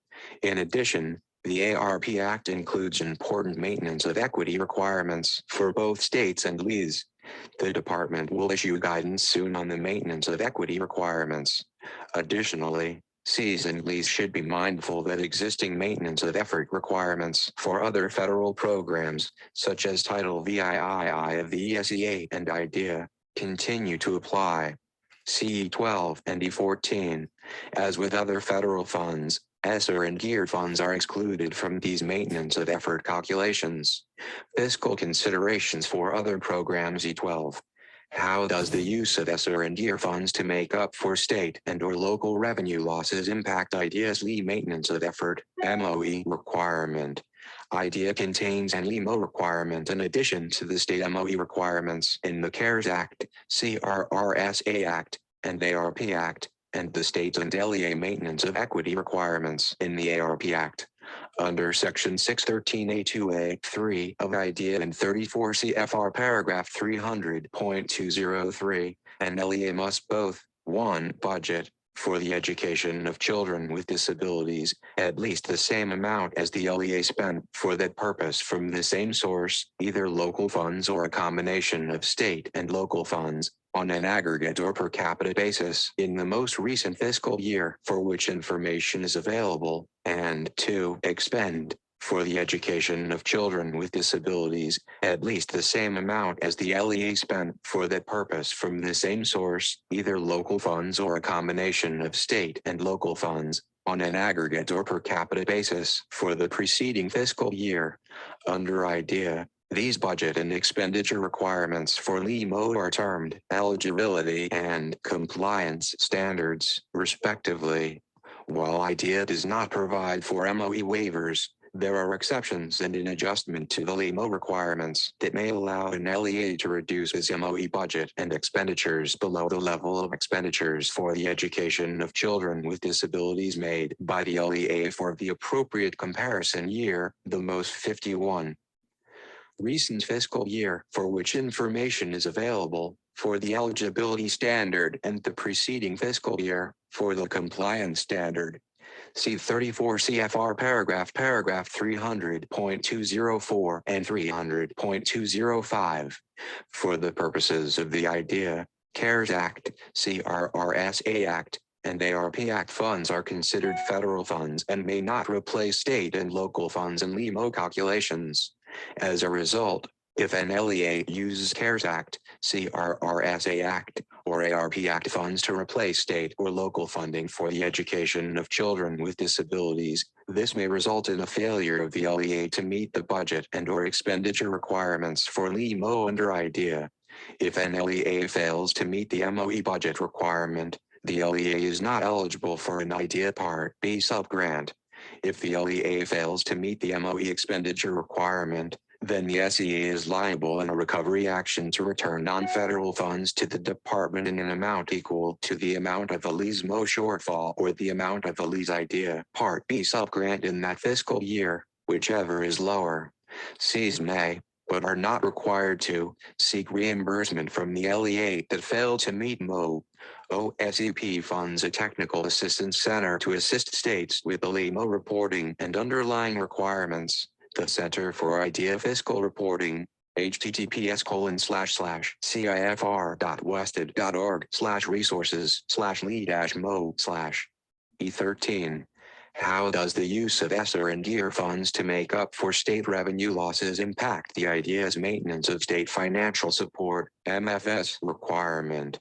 In addition, the ARP Act includes important maintenance of equity requirements for both states and LEAs. The department will issue guidance soon on the maintenance of equity requirements. Additionally, Cs and LEAs should be mindful that existing maintenance of effort requirements for other federal programs, such as Title VIII of the ESEA and IDEA, continue to apply. CE12 and E14. As with other federal funds, ESSER and GEAR funds are excluded from these maintenance of effort calculations. Fiscal considerations for other programs E12. How does the use of ESSER and GEAR funds to make up for state and or local revenue losses impact IDEA's LEA maintenance of effort MOE requirement? IDEA contains an LEMO requirement in addition to the state MOE requirements in the CARES Act, CRRSA Act, and ARP Act, and the state and LEA maintenance of equity requirements in the ARP Act. Under Section 613A2A3 of IDEA and 34 CFR paragraph 300.203, an LEA must both 1. Budget for the education of children with disabilities at least the same amount as the LEA spent for that purpose from the same source, either local funds or a combination of state and local funds, on an aggregate or per capita basis in the most recent fiscal year for which information is available, and 2. Expend for the education of children with disabilities at least the same amount as the LEA spent for that purpose from the same source, either local funds or a combination of state and local funds, on an aggregate or per capita basis for the preceding fiscal year. Under IDEA, these budget and expenditure requirements for LEMO are termed eligibility and compliance standards, respectively. While IDEA does not provide for MOE waivers, There are exceptions and an adjustment to the LEMO requirements that may allow an LEA to reduce its MOE budget and expenditures below the level of expenditures for the education of children with disabilities made by the LEA for the appropriate comparison year, the most 51. Recent fiscal year for which information is available for the eligibility standard and the preceding fiscal year for the compliance standard. See 34 CFR paragraph 300.204 and 300.205. For the purposes of the IDEA, CARES Act, CRRSA Act, and ARP Act funds are considered federal funds and may not replace state and local funds in LEMO calculations. As a result, if an LEA uses CARES Act, CRRSA Act, or ARP Act funds to replace state or local funding for the education of children with disabilities, this may result in a failure of the LEA to meet the budget and/or expenditure requirements for LEMO under IDEA. If an LEA fails to meet the MOE budget requirement, the LEA is not eligible for an IDEA Part B subgrant. If the LEA fails to meet the MOE expenditure requirement, then the SEA is liable in a recovery action to return non-federal funds to the department in an amount equal to the amount of the LESMO shortfall or the amount of the LES IDEA Part B subgrant in that fiscal year, whichever is lower. SEAs may, but are not required to, seek reimbursement from the LEA that failed to meet MO. OSEP funds a technical assistance center to assist states with the LEMO reporting and underlying requirements. The Center for IDEA Fiscal Reporting, https://cifr.wested.org/resources/lee-mo/ E13. How does the use of ESSER and GEAR funds to make up for state revenue losses impact the IDEA's maintenance of state financial support, MFS, requirement?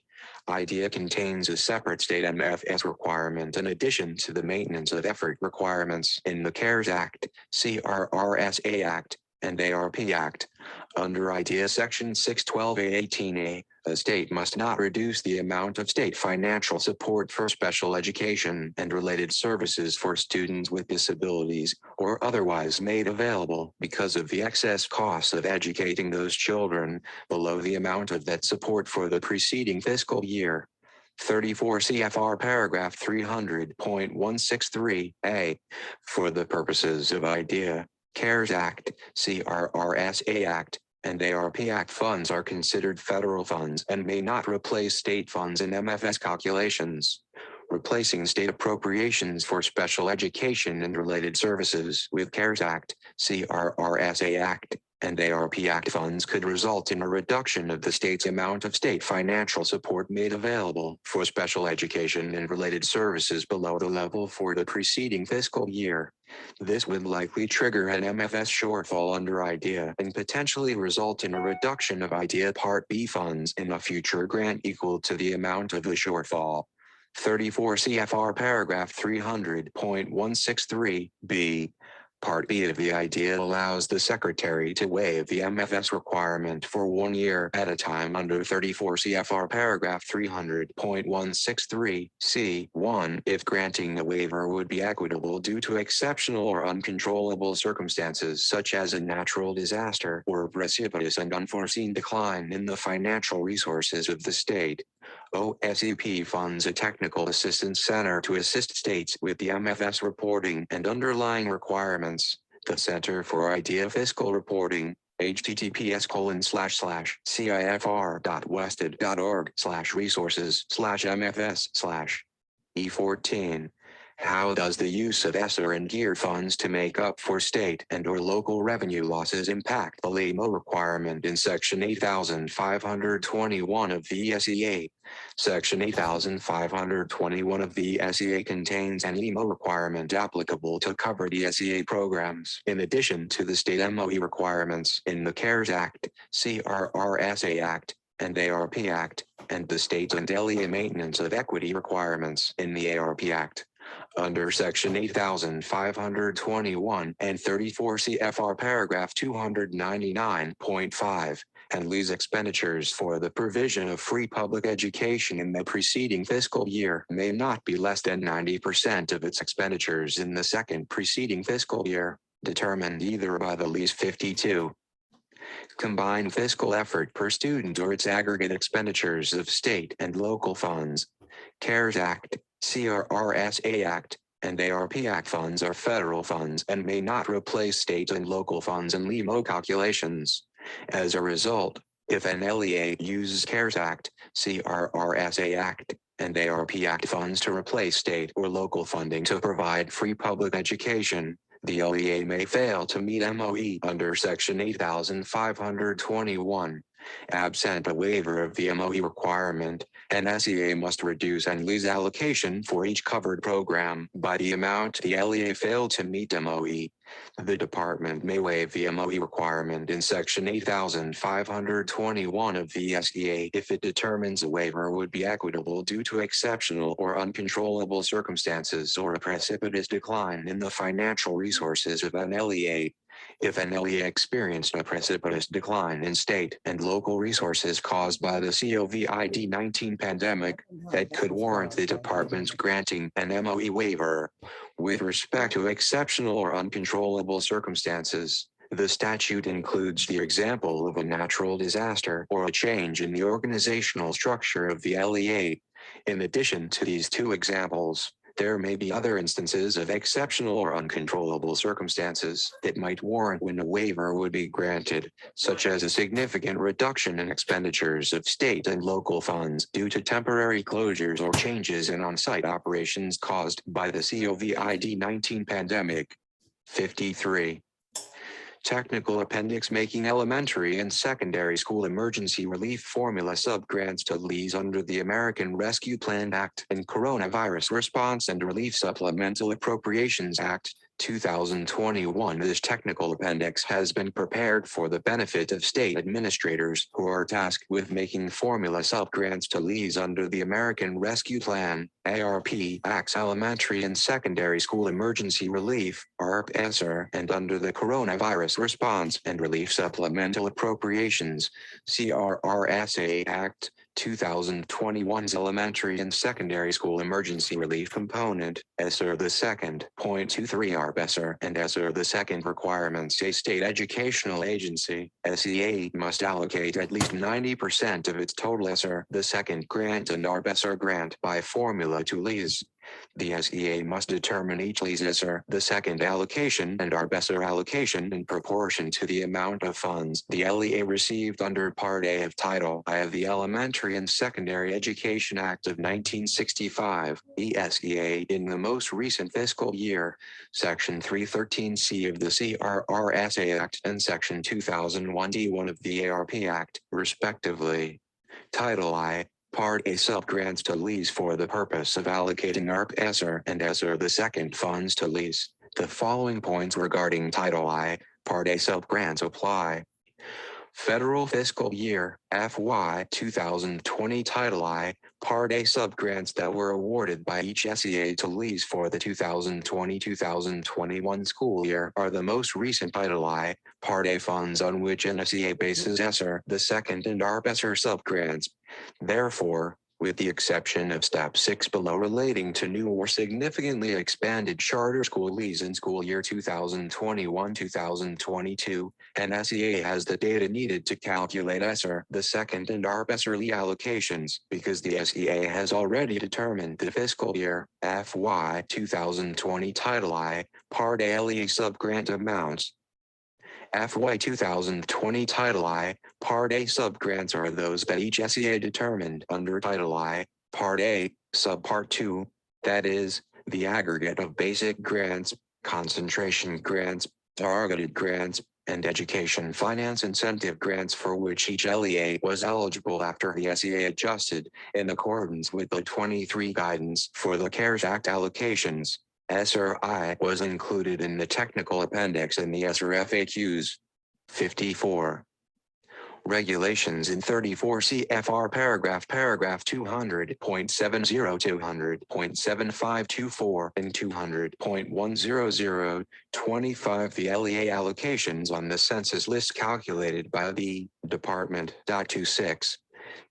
IDEA contains a separate state MFS requirement in addition to the maintenance of effort requirements in the CARES Act, CRRSA Act, and ARP Act. Under IDEA Section 612A18A, a state must not reduce the amount of state financial support for special education and related services for students with disabilities or otherwise made available because of the excess costs of educating those children below the amount of that support for the preceding fiscal year. 34 CFR paragraph 300.163a. For the purposes of IDEA, CARES Act, CRRSA Act, and ARP Act funds are considered federal funds and may not replace state funds in MFS calculations. Replacing state appropriations for special education and related services with CARES Act, CRRSA Act, and ARP Act funds could result in a reduction of the state's amount of state financial support made available for special education and related services below the level for the preceding fiscal year. This would likely trigger an MFS shortfall under IDEA and potentially result in a reduction of IDEA Part B funds in a future grant equal to the amount of the shortfall. 34 CFR paragraph 300.163b. Part B of the IDEA allows the Secretary to waive the MFS requirement for 1 year at a time under 34 CFR paragraph 300.163c1 if granting the waiver would be equitable due to exceptional or uncontrollable circumstances such as a natural disaster or precipitous and unforeseen decline in the financial resources of the state. OSEP funds a technical assistance center to assist states with the MFS reporting and underlying requirements. The Center for IDEA Fiscal Reporting, https://cifr.wested.org/resources/MFS/E14. How does the use of ESSER and GEAR funds to make up for state and/or local revenue losses impact the LEMO requirement in Section 8521 of the SEA? Section 8521 of the SEA contains an LEMO requirement applicable to cover the SEA programs, in addition to the state MOE requirements in the CARES Act, CRRSA Act, and ARP Act, and the state and LEA maintenance of equity requirements in the ARP Act. Under Section 8521 and 34 CFR paragraph 299.5, and LEA's expenditures for the provision of free public education in the preceding fiscal year may not be less than 90% of its expenditures in the second preceding fiscal year. determined either by the LEAS 52 combined fiscal effort per student or its aggregate expenditures of state and local funds. CARES Act, CRRSA Act, and ARP Act funds are federal funds and may not replace state and local funds in LEMO calculations. As a result, if an LEA uses CARES Act, CRRSA Act, and ARP Act funds to replace state or local funding to provide free public education, the LEA may fail to meet MOE under Section 8521. Absent a waiver of the MOE requirement, an SEA must reduce an LEA's allocation for each covered program by the amount the LEA failed to meet MOE. The department may waive the MOE requirement in Section 8521 of the SEA if it determines a waiver would be equitable due to exceptional or uncontrollable circumstances or a precipitous decline in the financial resources of an LEA. If an LEA experienced a precipitous decline in state and local resources caused by the COVID-19 pandemic, that could warrant the department's granting an MOE waiver. With respect to exceptional or uncontrollable circumstances, the statute includes the example of a natural disaster or a change in the organizational structure of the LEA. In addition to these two examples, there may be other instances of exceptional or uncontrollable circumstances that might warrant when a waiver would be granted, such as a significant reduction in expenditures of state and local funds due to temporary closures or changes in on-site operations caused by the COVID-19 pandemic. 53. Technical Appendix making elementary and secondary school emergency relief formula subgrants to LEAs under the American Rescue Plan Act and Coronavirus Response and Relief Supplemental Appropriations Act, 2021. This technical appendix has been prepared for the benefit of state administrators who are tasked with making formula subgrants to LEAs under the American Rescue Plan, ARP, Act's Elementary and Secondary School Emergency Relief, ARP-ESSER, and under the Coronavirus Response and Relief Supplemental Appropriations, CRRSA Act, 2021's Elementary and Secondary School Emergency Relief Component, ESSER the Second, .23 ARP-ESSER and ESSER the Second requirements. A state educational agency, SEA, must allocate at least 90% of its total ESSER the Second grant and ARP-ESSER grant by formula to LEAs. The SEA must determine each LEA's ESSER the Second allocation and ARP-ESSER allocation in proportion to the amount of funds the LEA received under Part A of Title I of the Elementary and Secondary Education Act of 1965, ESEA, in the most recent fiscal year, Section 313C of the CRRSA Act and Section 2001D1 of the ARP Act, respectively. Title I, Part A subgrants to LEAs for the purpose of allocating ARP-ESSER and ESSER the Second funds to LEAs. The following points regarding Title I, Part A subgrants apply. Federal Fiscal Year, FY 2020 Title I, Part A subgrants that were awarded by each SEA to LEAs for the 2020-2021 school year are the most recent Title I, Part A funds on which an SEA bases ESSER the Second and ARP-ESSER subgrants. Therefore, with the exception of Step 6 below relating to new or significantly expanded charter school LEAs in school year 2021-2022, an SEA has the data needed to calculate ESSER the Second and ARP-ESSER LEA allocations because the SEA has already determined the fiscal year FY 2020 Title I, Part A LEA subgrant amounts. FY 2020 Title I, Part A subgrants are those that each SEA determined under Title I, Part A, Subpart 2, that is, the aggregate of basic grants, concentration grants, targeted grants, and education finance incentive grants for which each LEA was eligible after the SEA adjusted in accordance with the 23 guidance for the CARES Act allocations. ESSER I was included in the technical appendix in the ESSER FAQs. 54. Regulations in 34 CFR paragraph 200.70, 200.7524, and 200.100, 25. The LEA allocations on the census list calculated by the Department. 26.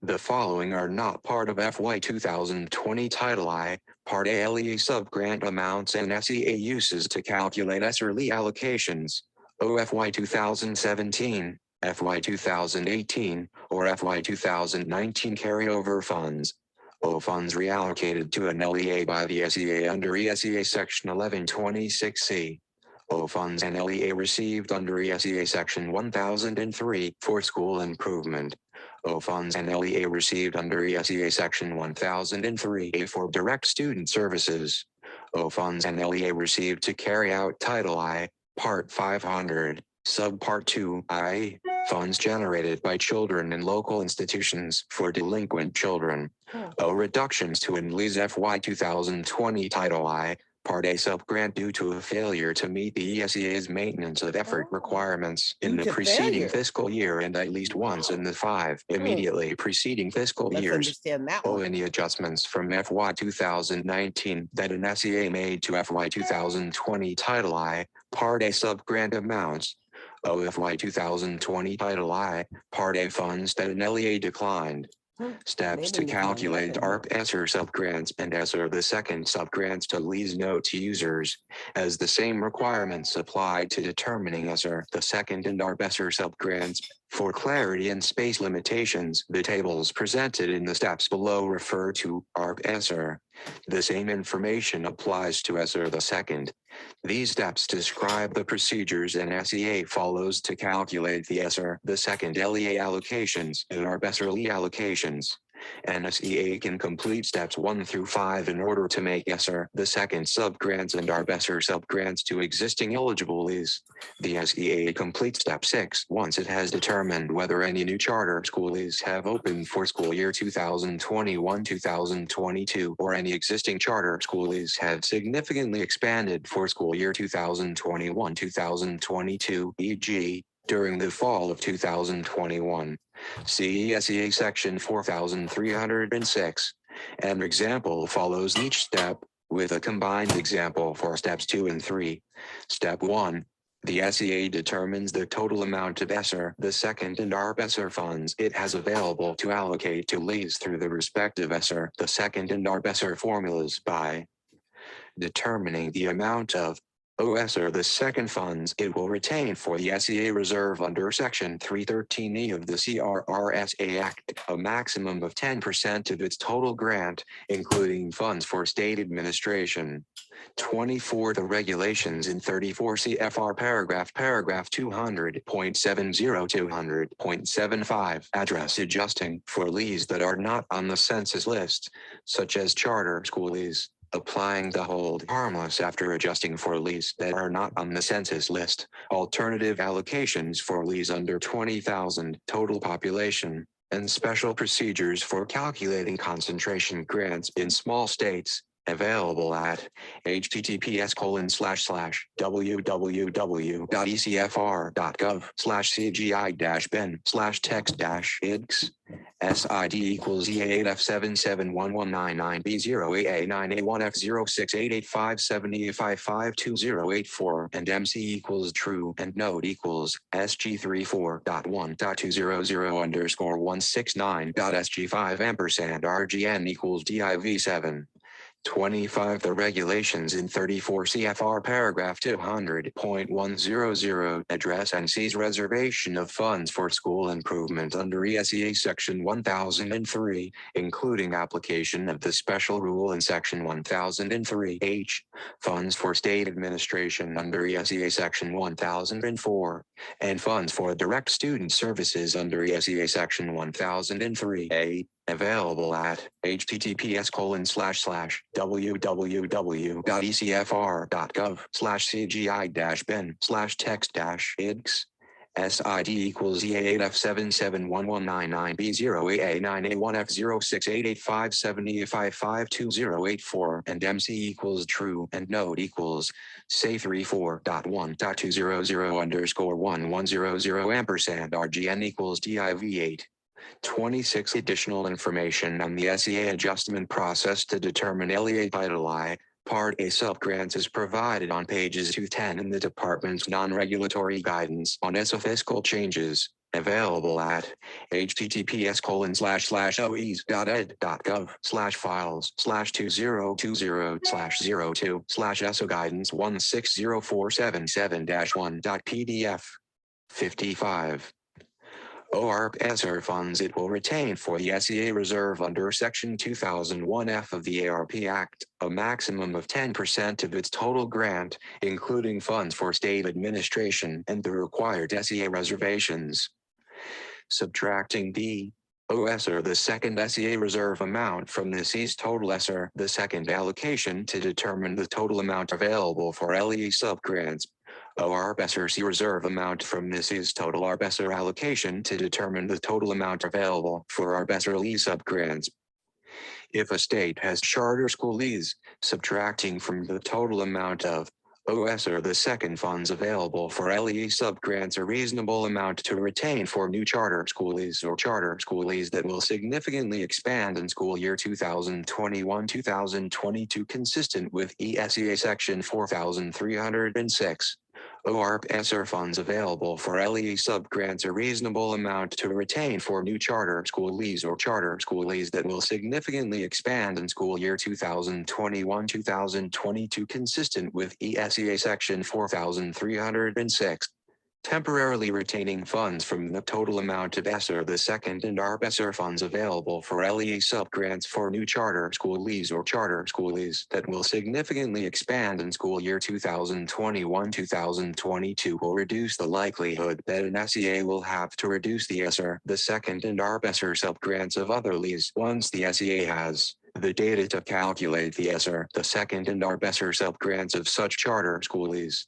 The following are not part of FY 2020 Title I, Part A LEA subgrant amounts and SEA uses to calculate ESSER LEA allocations. OFY 2017, FY 2018, or FY 2019 carryover funds. O funds reallocated to an LEA by the SEA under ESEA Section 1126C. O funds and LEA received under ESEA Section 1003 for school improvement. O funds and LEA received under ESEA Section 1003 for direct student services. O funds and LEA received to carry out Title I, Part 500, Subpart 2I, funds generated by children in local institutions for delinquent children. O reductions to ENLEA's FY 2020 Title I, Part A subgrant due to a failure to meet the ESEA's maintenance of effort requirements in Due the to preceding failure. fiscal year and at least once in the 5 immediately preceding fiscal Let's years. understand that O one. any adjustments from FY 2019 that an SEA made to FY 2020 Title I, Part A subgrant amounts. O FY 2020 Title I, Part A funds that an LEA declined. Steps to didn't decline calculate nothing. ARP ESSER subgrants and ESSER the second subgrants to LEA's notes users, as the same requirements apply to determining ESSER the second and ARP ESSER subgrants. For clarity and space limitations, the tables presented in the steps below refer to ARP ESSER. The same information applies to ESSER the second. These steps describe the procedures an SEA follows to calculate the ESSER the second LEA allocations and ARP ESSER LEA allocations. An SEA can complete steps 1 through 5 in order to make ESSER the second subgrants and ARP ESSER subgrants to existing eligible LEAs. The SEA completes step 6 once it has determined whether any new charter school LEAs have opened for school year 2021-2022 or any existing charter school LEAs have significantly expanded for school year 2021-2022, e.g., during the fall of 2021. See SEA Section 4306. An example follows each step, with a combined example for steps 2 and 3. Step 1. The SEA determines the total amount of ESSER the second and ARP ESSER funds it has available to allocate to LEAs through the respective ESSER the second and ARP ESSER formulas by determining the amount of ESSER the second funds it will retain for the SEA reserve under Section 313E of the CRRSA Act, a maximum of 10% of its total grant, including funds for state administration. 24. The regulations in 34 CFR paragraph 200.70-200.75 address adjusting for LEAs that are not on the census list, such as charter school LEAs. Applying the hold harmless after adjusting for LEAs that are not on the census list. Alternative allocations for LEAs under 20,000 total population, and special procedures for calculating concentration grants in small states. Available at https://www.ecfr.gov/cgi-bin/text-idx. SID equals E8F771199B0A9A1F068857E552084 and MC equals true and node equals SG34.1.200_169.SG5 ampersand RGN equals DIV7. 25. The regulations in 34 CFR paragraph 200.100 address and seize reservation of funds for school improvement under ESEA Section 1003, including application of the special rule in Section 1003H, funds for state administration under ESEA Section 1004, and funds for direct student services under ESEA Section 1003A. Available at https://www.ecfr.gov/cgi-bin/text-idx. SID equals E8F771199B0A9A1F068857E552084 and MC equals true and node equals say34.1.200_110 ampersand RGN equals DIV8. 26. Additional information on the SEA adjustment process to determine LEA Title I, Part A subgrants is provided on pages 210 in the Department's non-regulatory guidance on ESSA fiscal changes. Available at https://oes.ed.gov/files/2020/02/eso guidance 160477-1.pdf. 55. OARP ESSER funds it will retain for the SEA reserve under Section 2001F of the ARP Act, a maximum of 10% of its total grant, including funds for state administration and the required SEA reservations. Subtracting the OESSER the second SEA reserve amount from the SEA's total ESSER the second allocation to determine the total amount available for LEA subgrants. OARP ESSER C reserve amount from the SEA's total ARP ESSER allocation to determine the total amount available for ARP ESSER LEA subgrants. If a state has charter school lease, subtracting from the total amount of OESSER the second funds available for LEA subgrants a reasonable amount to retain for new charter school lease or charter school lease that will significantly expand in school year 2021-2022 consistent with ESEA section 4306. OARP ESSER funds available for LEA subgrants a reasonable amount to retain for new charter school lease or charter school lease that will significantly expand in school year 2021-2022 consistent with ESEA section 4306. Temporarily retaining funds from the total amount of ESSER the second and ARP ESSER funds available for LEA subgrants for new charter school lease or charter school lease that will significantly expand in school year 2021-2022 will reduce the likelihood that an SEA will have to reduce the ESSER the second and ARP ESSER subgrants of other lease once the SEA has the data to calculate the ESSER the second and ARP ESSER subgrants of such charter school lease.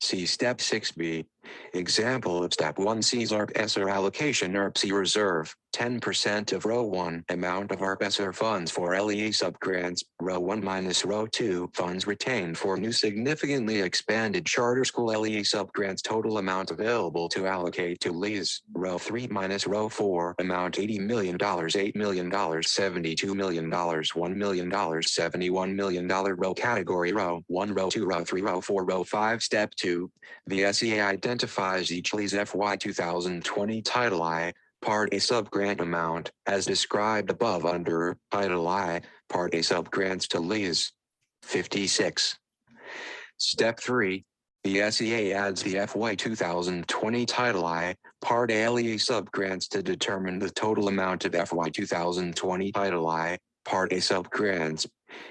See Step 6b. Example of Step 1C's ARP ESSER allocation ARP C reserve, 10% of Row 1 amount of ARP ESSER funds for LEA subgrants, Row 1 minus Row 2 funds retained for new significantly expanded charter school LEA subgrants total amount available to allocate to lease, Row 3 minus Row 4 amount $80 million, $8 million, $72 million, $1 million, $71 million row category Row 1, Row 2, Row 3, Row 4, Row 5. Step 2. The SEA identifies each lease FY 2020 Title I, Part A subgrant amount, as described above under Title I, Part A subgrants to lease. 56. Step 3. The SEA adds the FY 2020 Title I, Part A LEA subgrants to determine the total amount of FY 2020 Title I, Part A subgrants.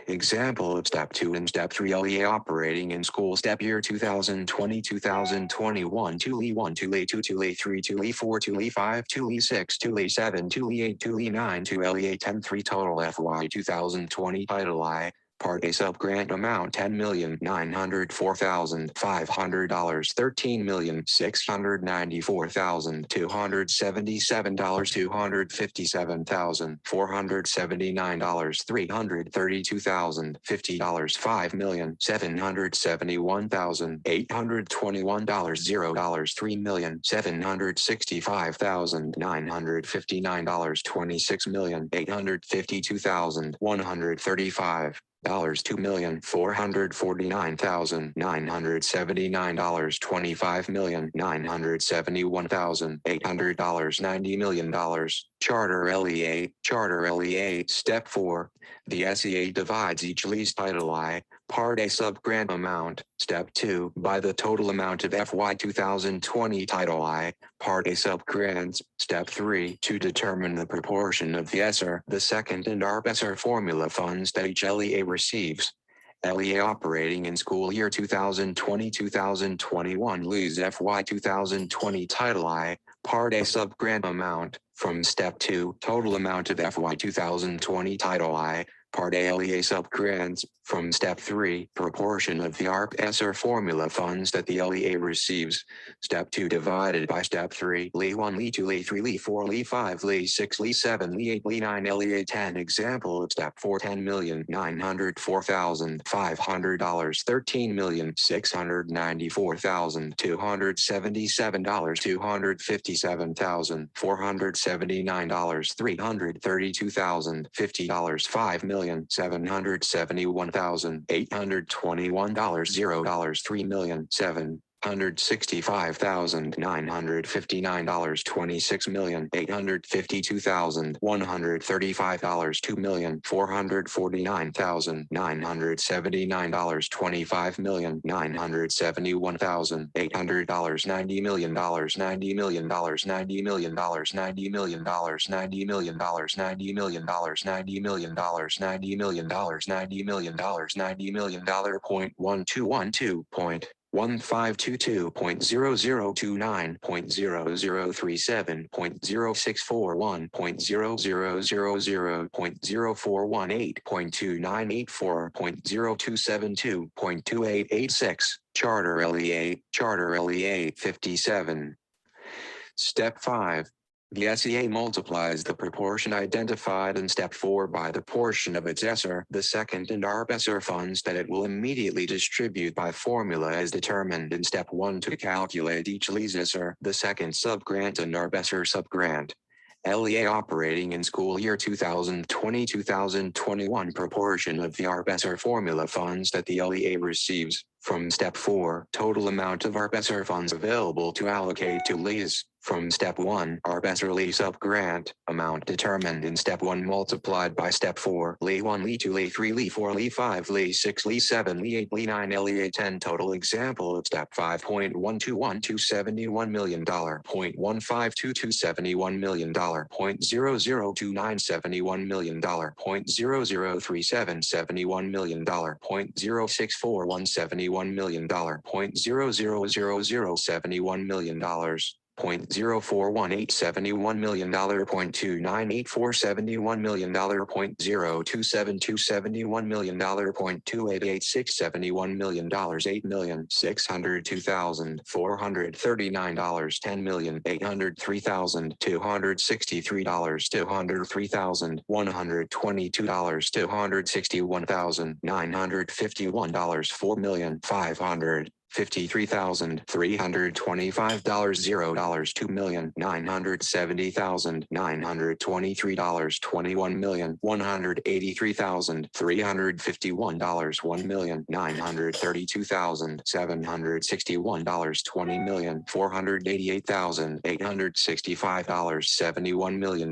Example of Step 2 and Step 3 LEA operating in school step year 2020-2021 2LE 1 2LE 2 2LE 3 2LE 4 2LE 5 2LE 6 2LE 7 2LE 8 2LE 9 2LE 10 3 total FY 2020 Title I Part A subgrant amount $10,904,500 $13,694,277 $257,479 $332,050 $5,771,821 $3,765,959 $26,852,135 $2,449,979 $25,971,800 $90 million. Charter LEA. Step 4. The SEA divides each lease Title I, Part A subgrant amount, Step 2, by the total amount of FY 2020 Title I, Part A subgrants, Step 3, to determine the proportion of the ESSER, the second and ARP ESSER formula funds that each LEA receives. LEA operating in school year 2020-2021 lease FY 2020 Title I, Part A subgrant amount, from Step 2, total amount of FY 2020 Title I, Part A LEA subgrants, from Step 3, proportion of the ARP ESSER formula funds that the LEA receives. Step 2 divided by Step 3, LE 1, LE 2, LE 3, LE 4, LE 5, LE 6, LE 7, LE 8, LE 9, LEA 10. Example of Step 4, $10,904,500, $13,694,277, $257,479, $332,050, $5,771,821, $0, $3,700,000, $165,959, $26,852,135, $2,449,979, $25,971,800, $90,000,000, $90,000,000, $90,000,000, $90,000,000, $90,000,000, $90,000,000, $90,000,000, $90,000,000, $90,000,000, $90,000,000, .1212. 1522.0029.000.00418.000.00272.2886 Charter LEA 57. Step 5. The SEA multiplies the proportion identified in Step 4 by the portion of its ESSER, the second and ARP ESSER funds that it will immediately distribute by formula as determined in Step 1 to calculate each LEA's ESSER, the second subgrant and ARP ESSER subgrant. LEA operating in school year 2020-2021 proportion of the ARP ESSER formula funds that the LEA receives. From Step 4, total amount of ARP ESSER funds available to allocate to LEAs. From Step 1, ARP ESSER LEA subgrant, amount determined in Step 1 multiplied by Step 4, LEA 1, LEA 2, LEA 3, LEA 4, LEA 5, LEA 6, LEA 7, LEA 8, LEA 9, LEA 10. Total example of Step 5.121.271 million, $0.152271 million, $0.002971 million, $0.003771 million, $0.064171 million, $0.00071 million. $0.041871 million, $0.298471 million, $0.0272771 million, $0.288671 million, $8,602,439, $10,803,263, $203,122, $261,951, $4,500. $53,325, $0, $2,970,923, $21,183,351, $1,932,761, $20,488,865, $71 million.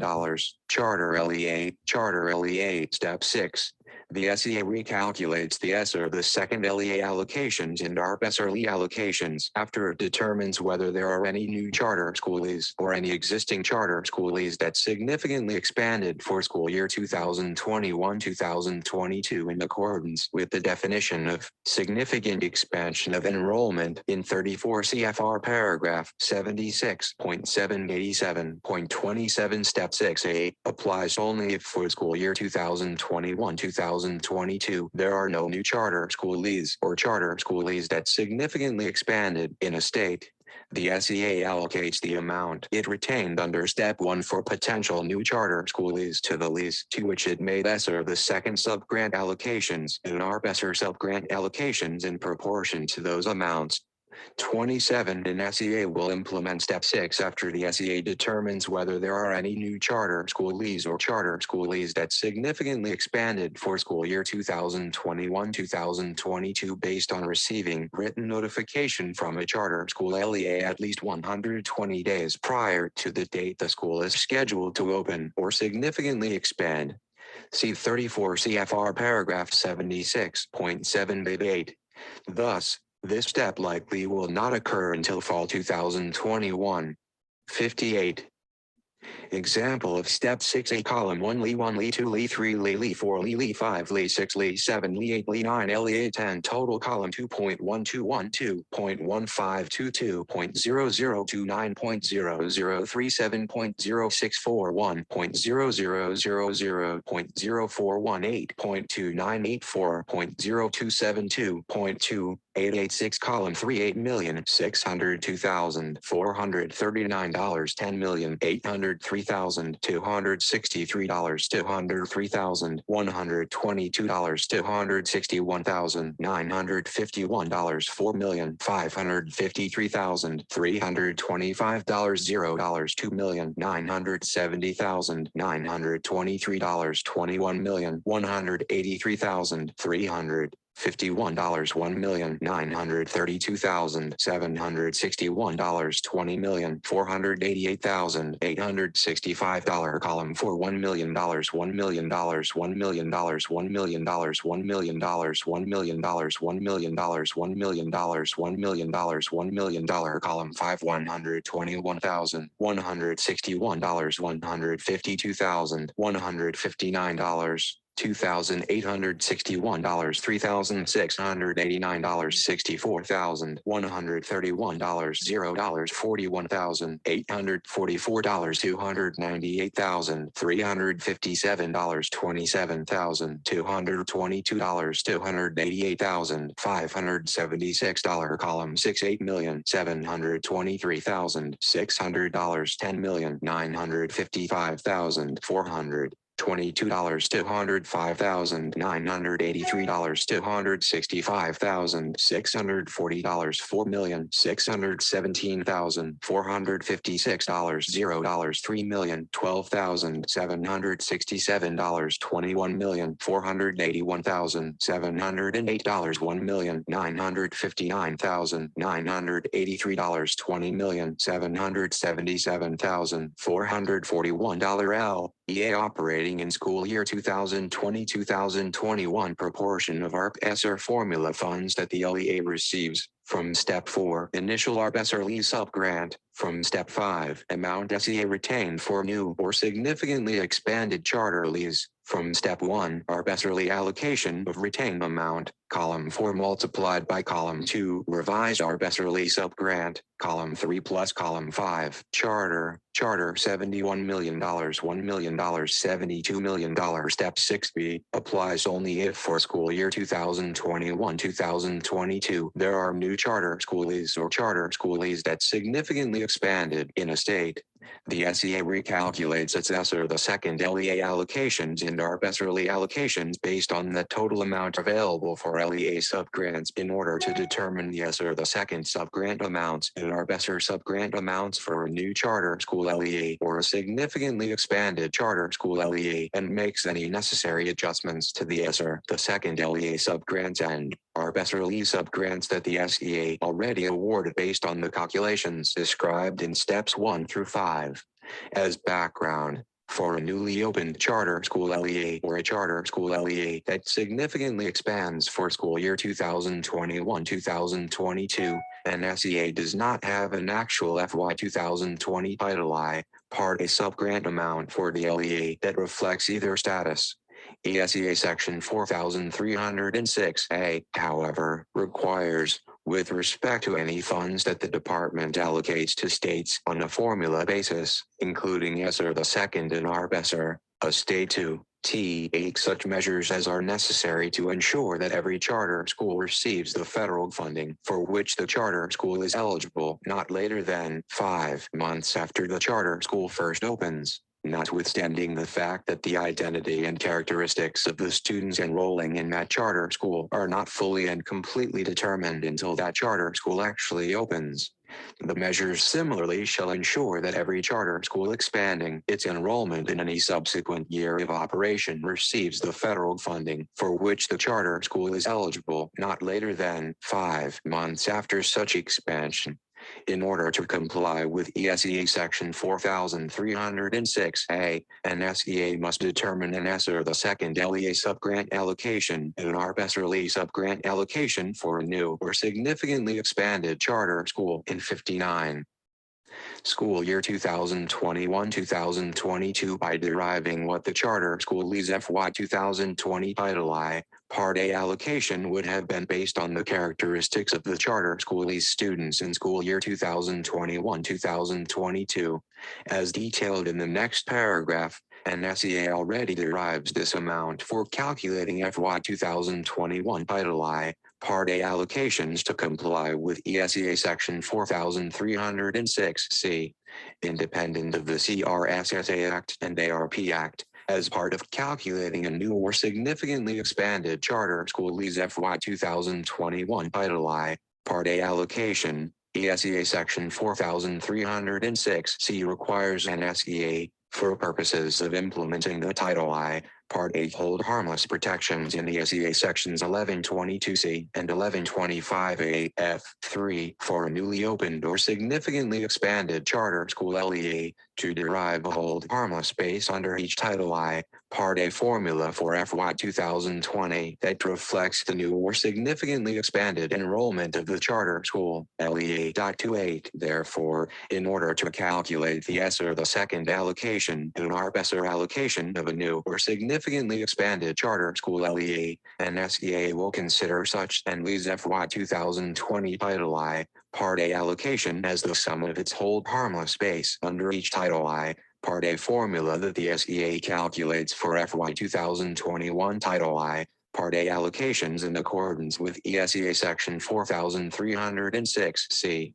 Charter LEA, Step 6. The SEA recalculates the ESSER of the second LEA allocations and ARP ESSER LEA allocations after it determines whether there are any new charter school LEAs or any existing charter school LEAs that significantly expanded for school year 2021-2022 in accordance with the definition of significant expansion of enrollment in 34 CFR paragraph 76.787.27 Step 6A applies only if for school year 2021-2022 there are no new charter school LEAs or charter school LEAs that significantly expanded in a state. The SEA allocates the amount it retained under Step 1 for potential new charter school LEAs to the LEAs to which it made ESSER the second subgrant allocations and ARP ESSER subgrant allocations in proportion to those amounts. 27. An SEA will implement Step 6 after the SEA determines whether there are any new charter school LEAs or charter school LEAs that significantly expanded for school year 2021-2022 based on receiving written notification from a charter school LEA at least 120 days prior to the date the school is scheduled to open or significantly expand. See 34 CFR paragraph 76.788. Thus, this step likely will not occur until fall 2021. 58. Example of Step 6A column 1 LEA 1 LEA 2 LEA 3 LEA 4 LEA 5 LEA 6 LEA 7 LEA 8 LEA 9 LEA 10 total column 2.121.2.002.9.00641.000.00418.2984.0272.2 886 column 3 $8,602,439 $10,803,263 $203,122 $261,951 $4,553,325 $0 $2,970,923 $21,183,300 $51, $1,932,761, $20,488,865, column 4, $1 million, $1 million, $1 million, $1 million, $1 million, $1 million, $1 million, $1 million, $1 million, $1 million, column 5, $121,161, $152,159, $2,861, $3,689, $64,131, $0, $41,844, $298,357, $27,222, $288,576, column 6, $8,723,600, $10,955,400. $22, $205,983, $265,640, $4,617,456, $0, $3,012,767, $21,481,708, $1,959,983, $20,777,441, LEA operating in school year 2020-2021 proportion of ARP ESSER formula funds that the LEA receives. From Step 4, initial ARP ESSER lease subgrant. From Step 5, amount SEA retained for new or significantly expanded charter lease. From Step 1, ARP ESSER lease allocation of retained amount. Column 4 multiplied by Column 2, revised ARP ESSER lease subgrant. Column 3 plus Column 5, charter, $71 million, $1 million, $72 million. Step 6B applies only if for school year 2021-2022 there are new charter school leases or charter school leases that significantly expanded in a state. The SEA recalculates its ESSER the second LEA allocations and ARP ESSER LEA allocations based on the total amount available for LEA subgrants in order to determine the ESSER the second subgrant amounts and ARP ESSER subgrant amounts for a new charter school LEA or a significantly expanded charter school LEA and makes any necessary adjustments to the ESSER the second LEA subgrants and ARP ESSER LEA subgrants that the SEA already awarded based on the calculations described in steps 1 through 5. As background, for a newly opened charter school LEA or a charter school LEA that significantly expands for school year 2021-2022, and SEA does not have an actual FY 2020 Title I, Part A subgrant amount for the LEA that reflects either status. ESEA Section 4306A, however, requires, with respect to any funds that the department allocates to states on a formula basis, including ESSER the second and ARP ESSER, a state to take such measures as are necessary to ensure that every charter school receives the federal funding for which the charter school is eligible not later than 5 months after the charter school first opens. Notwithstanding the fact that the identity and characteristics of the students enrolling in that charter school are not fully and completely determined until that charter school actually opens. The measures similarly shall ensure that every charter school expanding its enrollment in any subsequent year of operation receives the federal funding for which the charter school is eligible not later than 5 months after such expansion. In order to comply with ESEA Section 4306A, an SEA must determine an ESSER the second LEA subgrant allocation and an ARP ESSER LEA subgrant allocation for a new or significantly expanded charter school in 59. School year 2021-2022 by deriving what the charter school leads FY 2020 Title I, Part A allocation would have been based on the characteristics of the charter school lease students in school year 2021-2022. As detailed in the next paragraph, an SEA already derives this amount for calculating FY 2021 Title I, Part A allocations to comply with ESEA Section 4306C, independent of the CRSSA Act and ARP Act, as part of calculating a new or significantly expanded charter school lease FY 2021 Title I, Part A allocation. ESEA Section 4306C requires an SEA, for purposes of implementing the Title I, Part A, hold harmless protections in the SEA sections 1122C and 1125A F3 for a newly opened or significantly expanded charter school LEA to derive a hold harmless base under each Title I. Part A, formula for FY 2020 that reflects the new or significantly expanded enrollment of the charter school LEA.28. Therefore, in order to calculate the ESSER the second allocation and ARP ESSER allocation of a new or significantly expanded charter school LEA, an SEA will consider such ENLEA's FY 2020 Title I, Part A allocation as the sum of its hold harmless base under each Title I. Part A formula that the SEA calculates for FY 2021 Title I, Part A allocations in accordance with ESEA Section 4306C.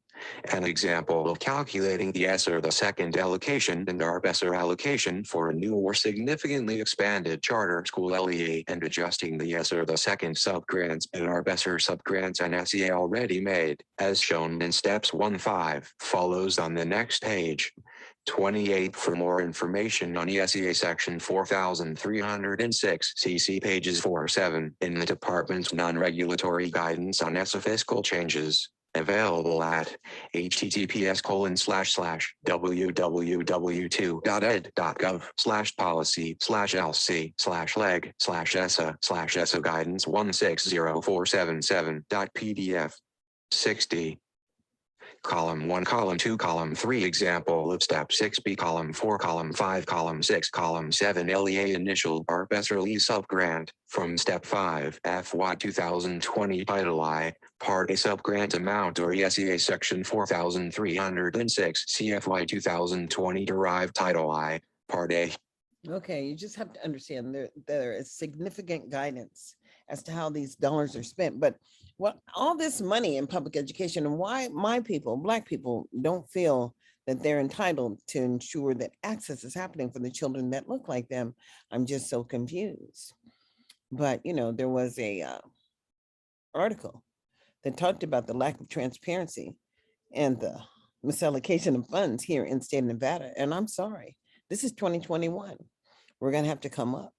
An example of calculating the ESSER the second allocation and ARP ESSER allocation for a new or significantly expanded charter school LEA and adjusting the ESSER the second subgrants and ARP ESSER subgrants and SEA already made, as shown in steps 1-5, follows on the next page. 28. For more information on ESEA Section 4306 CC pages 4-7 in the department's non-regulatory guidance on ESSA fiscal changes. Available at https://www.ed.gov/policy/lc/leg/essa/essa guidance 160477.pdf. 60. Column 1, Column 2, Column 3 example of Step 6B, Column 4, Column 5, Column 6, Column 7 LEA initial ARP ESSER subgrant from Step 5 FY 2020 Title I, Part A subgrant amount or ESEA Section 4306 CFY 2020 derived Title I, Part A. Okay, you just have to understand there is significant guidance as to how these dollars are spent. But what all this money in public education and why my people, Black people, don't feel that they're entitled to ensure that access is happening for the children that look like them, I'm just so confused. But there was a article that talked about the lack of transparency and the misallocation of funds here in state of Nevada. And I'm sorry, this is 2021. We're gonna have to come up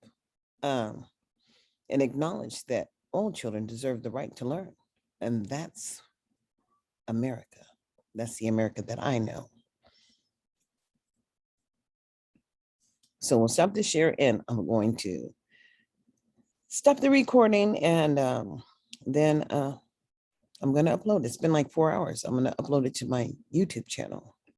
and acknowledge that all children deserve the right to learn. And that's America. That's the America that I know. So we'll stop the share and I'm going to stop the recording and then I'm going to upload. It's been like 4 hours. I'm going to upload it to my YouTube channel.